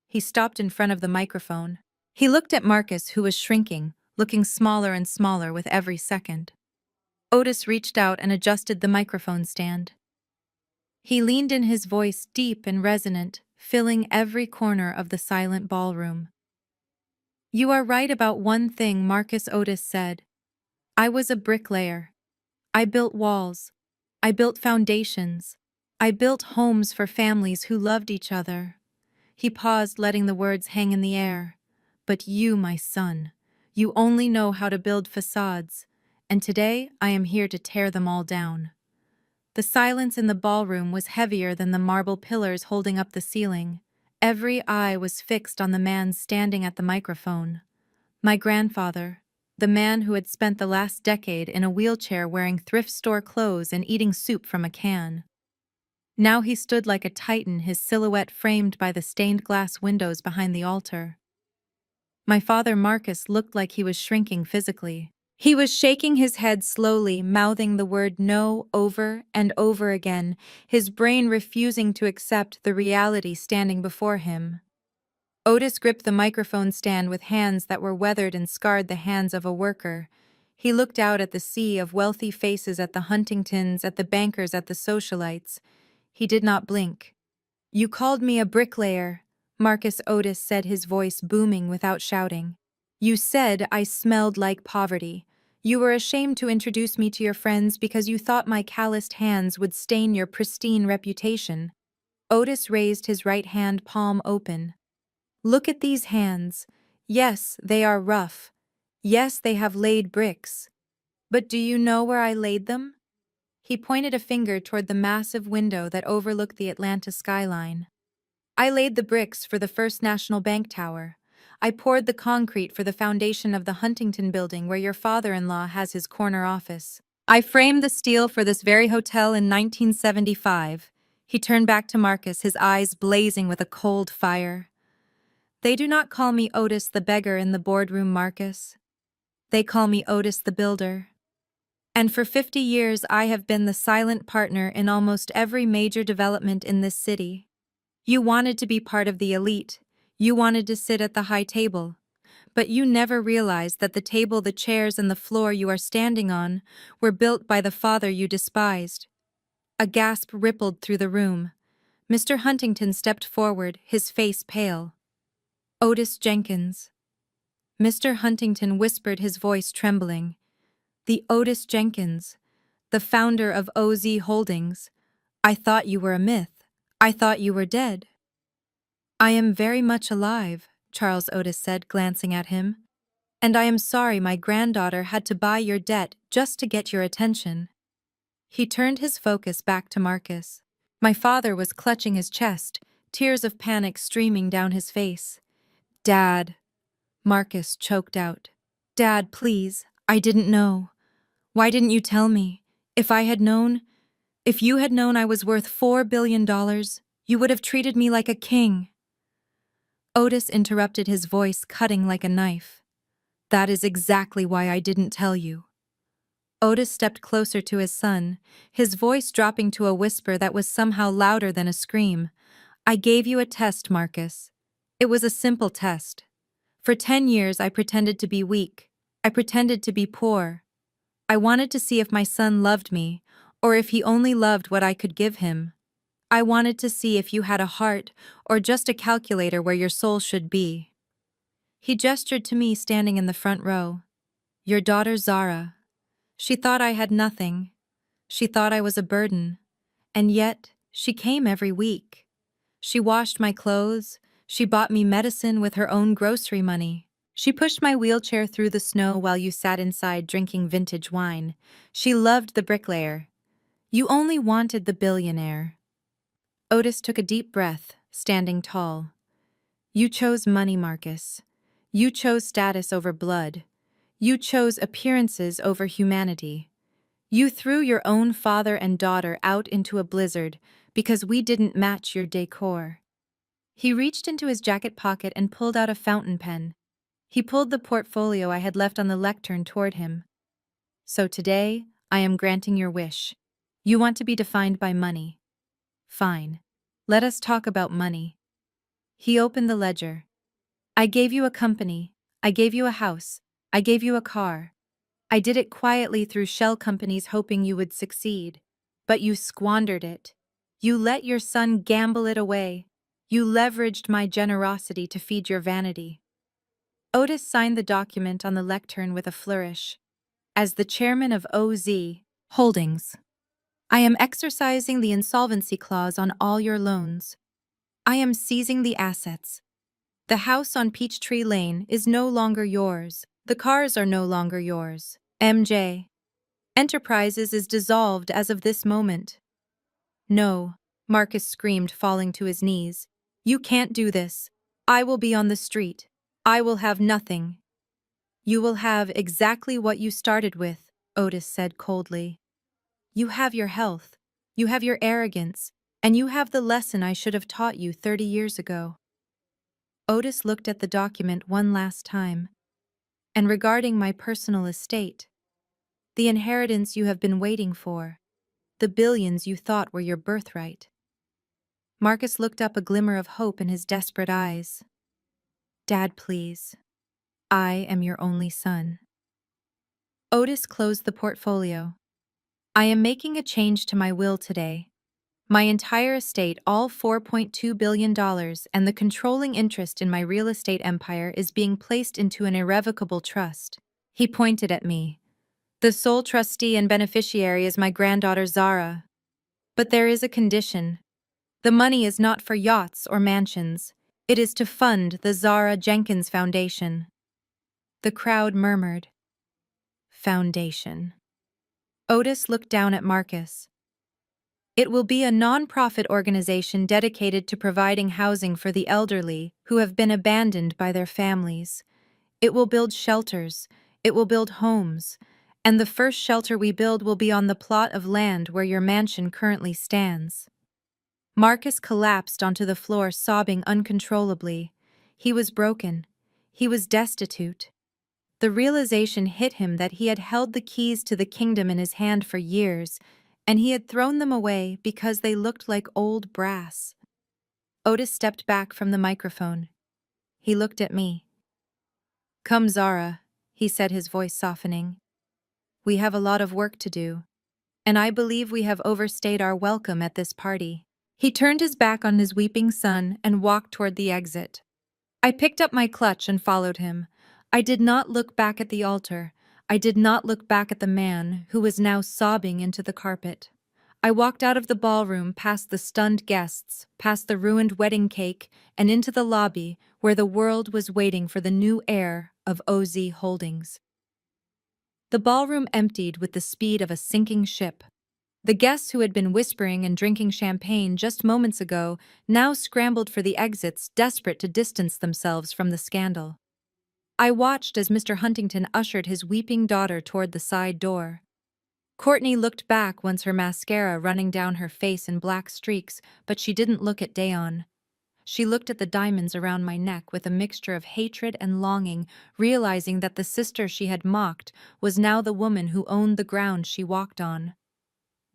He stopped in front of the microphone. He looked at Marcus, who was shrinking, looking smaller and smaller with every second. Otis reached out and adjusted the microphone stand. He leaned in, his voice deep and resonant, filling every corner of the silent ballroom. You are right about one thing, Marcus Otis said. I was a bricklayer. I built walls. I built foundations. I built homes for families who loved each other. He paused, letting the words hang in the air. But you, my son, you only know how to build facades, and today I am here to tear them all down. The silence in the ballroom was heavier than the marble pillars holding up the ceiling. Every eye was fixed on the man standing at the microphone. My grandfather, the man who had spent the last decade in a wheelchair wearing thrift store clothes and eating soup from a can. Now he stood like a titan, his silhouette framed by the stained glass windows behind the altar. My father Marcus looked like he was shrinking physically. He was shaking his head slowly, mouthing the word no over and over again, his brain refusing to accept the reality standing before him. Otis gripped the microphone stand with hands that were weathered and scarred, the hands of a worker. He looked out at the sea of wealthy faces, at the Huntingtons, at the bankers, at the socialites. He did not blink. You called me a bricklayer, Marcus Otis said, his voice booming without shouting. You said I smelled like poverty. You were ashamed to introduce me to your friends because you thought my calloused hands would stain your pristine reputation. Otis raised his right hand, palm open. Look at these hands. Yes, they are rough. Yes, they have laid bricks. But do you know where I laid them? He pointed a finger toward the massive window that overlooked the Atlanta skyline. I laid the bricks for the First National Bank Tower. I poured the concrete for the foundation of the Huntington building where your father-in-law has his corner office. I framed the steel for this very hotel in 1975. He turned back to Marcus, his eyes blazing with a cold fire. They do not call me Otis the beggar in the boardroom, Marcus. They call me Otis the builder. And for 50 years I have been the silent partner in almost every major development in this city. You wanted to be part of the elite. You wanted to sit at the high table. But you never realized that the table, the chairs, and the floor you are standing on were built by the father you despised. A gasp rippled through the room. Mr. Huntington stepped forward, his face pale. Otis Jenkins. Mr. Huntington whispered, his voice trembling. The Otis Jenkins, the founder of OZ Holdings. I thought you were a myth. I thought you were dead. I am very much alive, Charles Otis said, glancing at him. And I am sorry my granddaughter had to buy your debt just to get your attention. He turned his focus back to Marcus. My father was clutching his chest, tears of panic streaming down his face. Dad, Marcus choked out. Dad, please, I didn't know. Why didn't you tell me? If you had known I was worth $4 billion, you would have treated me like a king. Otis interrupted, his voice cutting like a knife. That is exactly why I didn't tell you. Otis stepped closer to his son, his voice dropping to a whisper that was somehow louder than a scream. I gave you a test, Marcus. It was a simple test. For 10 years I pretended to be weak. I pretended to be poor. I wanted to see if my son loved me, or if he only loved what I could give him. I wanted to see if you had a heart, or just a calculator where your soul should be. He gestured to me standing in the front row. Your daughter Zara. She thought I had nothing. She thought I was a burden. And yet, she came every week. She washed my clothes. She bought me medicine with her own grocery money. She pushed my wheelchair through the snow while you sat inside drinking vintage wine. She loved the bricklayer. You only wanted the billionaire. Otis took a deep breath, standing tall. You chose money, Marcus. You chose status over blood. You chose appearances over humanity. You threw your own father and daughter out into a blizzard because we didn't match your decor. He reached into his jacket pocket and pulled out a fountain pen. He pulled the portfolio I had left on the lectern toward him. So today, I am granting your wish. You want to be defined by money. Fine. Let us talk about money. He opened the ledger. I gave you a company. I gave you a house. I gave you a car. I did it quietly through shell companies hoping you would succeed. But you squandered it. You let your son gamble it away. You leveraged my generosity to feed your vanity. Otis signed the document on the lectern with a flourish. As the chairman of OZ Holdings, I am exercising the insolvency clause on all your loans. I am seizing the assets. The house on Peachtree Lane is no longer yours. The cars are no longer yours. MJ. Enterprises is dissolved as of this moment. No, Marcus screamed, falling to his knees. You can't do this. I will be on the street. I will have nothing. You will have exactly what you started with, Otis said coldly. You have your health. You have your arrogance. And you have the lesson I should have taught you 30 years ago. Otis looked at the document one last time. And regarding my personal estate, the inheritance you have been waiting for, the billions you thought were your birthright. Marcus looked up, a glimmer of hope in his desperate eyes. Dad, please. I am your only son. Otis closed the portfolio. I am making a change to my will today. My entire estate, all $4.2 billion, and the controlling interest in my real estate empire is being placed into an irrevocable trust. He pointed at me. The sole trustee and beneficiary is my granddaughter Zara. But there is a condition. The money is not for yachts or mansions. It is to fund the Zara Jenkins Foundation. The crowd murmured. Foundation. Otis looked down at Marcus. It will be a non-profit organization dedicated to providing housing for the elderly who have been abandoned by their families. It will build shelters. It will build homes. And the first shelter we build will be on the plot of land where your mansion currently stands. Marcus collapsed onto the floor, sobbing uncontrollably. He was broken. He was destitute. The realization hit him that he had held the keys to the kingdom in his hand for years, and he had thrown them away because they looked like old brass. Otis stepped back from the microphone. He looked at me. Come, Zara, he said, his voice softening. We have a lot of work to do, and I believe we have overstayed our welcome at this party. He turned his back on his weeping son and walked toward the exit. I picked up my clutch and followed him. I did not look back at the altar. I did not look back at the man who was now sobbing into the carpet. I walked out of the ballroom past the stunned guests, past the ruined wedding cake, and into the lobby where the world was waiting for the new heir of OZ Holdings. The ballroom emptied with the speed of a sinking ship. The guests who had been whispering and drinking champagne just moments ago now scrambled for the exits, desperate to distance themselves from the scandal. I watched as Mr. Huntington ushered his weeping daughter toward the side door. Courtney looked back once her mascara running down her face in black streaks, but she didn't look at Dayon. She looked at the diamonds around my neck with a mixture of hatred and longing, realizing that the sister she had mocked was now the woman who owned the ground she walked on.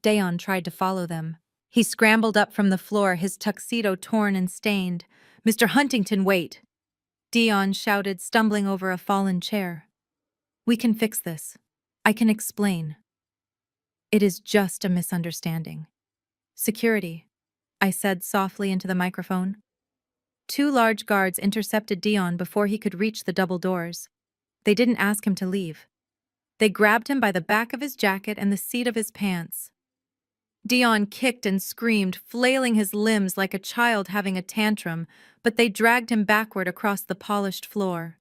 Dayon tried to follow them. He scrambled up from the floor, his tuxedo torn and stained. "Mr. Huntington, wait!" Dayon shouted, stumbling over a fallen chair. "We can fix this. I can explain. It is just a misunderstanding." "Security," I said softly into the microphone. Two large guards intercepted Dayon before he could reach the double doors. They didn't ask him to leave. They grabbed him by the back of his jacket and the seat of his pants. Dayon kicked and screamed, flailing his limbs like a child having a tantrum, but they dragged him backward across the polished floor.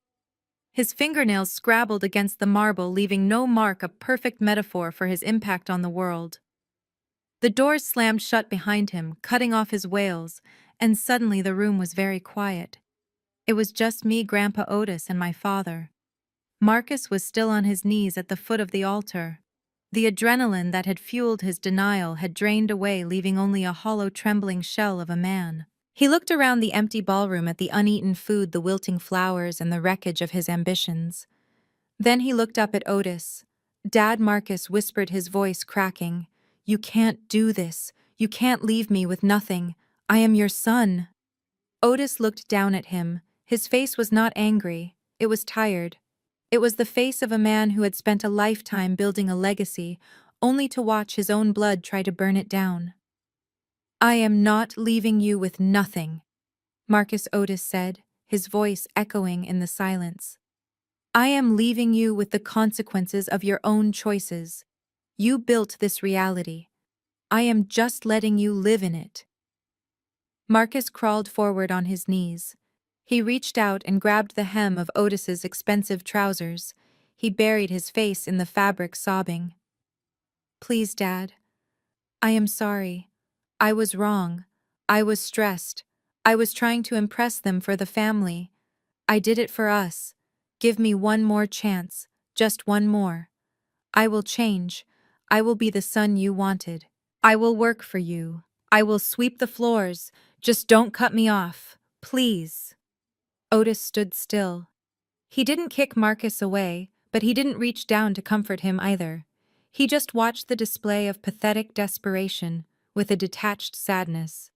His fingernails scrabbled against the marble, leaving no mark, a perfect metaphor for his impact on the world. The doors slammed shut behind him, cutting off his wails, and suddenly the room was very quiet. It was just me, Grandpa Otis, and my father. Marcus was still on his knees at the foot of the altar. The adrenaline that had fueled his denial had drained away, leaving only a hollow, trembling shell of a man. He looked around the empty ballroom at the uneaten food, the wilting flowers, and the wreckage of his ambitions. Then he looked up at Otis. "Dad," Marcus whispered, his voice cracking. "You can't do this. You can't leave me with nothing. I am your son." Otis looked down at him. His face was not angry. It was tired. It was the face of a man who had spent a lifetime building a legacy, only to watch his own blood try to burn it down. "I am not leaving you with nothing," Marcus Otis said, his voice echoing in the silence. "I am leaving you with the consequences of your own choices. You built this reality. I am just letting you live in it." Marcus crawled forward on his knees. He reached out and grabbed the hem of Otis's expensive trousers. He buried his face in the fabric, sobbing. "Please, Dad. I am sorry. I was wrong. I was stressed. I was trying to impress them for the family. I did it for us. Give me one more chance, just one more. I will change. I will be the son you wanted. I will work for you. I will sweep the floors. Just don't cut me off, please." Otis stood still. He didn't kick Marcus away, but he didn't reach down to comfort him either. He just watched the display of pathetic desperation with a detached sadness.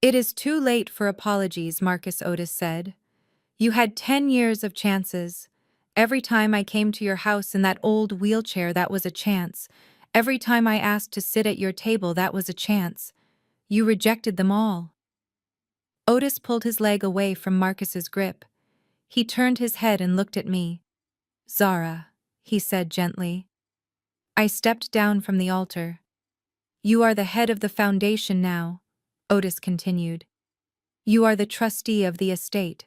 "It is too late for apologies," Marcus Otis said. "You had 10 years of chances. Every time I came to your house in that old wheelchair, that was a chance. Every time I asked to sit at your table, that was a chance. You rejected them all." Otis pulled his leg away from Marcus's grip. He turned his head and looked at me. "Zara," he said gently. I stepped down from the altar. "You are the head of the foundation now," Otis continued. "You are the trustee of the estate.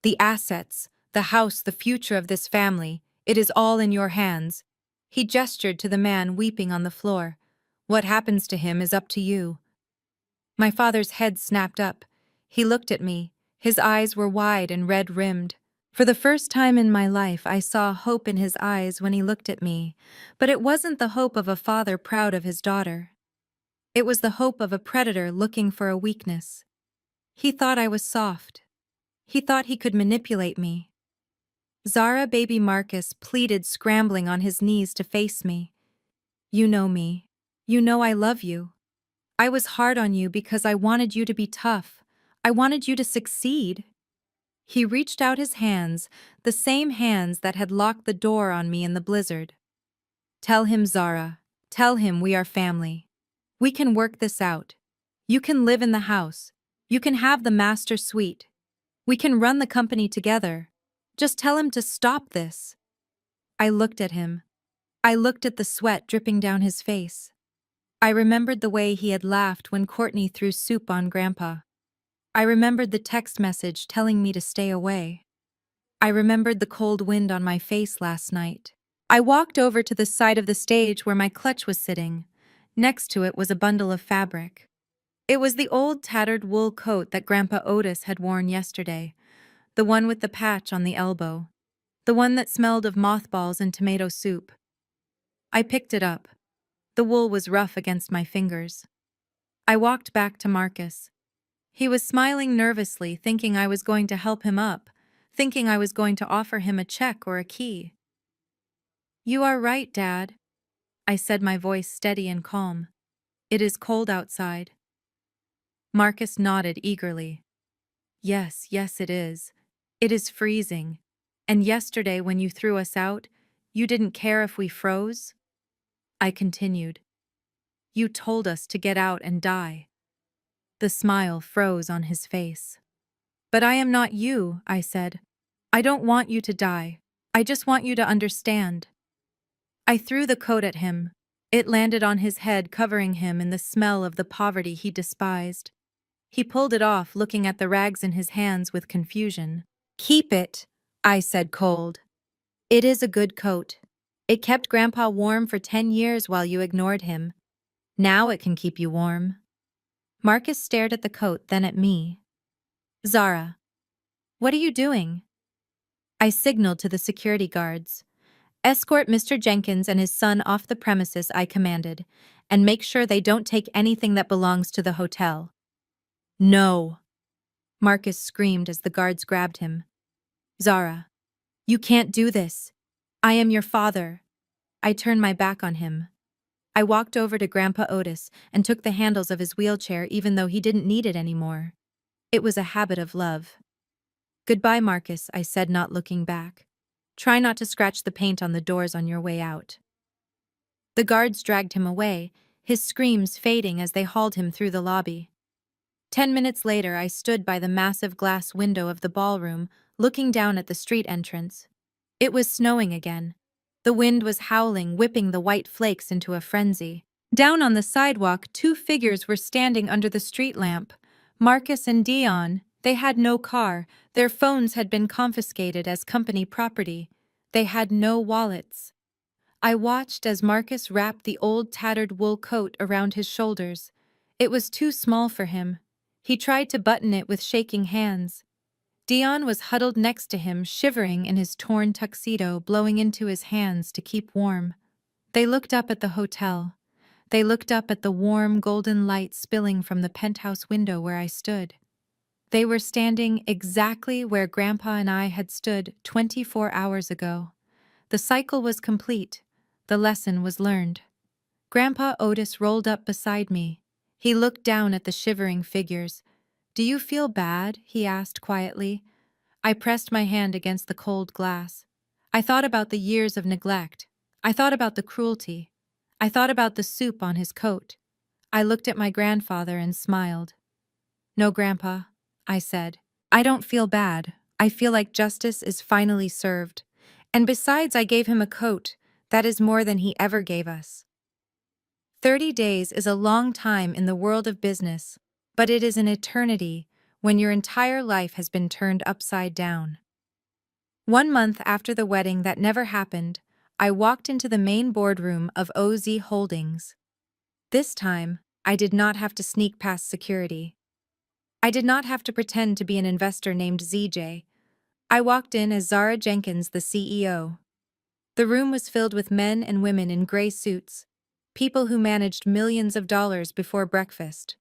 The assets, the house, the future of this family, it is all in your hands." He gestured to the man weeping on the floor. "What happens to him is up to you." My father's head snapped up. He looked at me. His eyes were wide and red-rimmed. For the first time in my life, I saw hope in his eyes when he looked at me, but it wasn't the hope of a father proud of his daughter. It was the hope of a predator looking for a weakness. He thought I was soft. He thought he could manipulate me. "Zara," baby Marcus pleaded, scrambling on his knees to face me. "You know me. You know I love you. I was hard on you because I wanted you to be tough. I wanted you to succeed." He reached out his hands, the same hands that had locked the door on me in the blizzard. "Tell him, Zara. Tell him we are family. We can work this out. You can live in the house. You can have the master suite. We can run the company together. Just tell him to stop this." I looked at him. I looked at the sweat dripping down his face. I remembered the way he had laughed when Courtney threw soup on Grandpa. I remembered the text message telling me to stay away. I remembered the cold wind on my face last night. I walked over to the side of the stage where my clutch was sitting. Next to it was a bundle of fabric. It was the old tattered wool coat that Grandpa Otis had worn yesterday, the one with the patch on the elbow, the one that smelled of mothballs and tomato soup. I picked it up. The wool was rough against my fingers. I walked back to Marcus. He was smiling nervously, thinking I was going to help him up, thinking I was going to offer him a check or a key. "You are right, Dad," I said, my voice steady and calm. "It is cold outside." Marcus nodded eagerly. "Yes, yes, it is. It is freezing. And yesterday when you threw us out, you didn't care if we froze?" I continued. "You told us to get out and die." The smile froze on his face. "But I am not you," I said. "I don't want you to die. I just want you to understand." I threw the coat at him. It landed on his head, covering him in the smell of the poverty he despised. He pulled it off, looking at the rags in his hands with confusion. "Keep it," I said, cold. "It is a good coat. It kept Grandpa warm for 10 years while you ignored him. Now it can keep you warm." Marcus stared at the coat, then at me. "Zara, what are you doing?" I signaled to the security guards. "Escort Mr. Jenkins and his son off the premises," I commanded, "and make sure they don't take anything that belongs to the hotel." "No!" Marcus screamed as the guards grabbed him. "Zara, you can't do this. I am your father." I turned my back on him. I walked over to Grandpa Otis and took the handles of his wheelchair even though he didn't need it anymore. It was a habit of love. "Goodbye, Marcus," I said, not looking back. "Try not to scratch the paint on the doors on your way out." The guards dragged him away, his screams fading as they hauled him through the lobby. 10 minutes later, I stood by the massive glass window of the ballroom, looking down at the street entrance. It was snowing again. The wind was howling, whipping the white flakes into a frenzy. Down on the sidewalk, 2 figures were standing under the street lamp. Marcus and Dion. They had no car. Their phones had been confiscated as company property. They had no wallets. I watched as Marcus wrapped the old tattered wool coat around his shoulders. It was too small for him. He tried to button it with shaking hands. Dion was huddled next to him, shivering in his torn tuxedo, blowing into his hands to keep warm. They looked up at the hotel. They looked up at the warm, golden light spilling from the penthouse window where I stood. They were standing exactly where Grandpa and I had stood 24 hours ago. The cycle was complete. The lesson was learned. Grandpa Otis rolled up beside me. He looked down at the shivering figures. "Do you feel bad?" he asked quietly. I pressed my hand against the cold glass. I thought about the years of neglect. I thought about the cruelty. I thought about the soup on his coat. I looked at my grandfather and smiled. "No, Grandpa," I said. "I don't feel bad. I feel like justice is finally served. And besides, I gave him a coat. That is more than he ever gave us." 30 days is a long time in the world of business, but it is an eternity when your entire life has been turned upside down. 1 month after the wedding that never happened, I walked into the main boardroom of OZ Holdings. This time, I did not have to sneak past security. I did not have to pretend to be an investor named ZJ. I walked in as Zara Jenkins, the CEO. The room was filled with men and women in gray suits, people who managed millions of dollars before breakfast.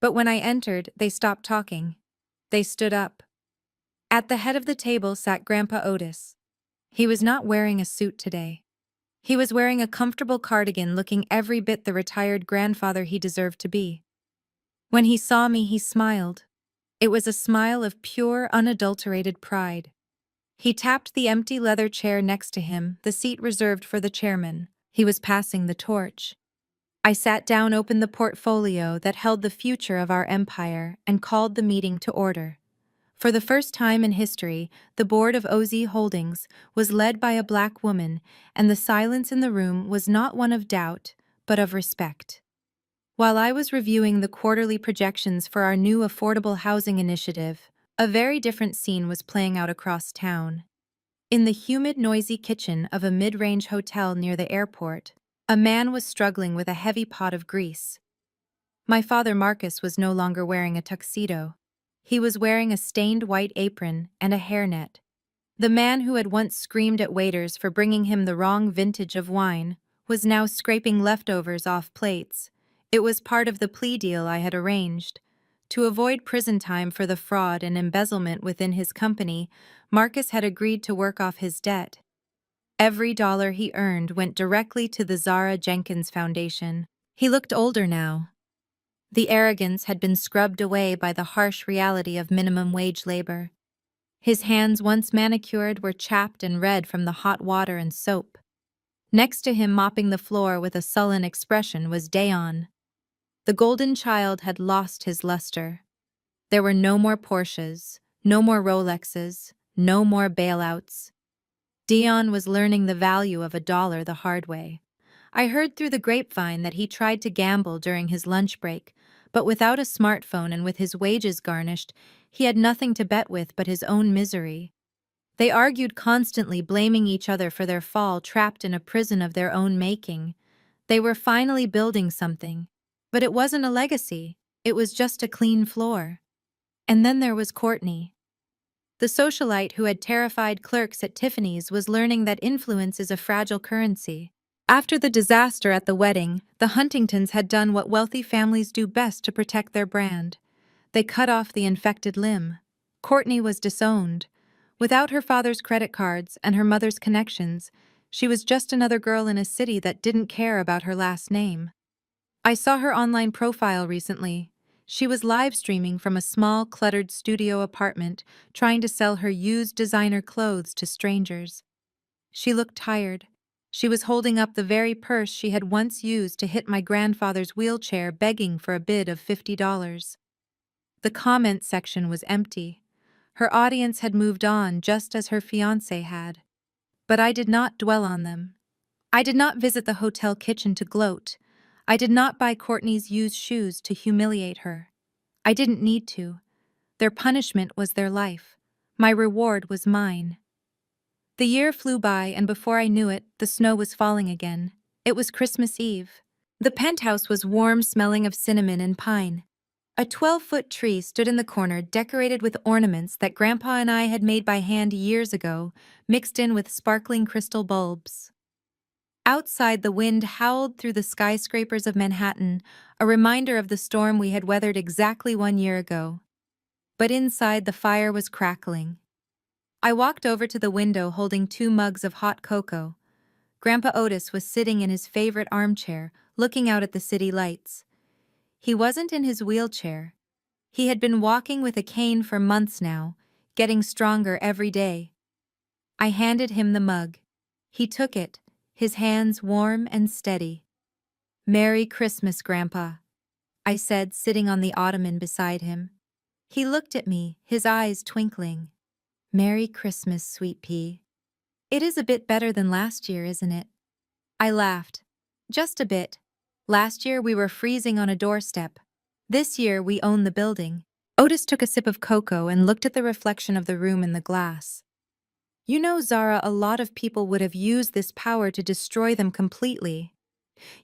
But when I entered, they stopped talking. They stood up. At the head of the table sat Grandpa Otis. He was not wearing a suit today. He was wearing a comfortable cardigan, looking every bit the retired grandfather he deserved to be. When he saw me, he smiled. It was a smile of pure, unadulterated pride. He tapped the empty leather chair next to him, the seat reserved for the chairman. He was passing the torch. I sat down, opened the portfolio that held the future of our empire, and called the meeting to order. For the first time in history, the board of OZ Holdings was led by a black woman, and the silence in the room was not one of doubt, but of respect. While I was reviewing the quarterly projections for our new affordable housing initiative, a very different scene was playing out across town. In the humid, noisy kitchen of a mid-range hotel near the airport, a man was struggling with a heavy pot of grease. My father Marcus was no longer wearing a tuxedo. He was wearing a stained white apron and a hairnet. The man who had once screamed at waiters for bringing him the wrong vintage of wine was now scraping leftovers off plates. It was part of the plea deal I had arranged. To avoid prison time for the fraud and embezzlement within his company, Marcus had agreed to work off his debt. Every dollar he earned went directly to the Zara Jenkins Foundation. He looked older now. The arrogance had been scrubbed away by the harsh reality of minimum wage labor. His hands, once manicured, were chapped and red from the hot water and soap. Next to him, mopping the floor with a sullen expression, was Dayon. The golden child had lost his luster. There were no more Porsches, no more Rolexes, no more bailouts. Dion was learning the value of a dollar the hard way. I heard through the grapevine that he tried to gamble during his lunch break, but without a smartphone and with his wages garnished, he had nothing to bet with but his own misery. They argued constantly, blaming each other for their fall, trapped in a prison of their own making. They were finally building something, but it wasn't a legacy, it was just a clean floor. And then there was Courtney. The socialite who had terrified clerks at Tiffany's was learning that influence is a fragile currency. After the disaster at the wedding, the Huntingtons had done what wealthy families do best to protect their brand. They cut off the infected limb. Courtney was disowned. Without her father's credit cards and her mother's connections, she was just another girl in a city that didn't care about her last name. I saw her online profile recently. She was live streaming from a small, cluttered studio apartment, trying to sell her used designer clothes to strangers. She looked tired. She was holding up the very purse she had once used to hit my grandfather's wheelchair, begging for a bid of $50. The comment section was empty. Her audience had moved on just as her fiancé had. But I did not dwell on them. I did not visit the hotel kitchen to gloat. I did not buy Courtney's used shoes to humiliate her. I didn't need to. Their punishment was their life. My reward was mine. The year flew by, and before I knew it, the snow was falling again. It was Christmas Eve. The penthouse was warm, smelling of cinnamon and pine. A 12-foot tree stood in the corner, decorated with ornaments that Grandpa and I had made by hand years ago, mixed in with sparkling crystal bulbs. Outside, the wind howled through the skyscrapers of Manhattan, a reminder of the storm we had weathered exactly 1 year ago. But inside, the fire was crackling. I walked over to the window, holding 2 mugs of hot cocoa. Grandpa Otis was sitting in his favorite armchair, looking out at the city lights. He wasn't in his wheelchair. He had been walking with a cane for months now, getting stronger every day. I handed him the mug. He took it, his hands warm and steady. "Merry Christmas, Grandpa," I said, sitting on the ottoman beside him. He looked at me, his eyes twinkling. "Merry Christmas, sweet pea. It is a bit better than last year, isn't it?" I laughed. "Just a bit. Last year we were freezing on a doorstep. This year we own the building." Otis took a sip of cocoa and looked at the reflection of the room in the glass. "You know, Zara, a lot of people would have used this power to destroy them completely.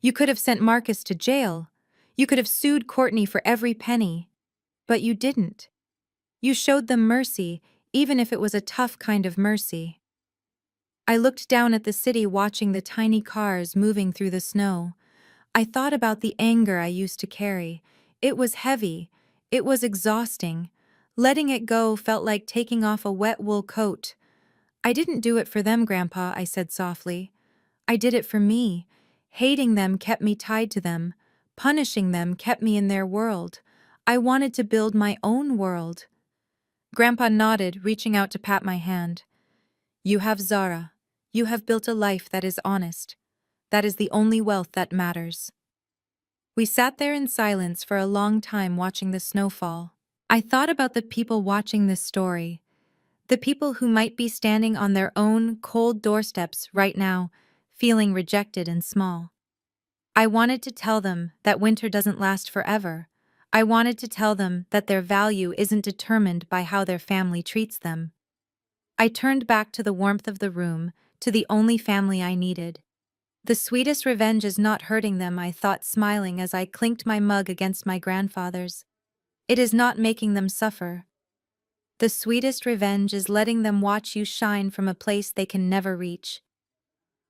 You could have sent Marcus to jail. You could have sued Courtney for every penny. But you didn't. You showed them mercy, even if it was a tough kind of mercy." I looked down at the city, watching the tiny cars moving through the snow. I thought about the anger I used to carry. It was heavy. It was exhausting. Letting it go felt like taking off a wet wool coat. "I didn't do it for them, Grandpa," I said softly. "I did it for me. Hating them kept me tied to them. Punishing them kept me in their world. I wanted to build my own world." Grandpa nodded, reaching out to pat my hand. "You have Zara. You have built a life that is honest. That is the only wealth that matters." We sat there in silence for a long time watching the snowfall. I thought about the people watching this story, the people who might be standing on their own cold doorsteps right now, feeling rejected and small. I wanted to tell them that winter doesn't last forever. I wanted to tell them that their value isn't determined by how their family treats them. I turned back to the warmth of the room, to the only family I needed. The sweetest revenge is not hurting them, I thought, smiling as I clinked my mug against my grandfather's. It is not making them suffer. The sweetest revenge is letting them watch you shine from a place they can never reach.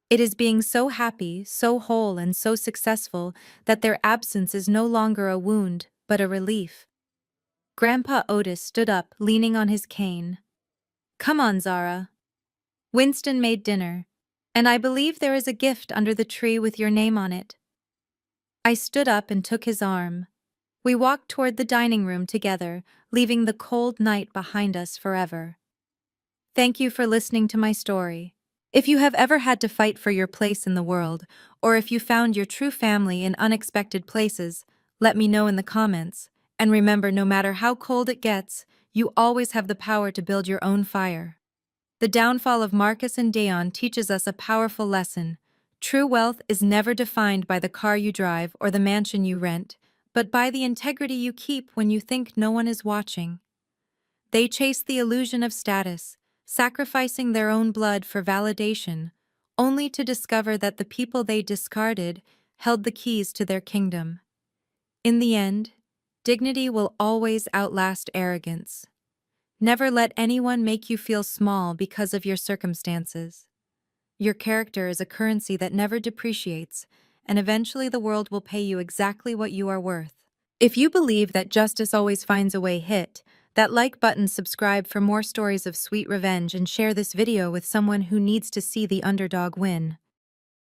It is being so happy, so whole, and so successful that their absence is no longer a wound, but a relief. Grandpa Otis stood up, leaning on his cane. Come on, Zara. Winston made dinner, and I believe there is a gift under the tree with your name on it. I stood up and took his arm. We walked toward the dining room together, leaving the cold night behind us forever. Thank you for listening to my story. If you have ever had to fight for your place in the world, or if you found your true family in unexpected places, let me know in the comments. And remember, no matter how cold it gets, you always have the power to build your own fire. The downfall of Marcus and Dayon teaches us a powerful lesson. True wealth is never defined by the car you drive or the mansion you rent, but by the integrity you keep when you think no one is watching. They chase the illusion of status, sacrificing their own blood for validation, only to discover that the people they discarded held the keys to their kingdom. In the end, dignity will always outlast arrogance. Never let anyone make you feel small because of your circumstances. Your character is a currency that never depreciates, and eventually the world will pay you exactly what you are worth. If you believe that justice always finds a way, hit that like button, subscribe for more stories of sweet revenge, and share this video with someone who needs to see the underdog win.